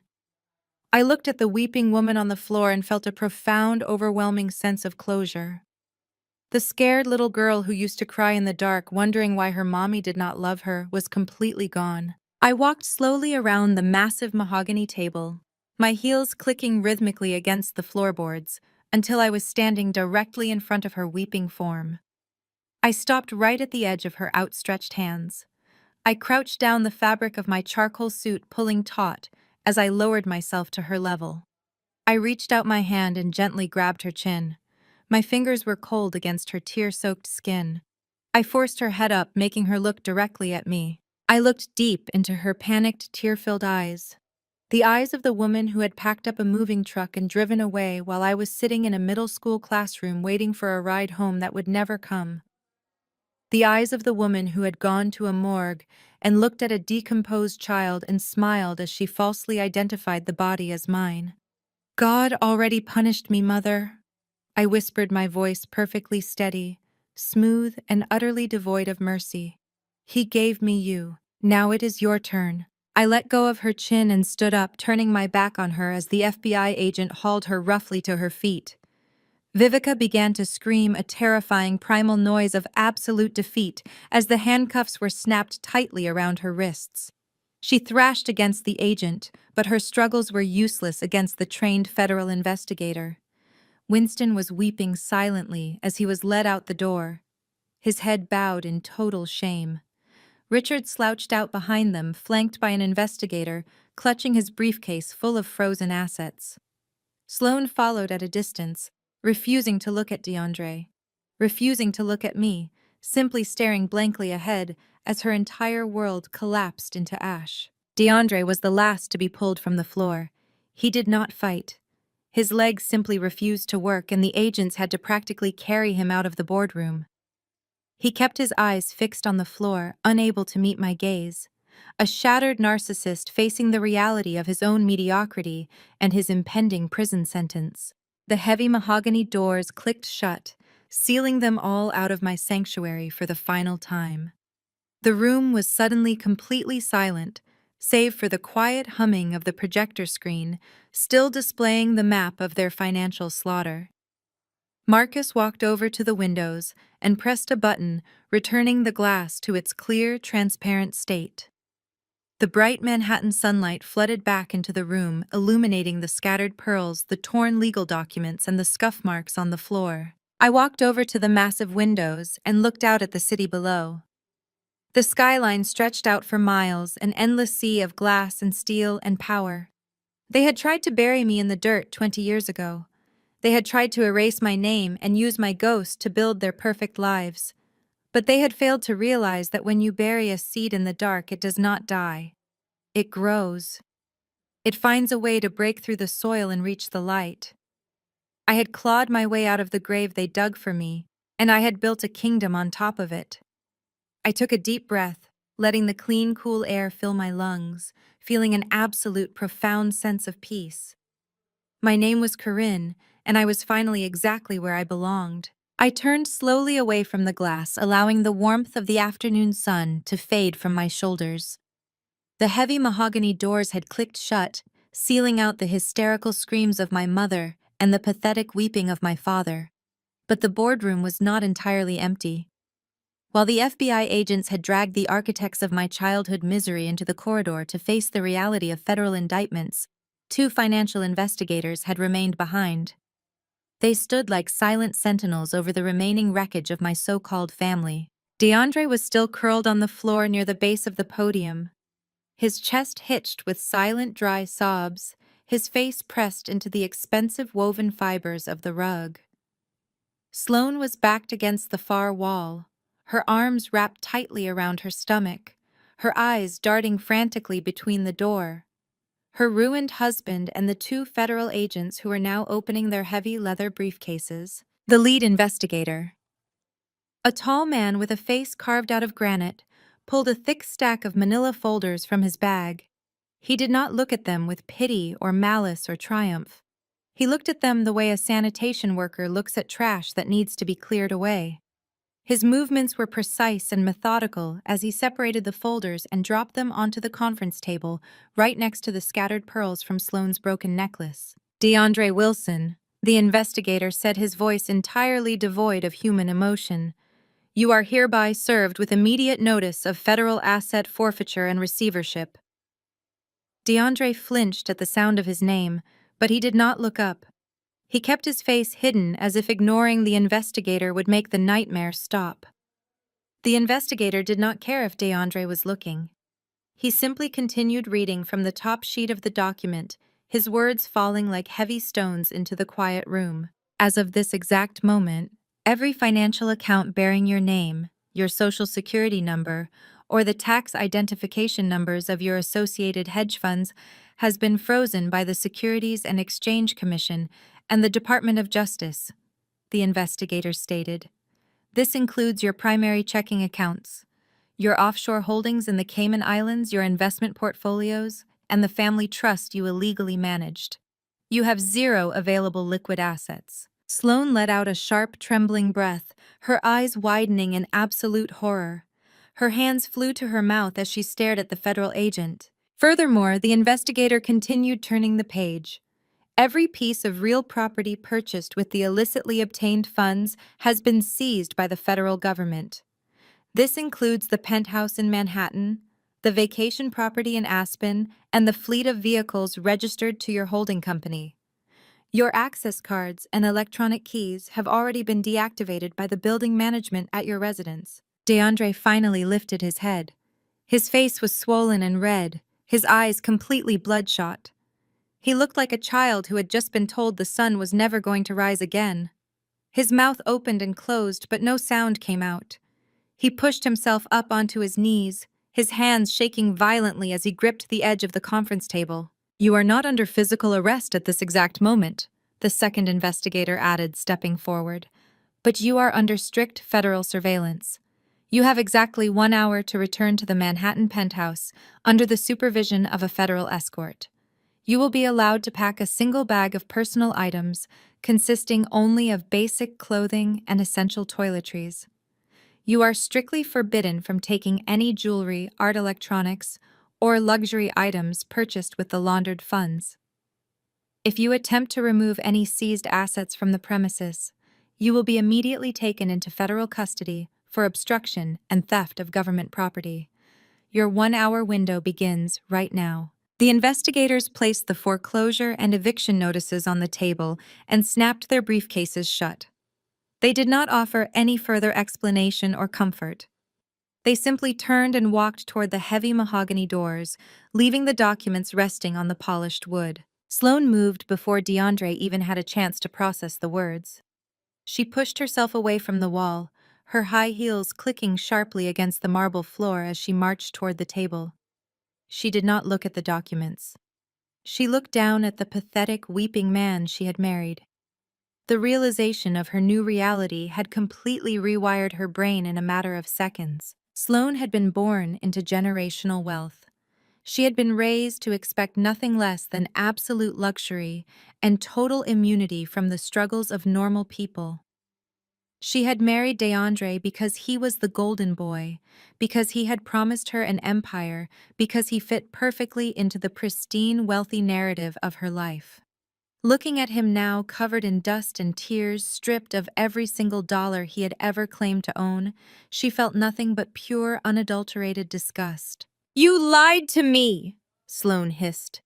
I looked at the weeping woman on the floor and felt a profound, overwhelming sense of closure. The scared little girl who used to cry in the dark, wondering why her mommy did not love her, was completely gone. I walked slowly around the massive mahogany table, my heels clicking rhythmically against the floorboards, until I was standing directly in front of her weeping form. I stopped right at the edge of her outstretched hands. I crouched down the fabric of my charcoal suit, pulling taut as I lowered myself to her level. I reached out my hand and gently grabbed her chin. My fingers were cold against her tear-soaked skin. I forced her head up, making her look directly at me. I looked deep into her panicked, tear-filled eyes. The eyes of the woman who had packed up a moving truck and driven away while I was sitting in a middle school classroom waiting for a ride home that would never come. The eyes of the woman who had gone to a morgue and looked at a decomposed child and smiled as she falsely identified the body as mine. "God already punished me, Mother," I whispered, my voice perfectly steady, smooth and utterly devoid of mercy. "He gave me you. Now it is your turn." I let go of her chin and stood up, turning my back on her as the FBI agent hauled her roughly to her feet. Vivica began to scream, a terrifying primal noise of absolute defeat, as the handcuffs were snapped tightly around her wrists. She thrashed against the agent, but her struggles were useless against the trained federal investigator. Winston was weeping silently as he was led out the door, his head bowed in total shame. Richard slouched out behind them, flanked by an investigator, clutching his briefcase full of frozen assets. Sloane followed at a distance, refusing to look at DeAndre, refusing to look at me, simply staring blankly ahead as her entire world collapsed into ash. DeAndre was the last to be pulled from the floor. He did not fight. His legs simply refused to work, and the agents had to practically carry him out of the boardroom. He kept his eyes fixed on the floor, unable to meet my gaze. A shattered narcissist facing the reality of his own mediocrity and his impending prison sentence. The heavy mahogany doors clicked shut, sealing them all out of my sanctuary for the final time. The room was suddenly completely silent, save for the quiet humming of the projector screen, still displaying the map of their financial slaughter. Marcus walked over to the windows and pressed a button, returning the glass to its clear, transparent state. The bright Manhattan sunlight flooded back into the room, illuminating the scattered pearls, the torn legal documents, and the scuff marks on the floor. I walked over to the massive windows and looked out at the city below. The skyline stretched out for miles, an endless sea of glass and steel and power. They had tried to bury me in the dirt 20 years ago. They had tried to erase my name and use my ghost to build their perfect lives. But they had failed to realize that when you bury a seed in the dark, it does not die. It grows. It finds a way to break through the soil and reach the light. I had clawed my way out of the grave they dug for me, and I had built a kingdom on top of it. I took a deep breath, letting the clean, cool air fill my lungs, feeling an absolute, profound sense of peace. My name was Corinne, and I was finally exactly where I belonged. I turned slowly away from the glass, allowing the warmth of the afternoon sun to fade from my shoulders. The heavy mahogany doors had clicked shut, sealing out the hysterical screams of my mother and the pathetic weeping of my father. But the boardroom was not entirely empty. While the FBI agents had dragged the architects of my childhood misery into the corridor to face the reality of federal indictments, 2 financial investigators had remained behind. They stood like silent sentinels over the remaining wreckage of my so-called family. DeAndre was still curled on the floor near the base of the podium, his chest hitched with silent, dry sobs, his face pressed into the expensive woven fibers of the rug. Sloane was backed against the far wall, her arms wrapped tightly around her stomach, her eyes darting frantically between the door. Her ruined husband and the 2 federal agents who were now opening their heavy leather briefcases. The lead investigator, a tall man with a face carved out of granite, pulled a thick stack of manila folders from his bag. He did not look at them with pity or malice or triumph. He looked at them the way a sanitation worker looks at trash that needs to be cleared away. His movements were precise and methodical as he separated the folders and dropped them onto the conference table right next to the scattered pearls from Sloane's broken necklace. DeAndre Wilson, the investigator, said, his voice entirely devoid of human emotion. "You are hereby served with immediate notice of federal asset forfeiture and receivership." DeAndre flinched at the sound of his name, but he did not look up. He kept his face hidden as if ignoring the investigator would make the nightmare stop. The investigator did not care if DeAndre was looking. He simply continued reading from the top sheet of the document, his words falling like heavy stones into the quiet room. As of this exact moment, every financial account bearing your name, your social security number, or the tax identification numbers of your associated hedge funds has been frozen by the Securities and Exchange Commission and the Department of Justice, the investigator stated. This includes your primary checking accounts, your offshore holdings in the Cayman Islands, your investment portfolios, and the family trust you illegally managed. You have 0 available liquid assets. Sloane let out a sharp, trembling breath, her eyes widening in absolute horror. Her hands flew to her mouth as she stared at the federal agent. Furthermore, the investigator continued turning the page. Every piece of real property purchased with the illicitly obtained funds has been seized by the federal government. This includes the penthouse in Manhattan, the vacation property in Aspen, and the fleet of vehicles registered to your holding company. Your access cards and electronic keys have already been deactivated by the building management at your residence. DeAndre finally lifted his head. His face was swollen and red, his eyes completely bloodshot. He looked like a child who had just been told the sun was never going to rise again. His mouth opened and closed, but no sound came out. He pushed himself up onto his knees, his hands shaking violently as he gripped the edge of the conference table. "You are not under physical arrest at this exact moment," the second investigator added, stepping forward. "But you are under strict federal surveillance. You have exactly 1 hour to return to the Manhattan penthouse under the supervision of a federal escort. You will be allowed to pack a single bag of personal items consisting only of basic clothing and essential toiletries. You are strictly forbidden from taking any jewelry, art electronics, or luxury items purchased with the laundered funds. If you attempt to remove any seized assets from the premises, you will be immediately taken into federal custody for obstruction and theft of government property. Your 1 hour window begins right now." The investigators placed the foreclosure and eviction notices on the table and snapped their briefcases shut. They did not offer any further explanation or comfort. They simply turned and walked toward the heavy mahogany doors, leaving the documents resting on the polished wood. Sloane moved before DeAndre even had a chance to process the words. She pushed herself away from the wall, her high heels clicking sharply against the marble floor as she marched toward the table. She did not look at the documents. She looked down at the pathetic, weeping man she had married. The realization of her new reality had completely rewired her brain in a matter of seconds. Sloane had been born into generational wealth. She had been raised to expect nothing less than absolute luxury and total immunity from the struggles of normal people. She had married DeAndre because he was the golden boy, because he had promised her an empire, because he fit perfectly into the pristine, wealthy narrative of her life. Looking at him now, covered in dust and tears, stripped of every single dollar he had ever claimed to own, she felt nothing but pure, unadulterated disgust. "You lied to me!" Sloane hissed,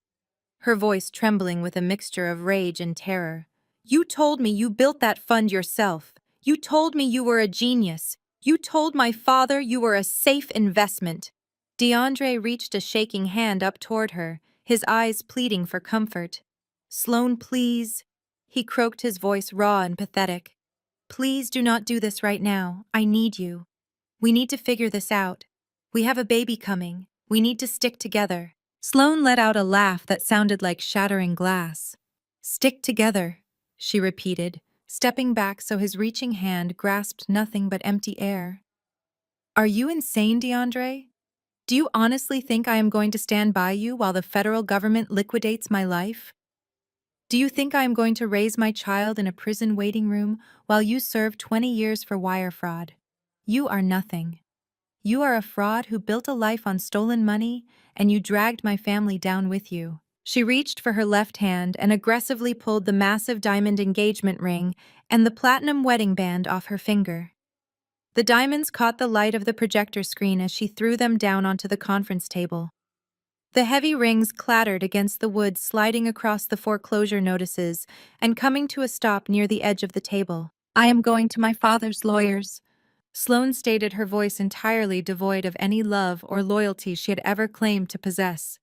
her voice trembling with a mixture of rage and terror. "You told me you built that fund yourself. You told me you were a genius. You told my father you were a safe investment." DeAndre reached a shaking hand up toward her, his eyes pleading for comfort. "Sloane, please." He croaked, his voice raw and pathetic. "Please do not do this right now. I need you. We need to figure this out. We have a baby coming. We need to stick together." Sloane let out a laugh that sounded like shattering glass. "Stick together," she repeated, stepping back so his reaching hand grasped nothing but empty air. "Are you insane, DeAndre? Do you honestly think I am going to stand by you while the federal government liquidates my life? Do you think I am going to raise my child in a prison waiting room while you serve 20 years for wire fraud? You are nothing. You are a fraud who built a life on stolen money, and you dragged my family down with you." She reached for her left hand and aggressively pulled the massive diamond engagement ring and the platinum wedding band off her finger. The diamonds caught the light of the projector screen as she threw them down onto the conference table. The heavy rings clattered against the wood, sliding across the foreclosure notices and coming to a stop near the edge of the table. "I am going to my father's lawyers," Sloane stated, her voice entirely devoid of any love or loyalty she had ever claimed to possess.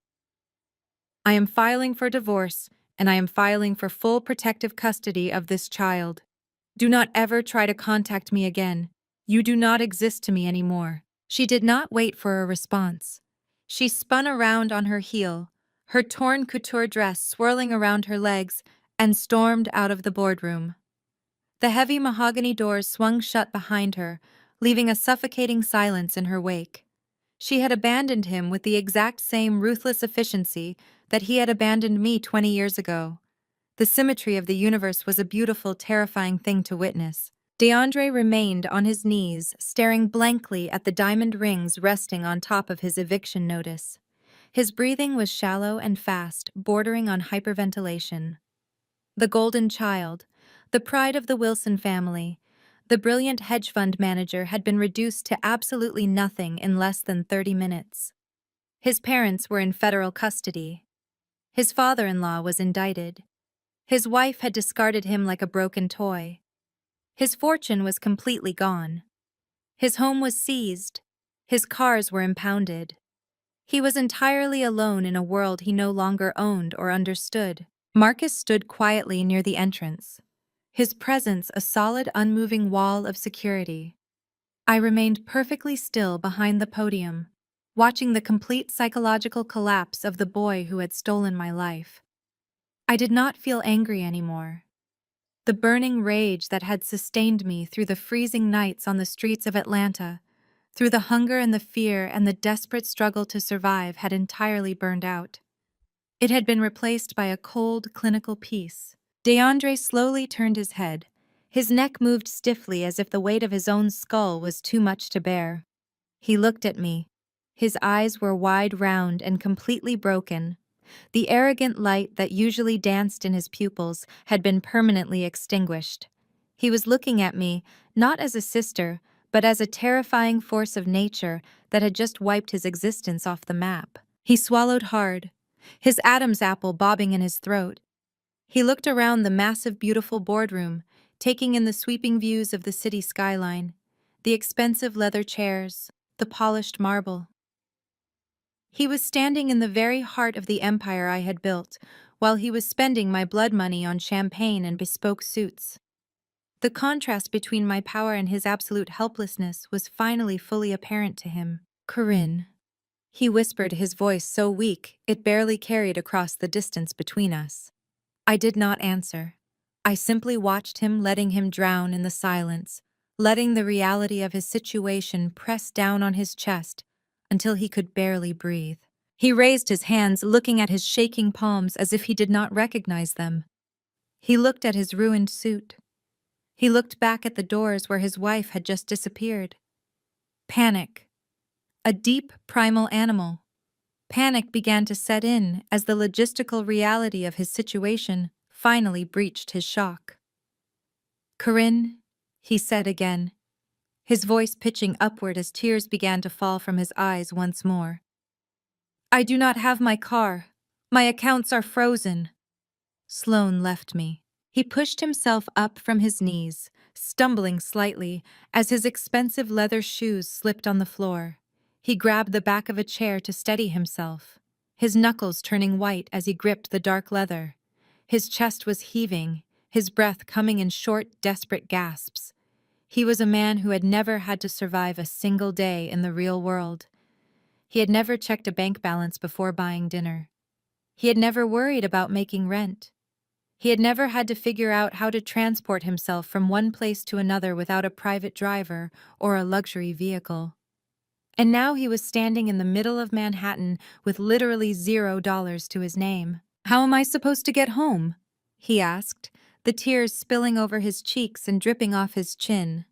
"I am filing for divorce, and I am filing for full protective custody of this child. Do not ever try to contact me again. You do not exist to me anymore." She did not wait for a response. She spun around on her heel, her torn couture dress swirling around her legs, and stormed out of the boardroom. The heavy mahogany doors swung shut behind her, leaving a suffocating silence in her wake. She had abandoned him with the exact same ruthless efficiency that he had abandoned me 20 years ago. The symmetry of the universe was a beautiful, terrifying thing to witness. DeAndre remained on his knees, staring blankly at the diamond rings resting on top of his eviction notice. His breathing was shallow and fast, bordering on hyperventilation. The golden child, the pride of the Wilson family, the brilliant hedge fund manager, had been reduced to absolutely nothing in less than 30 minutes. His parents were in federal custody. His father-in-law was indicted. His wife had discarded him like a broken toy. His fortune was completely gone. His home was seized. His cars were impounded. He was entirely alone in a world he no longer owned or understood. Marcus stood quietly near the entrance, his presence a solid, unmoving wall of security. I remained perfectly still behind the podium, watching the complete psychological collapse of the boy who had stolen my life. I did not feel angry anymore. The burning rage that had sustained me through the freezing nights on the streets of Atlanta, through the hunger and the fear and the desperate struggle to survive, had entirely burned out. It had been replaced by a cold, clinical peace. DeAndre slowly turned his head. His neck moved stiffly as if the weight of his own skull was too much to bear. He looked at me. His eyes were wide, round, and completely broken. The arrogant light that usually danced in his pupils had been permanently extinguished. He was looking at me, not as a sister, but as a terrifying force of nature that had just wiped his existence off the map. He swallowed hard, his Adam's apple bobbing in his throat. He looked around the massive, beautiful boardroom, taking in the sweeping views of the city skyline, the expensive leather chairs, the polished marble. He was standing in the very heart of the empire I had built, while he was spending my blood money on champagne and bespoke suits. The contrast between my power and his absolute helplessness was finally fully apparent to him. "Corinne," he whispered, his voice so weak it barely carried across the distance between us. I did not answer. I simply watched him, letting him drown in the silence, letting the reality of his situation press down on his chest until he could barely breathe. He raised his hands, looking at his shaking palms as if he did not recognize them. He looked at his ruined suit. He looked back at the doors where his wife had just disappeared. Panic. A deep, primal animal. Panic began to set in as the logistical reality of his situation finally breached his shock. "Corinne," he said again, his voice pitching upward as tears began to fall from his eyes once more. "I do not have my car. My accounts are frozen." Sloan left me. He pushed himself up from his knees, stumbling slightly as his expensive leather shoes slipped on the floor. He grabbed the back of a chair to steady himself, his knuckles turning white as he gripped the dark leather. His chest was heaving, his breath coming in short, desperate gasps. He was a man who had never had to survive a single day in the real world. He had never checked a bank balance before buying dinner. He had never worried about making rent. He had never had to figure out how to transport himself from one place to another without a private driver or a luxury vehicle. And now he was standing in the middle of Manhattan with literally $0 to his name. "How am I supposed to get home?" he asked, the tears spilling over his cheeks and dripping off his chin.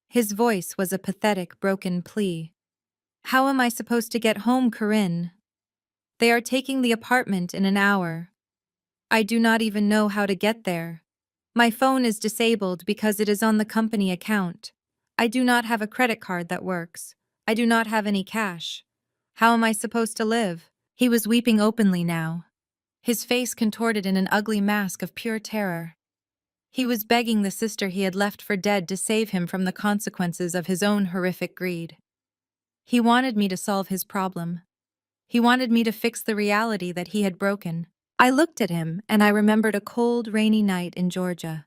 His voice was a pathetic, broken plea. "How am I supposed to get home, Corinne? They are taking the apartment in an hour. I do not even know how to get there. My phone is disabled because it is on the company account. I do not have a credit card that works. I do not have any cash. How am I supposed to live?" He was weeping openly now, his face contorted in an ugly mask of pure terror. He was begging the sister he had left for dead to save him from the consequences of his own horrific greed. He wanted me to solve his problem. He wanted me to fix the reality that he had broken. I looked at him, and I remembered a cold, rainy night in Georgia.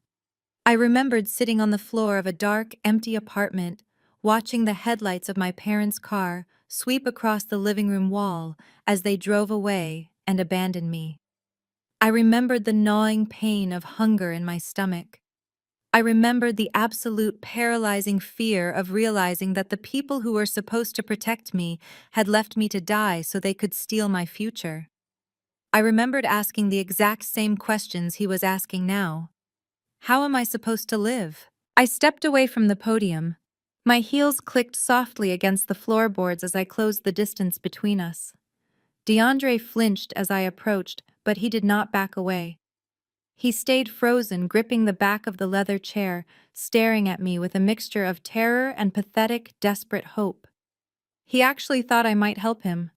I remembered sitting on the floor of a dark, empty apartment, watching the headlights of my parents' car sweep across the living room wall as they drove away and abandoned me. I remembered the gnawing pain of hunger in my stomach. I remembered the absolute paralyzing fear of realizing that the people who were supposed to protect me had left me to die so they could steal my future. I remembered asking the exact same questions he was asking now. How am I supposed to live? I stepped away from the podium. My heels clicked softly against the floorboards as I closed the distance between us. DeAndre flinched as I approached, but he did not back away. He stayed frozen, gripping the back of the leather chair, staring at me with a mixture of terror and pathetic, desperate hope. He actually thought I might help him.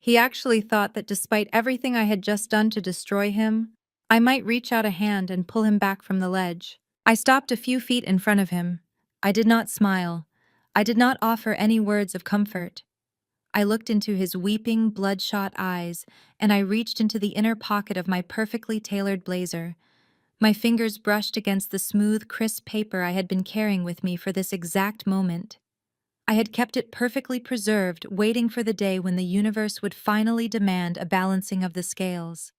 He actually thought that despite everything I had just done to destroy him, I might reach out a hand and pull him back from the ledge. I stopped a few feet in front of him. I did not smile. I did not offer any words of comfort. I looked into his weeping, bloodshot eyes, and I reached into the inner pocket of my perfectly tailored blazer. My fingers brushed against the smooth, crisp paper I had been carrying with me for this exact moment. I had kept it perfectly preserved, waiting for the day when the universe would finally demand a balancing of the scales.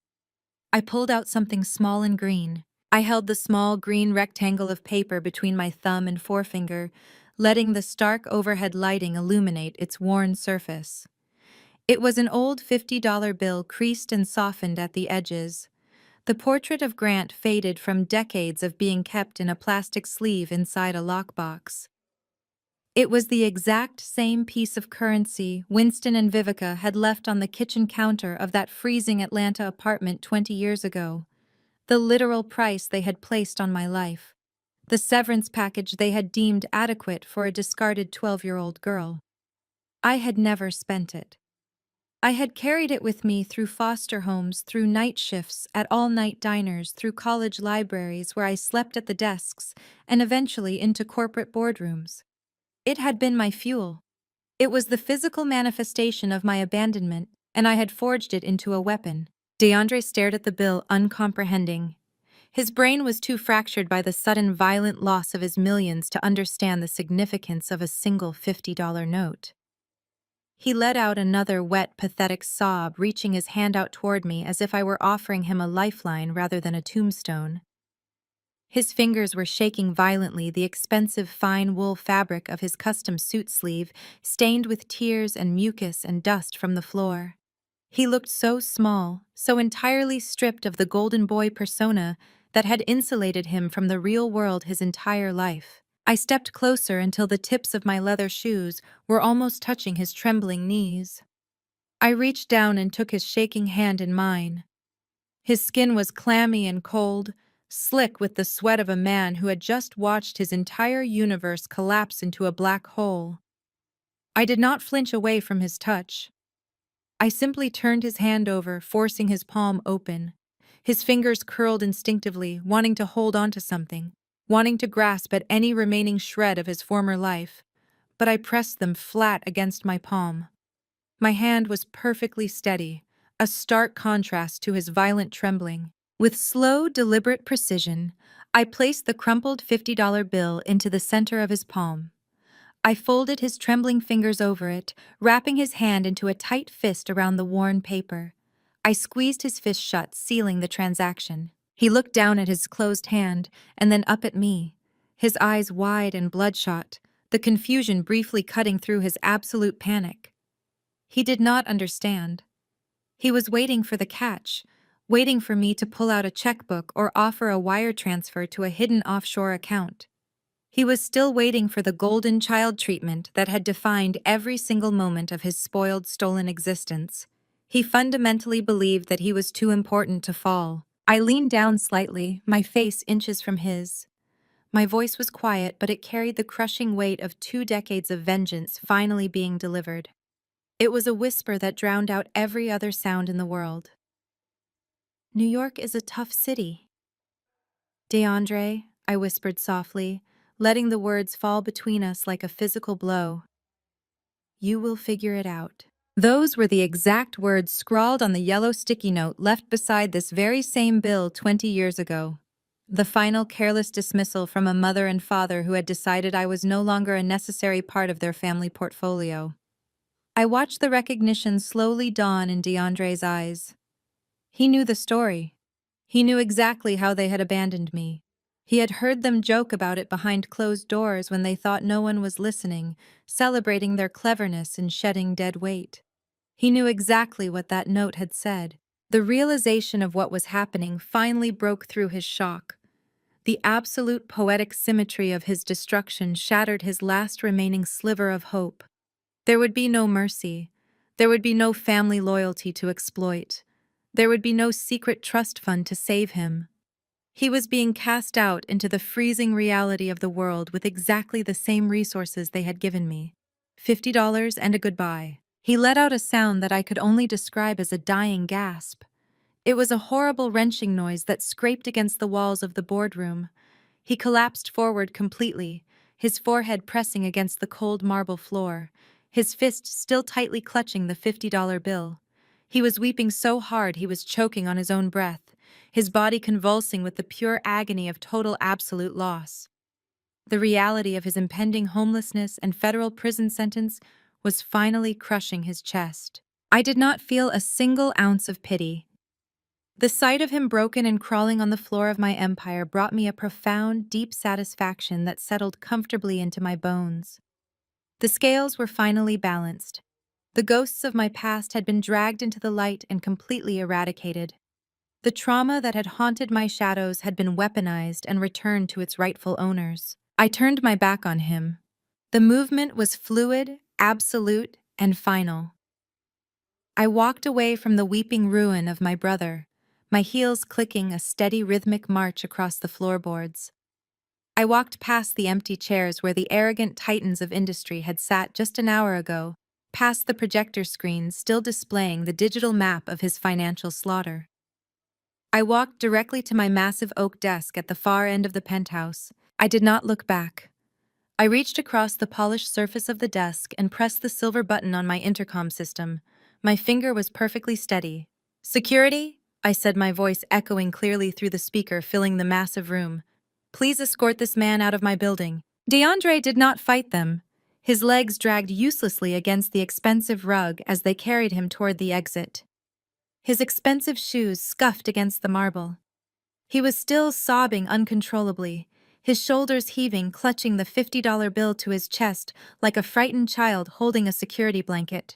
I pulled out something small and green. I held the small green rectangle of paper between my thumb and forefinger, letting the stark overhead lighting illuminate its worn surface. It was an old $50 bill creased and softened at the edges. The portrait of Grant faded from decades of being kept in a plastic sleeve inside a lockbox. It was the exact same piece of currency Winston and Vivica had left on the kitchen counter of that freezing Atlanta apartment 20 years ago. The literal price they had placed on my life. The severance package they had deemed adequate for a discarded 12-year-old girl. I had never spent it. I had carried it with me through foster homes, through night shifts, at all-night diners, through college libraries where I slept at the desks, and eventually into corporate boardrooms. It had been my fuel. It was the physical manifestation of my abandonment, and I had forged it into a weapon. DeAndre stared at the bill, uncomprehending. His brain was too fractured by the sudden violent loss of his millions to understand the significance of a single $50 note. He let out another wet, pathetic sob, reaching his hand out toward me as if I were offering him a lifeline rather than a tombstone. His fingers were shaking violently, the expensive fine wool fabric of his custom suit sleeve stained with tears and mucus and dust from the floor. He looked so small, so entirely stripped of the golden boy persona that had insulated him from the real world his entire life. I stepped closer until the tips of my leather shoes were almost touching his trembling knees. I reached down and took his shaking hand in mine. His skin was clammy and cold, slick with the sweat of a man who had just watched his entire universe collapse into a black hole. I did not flinch away from his touch. I simply turned his hand over, forcing his palm open. His fingers curled instinctively, wanting to hold on to something, wanting to grasp at any remaining shred of his former life, but I pressed them flat against my palm. My hand was perfectly steady, a stark contrast to his violent trembling. With slow, deliberate precision, I placed the crumpled $50 bill into the center of his palm. I folded his trembling fingers over it, wrapping his hand into a tight fist around the worn paper. I squeezed his fist shut, sealing the transaction. He looked down at his closed hand, and then up at me, his eyes wide and bloodshot, the confusion briefly cutting through his absolute panic. He did not understand. He was waiting for the catch, waiting for me to pull out a checkbook or offer a wire transfer to a hidden offshore account. He was still waiting for the golden child treatment that had defined every single moment of his spoiled, stolen existence. He fundamentally believed that he was too important to fall. I leaned down slightly, my face inches from his. My voice was quiet, but it carried the crushing weight of 2 decades of vengeance finally being delivered. It was a whisper that drowned out every other sound in the world. New York is a tough city. DeAndre, I whispered softly, letting the words fall between us like a physical blow. You will figure it out. Those were the exact words scrawled on the yellow sticky note left beside this very same bill 20 years ago. The final careless dismissal from a mother and father who had decided I was no longer a necessary part of their family portfolio. I watched the recognition slowly dawn in DeAndre's eyes. He knew the story. He knew exactly how they had abandoned me. He had heard them joke about it behind closed doors when they thought no one was listening, celebrating their cleverness and shedding dead weight. He knew exactly what that note had said. The realization of what was happening finally broke through his shock. The absolute poetic symmetry of his destruction shattered his last remaining sliver of hope. There would be no mercy. There would be no family loyalty to exploit. There would be no secret trust fund to save him. He was being cast out into the freezing reality of the world with exactly the same resources they had given me. $50 and a goodbye. He let out a sound that I could only describe as a dying gasp. It was a horrible wrenching noise that scraped against the walls of the boardroom. He collapsed forward completely, his forehead pressing against the cold marble floor, his fist still tightly clutching the $50 bill. He was weeping so hard he was choking on his own breath, his body convulsing with the pure agony of total absolute loss. The reality of his impending homelessness and federal prison sentence was finally crushing his chest. I did not feel a single ounce of pity. The sight of him broken and crawling on the floor of my empire brought me a profound, deep satisfaction that settled comfortably into my bones. The scales were finally balanced. The ghosts of my past had been dragged into the light and completely eradicated. The trauma that had haunted my shadows had been weaponized and returned to its rightful owners. I turned my back on him. The movement was fluid, absolute, and final. I walked away from the weeping ruin of my brother, my heels clicking a steady rhythmic march across the floorboards. I walked past the empty chairs where the arrogant titans of industry had sat just an hour ago, past the projector screens still displaying the digital map of his financial slaughter. I walked directly to my massive oak desk at the far end of the penthouse. I did not look back. I reached across the polished surface of the desk and pressed the silver button on my intercom system. My finger was perfectly steady. "Security?" I said, my voice echoing clearly through the speaker filling the massive room. "Please escort this man out of my building." DeAndre did not fight them. His legs dragged uselessly against the expensive rug as they carried him toward the exit. His expensive shoes scuffed against the marble. He was still sobbing uncontrollably, his shoulders heaving, clutching the $50 bill to his chest like a frightened child holding a security blanket.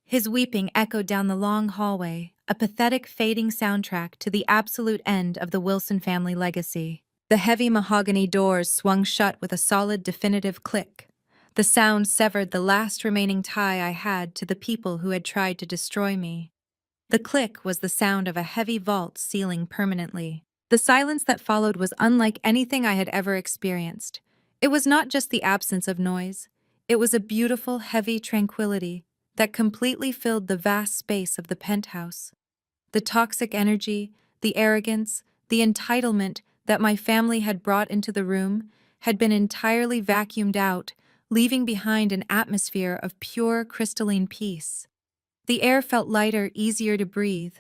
His weeping echoed down the long hallway, a pathetic fading soundtrack to the absolute end of the Wilson family legacy. The heavy mahogany doors swung shut with a solid, definitive click. The sound severed the last remaining tie I had to the people who had tried to destroy me. The click was the sound of a heavy vault sealing permanently. The silence that followed was unlike anything I had ever experienced. It was not just the absence of noise. It was a beautiful, heavy tranquility that completely filled the vast space of the penthouse. The toxic energy, the arrogance, the entitlement that my family had brought into the room had been entirely vacuumed out, leaving behind an atmosphere of pure, crystalline peace. The air felt lighter, easier to breathe.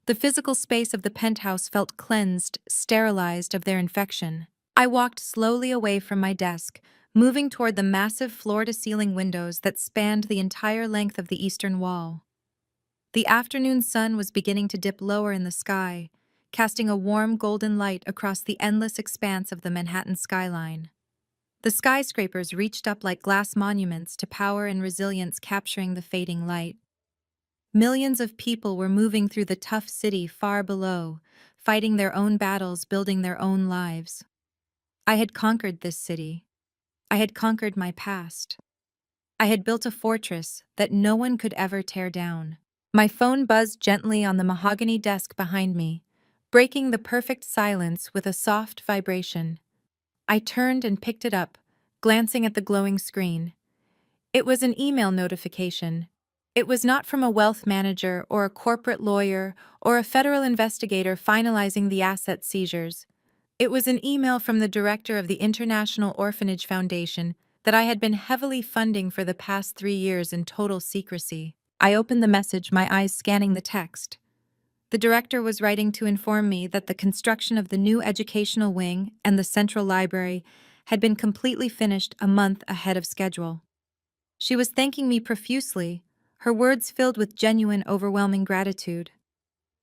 The physical space of the penthouse felt cleansed, sterilized of their infection. I walked slowly away from my desk, moving toward the massive floor-to-ceiling windows that spanned the entire length of the eastern wall. The afternoon sun was beginning to dip lower in the sky, casting a warm golden light across the endless expanse of the Manhattan skyline. The skyscrapers reached up like glass monuments to power and resilience, capturing the fading light. Millions of people were moving through the tough city far below, fighting their own battles, building their own lives. I had conquered this city. I had conquered my past. I had built a fortress that no one could ever tear down. My phone buzzed gently on the mahogany desk behind me, breaking the perfect silence with a soft vibration. I turned and picked it up, glancing at the glowing screen. It was an email notification. It was not from a wealth manager or a corporate lawyer or a federal investigator finalizing the asset seizures. It was an email from the director of the International Orphanage Foundation that I had been heavily funding for the past 3 years in total secrecy. I opened the message, my eyes scanning the text. The director was writing to inform me that the construction of the new educational wing and the central library had been completely finished a month ahead of schedule. She was thanking me profusely, her words filled with genuine, overwhelming gratitude.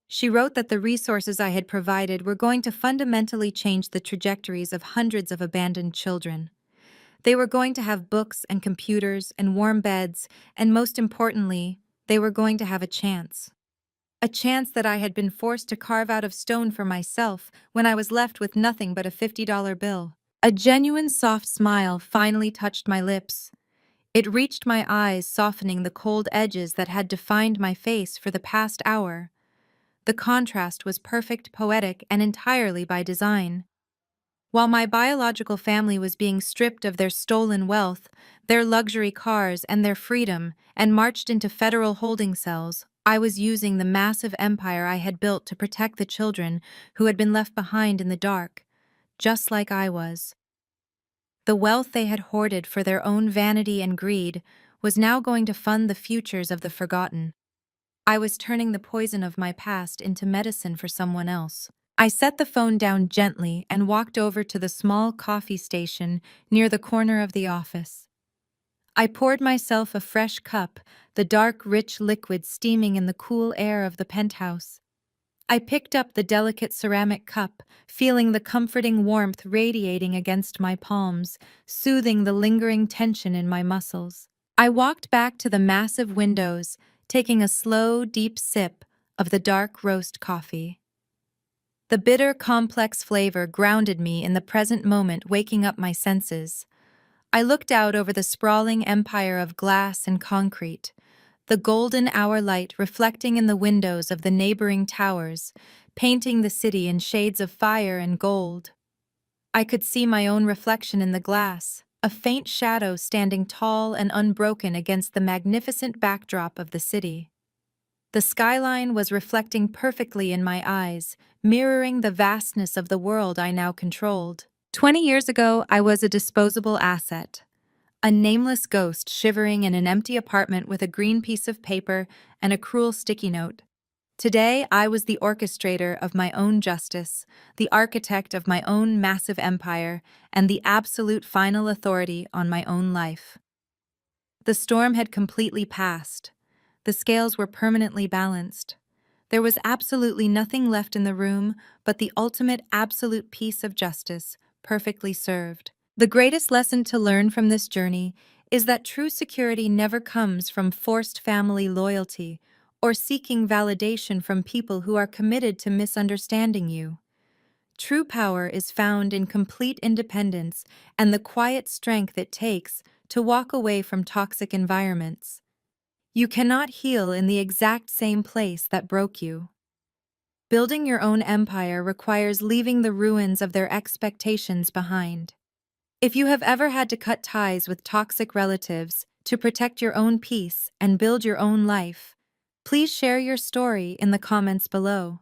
She wrote that the resources I had provided were going to fundamentally change the trajectories of hundreds of abandoned children. They were going to have books and computers and warm beds, and most importantly, they were going to have a chance. A chance that I had been forced to carve out of stone for myself when I was left with nothing but a $50 bill. A genuine soft smile finally touched my lips. It reached my eyes, softening the cold edges that had defined my face for the past hour. The contrast was perfect, poetic, and entirely by design. While my biological family was being stripped of their stolen wealth, their luxury cars, and their freedom, and marched into federal holding cells, I was using the massive empire I had built to protect the children who had been left behind in the dark, just like I was. The wealth they had hoarded for their own vanity and greed was now going to fund the futures of the forgotten. I was turning the poison of my past into medicine for someone else. I set the phone down gently and walked over to the small coffee station near the corner of the office. I poured myself a fresh cup, the dark, rich liquid steaming in the cool air of the penthouse. I picked up the delicate ceramic cup, feeling the comforting warmth radiating against my palms, soothing the lingering tension in my muscles. I walked back to the massive windows, taking a slow, deep sip of the dark roast coffee. The bitter, complex flavor grounded me in the present moment, waking up my senses. I looked out over the sprawling empire of glass and concrete, the golden hour light reflecting in the windows of the neighboring towers, painting the city in shades of fire and gold. I could see my own reflection in the glass, a faint shadow standing tall and unbroken against the magnificent backdrop of the city. The skyline was reflecting perfectly in my eyes, mirroring the vastness of the world I now controlled. 20 years ago, I was a disposable asset, a nameless ghost shivering in an empty apartment with a green piece of paper and a cruel sticky note. Today, I was the orchestrator of my own justice, the architect of my own massive empire, and the absolute final authority on my own life. The storm had completely passed. The scales were permanently balanced. There was absolutely nothing left in the room but the ultimate absolute peace of justice, perfectly served. The greatest lesson to learn from this journey is that true security never comes from forced family loyalty or seeking validation from people who are committed to misunderstanding you. True power is found in complete independence and the quiet strength it takes to walk away from toxic environments. You cannot heal in the exact same place that broke you. Building your own empire requires leaving the ruins of their expectations behind. If you have ever had to cut ties with toxic relatives to protect your own peace and build your own life, please share your story in the comments below.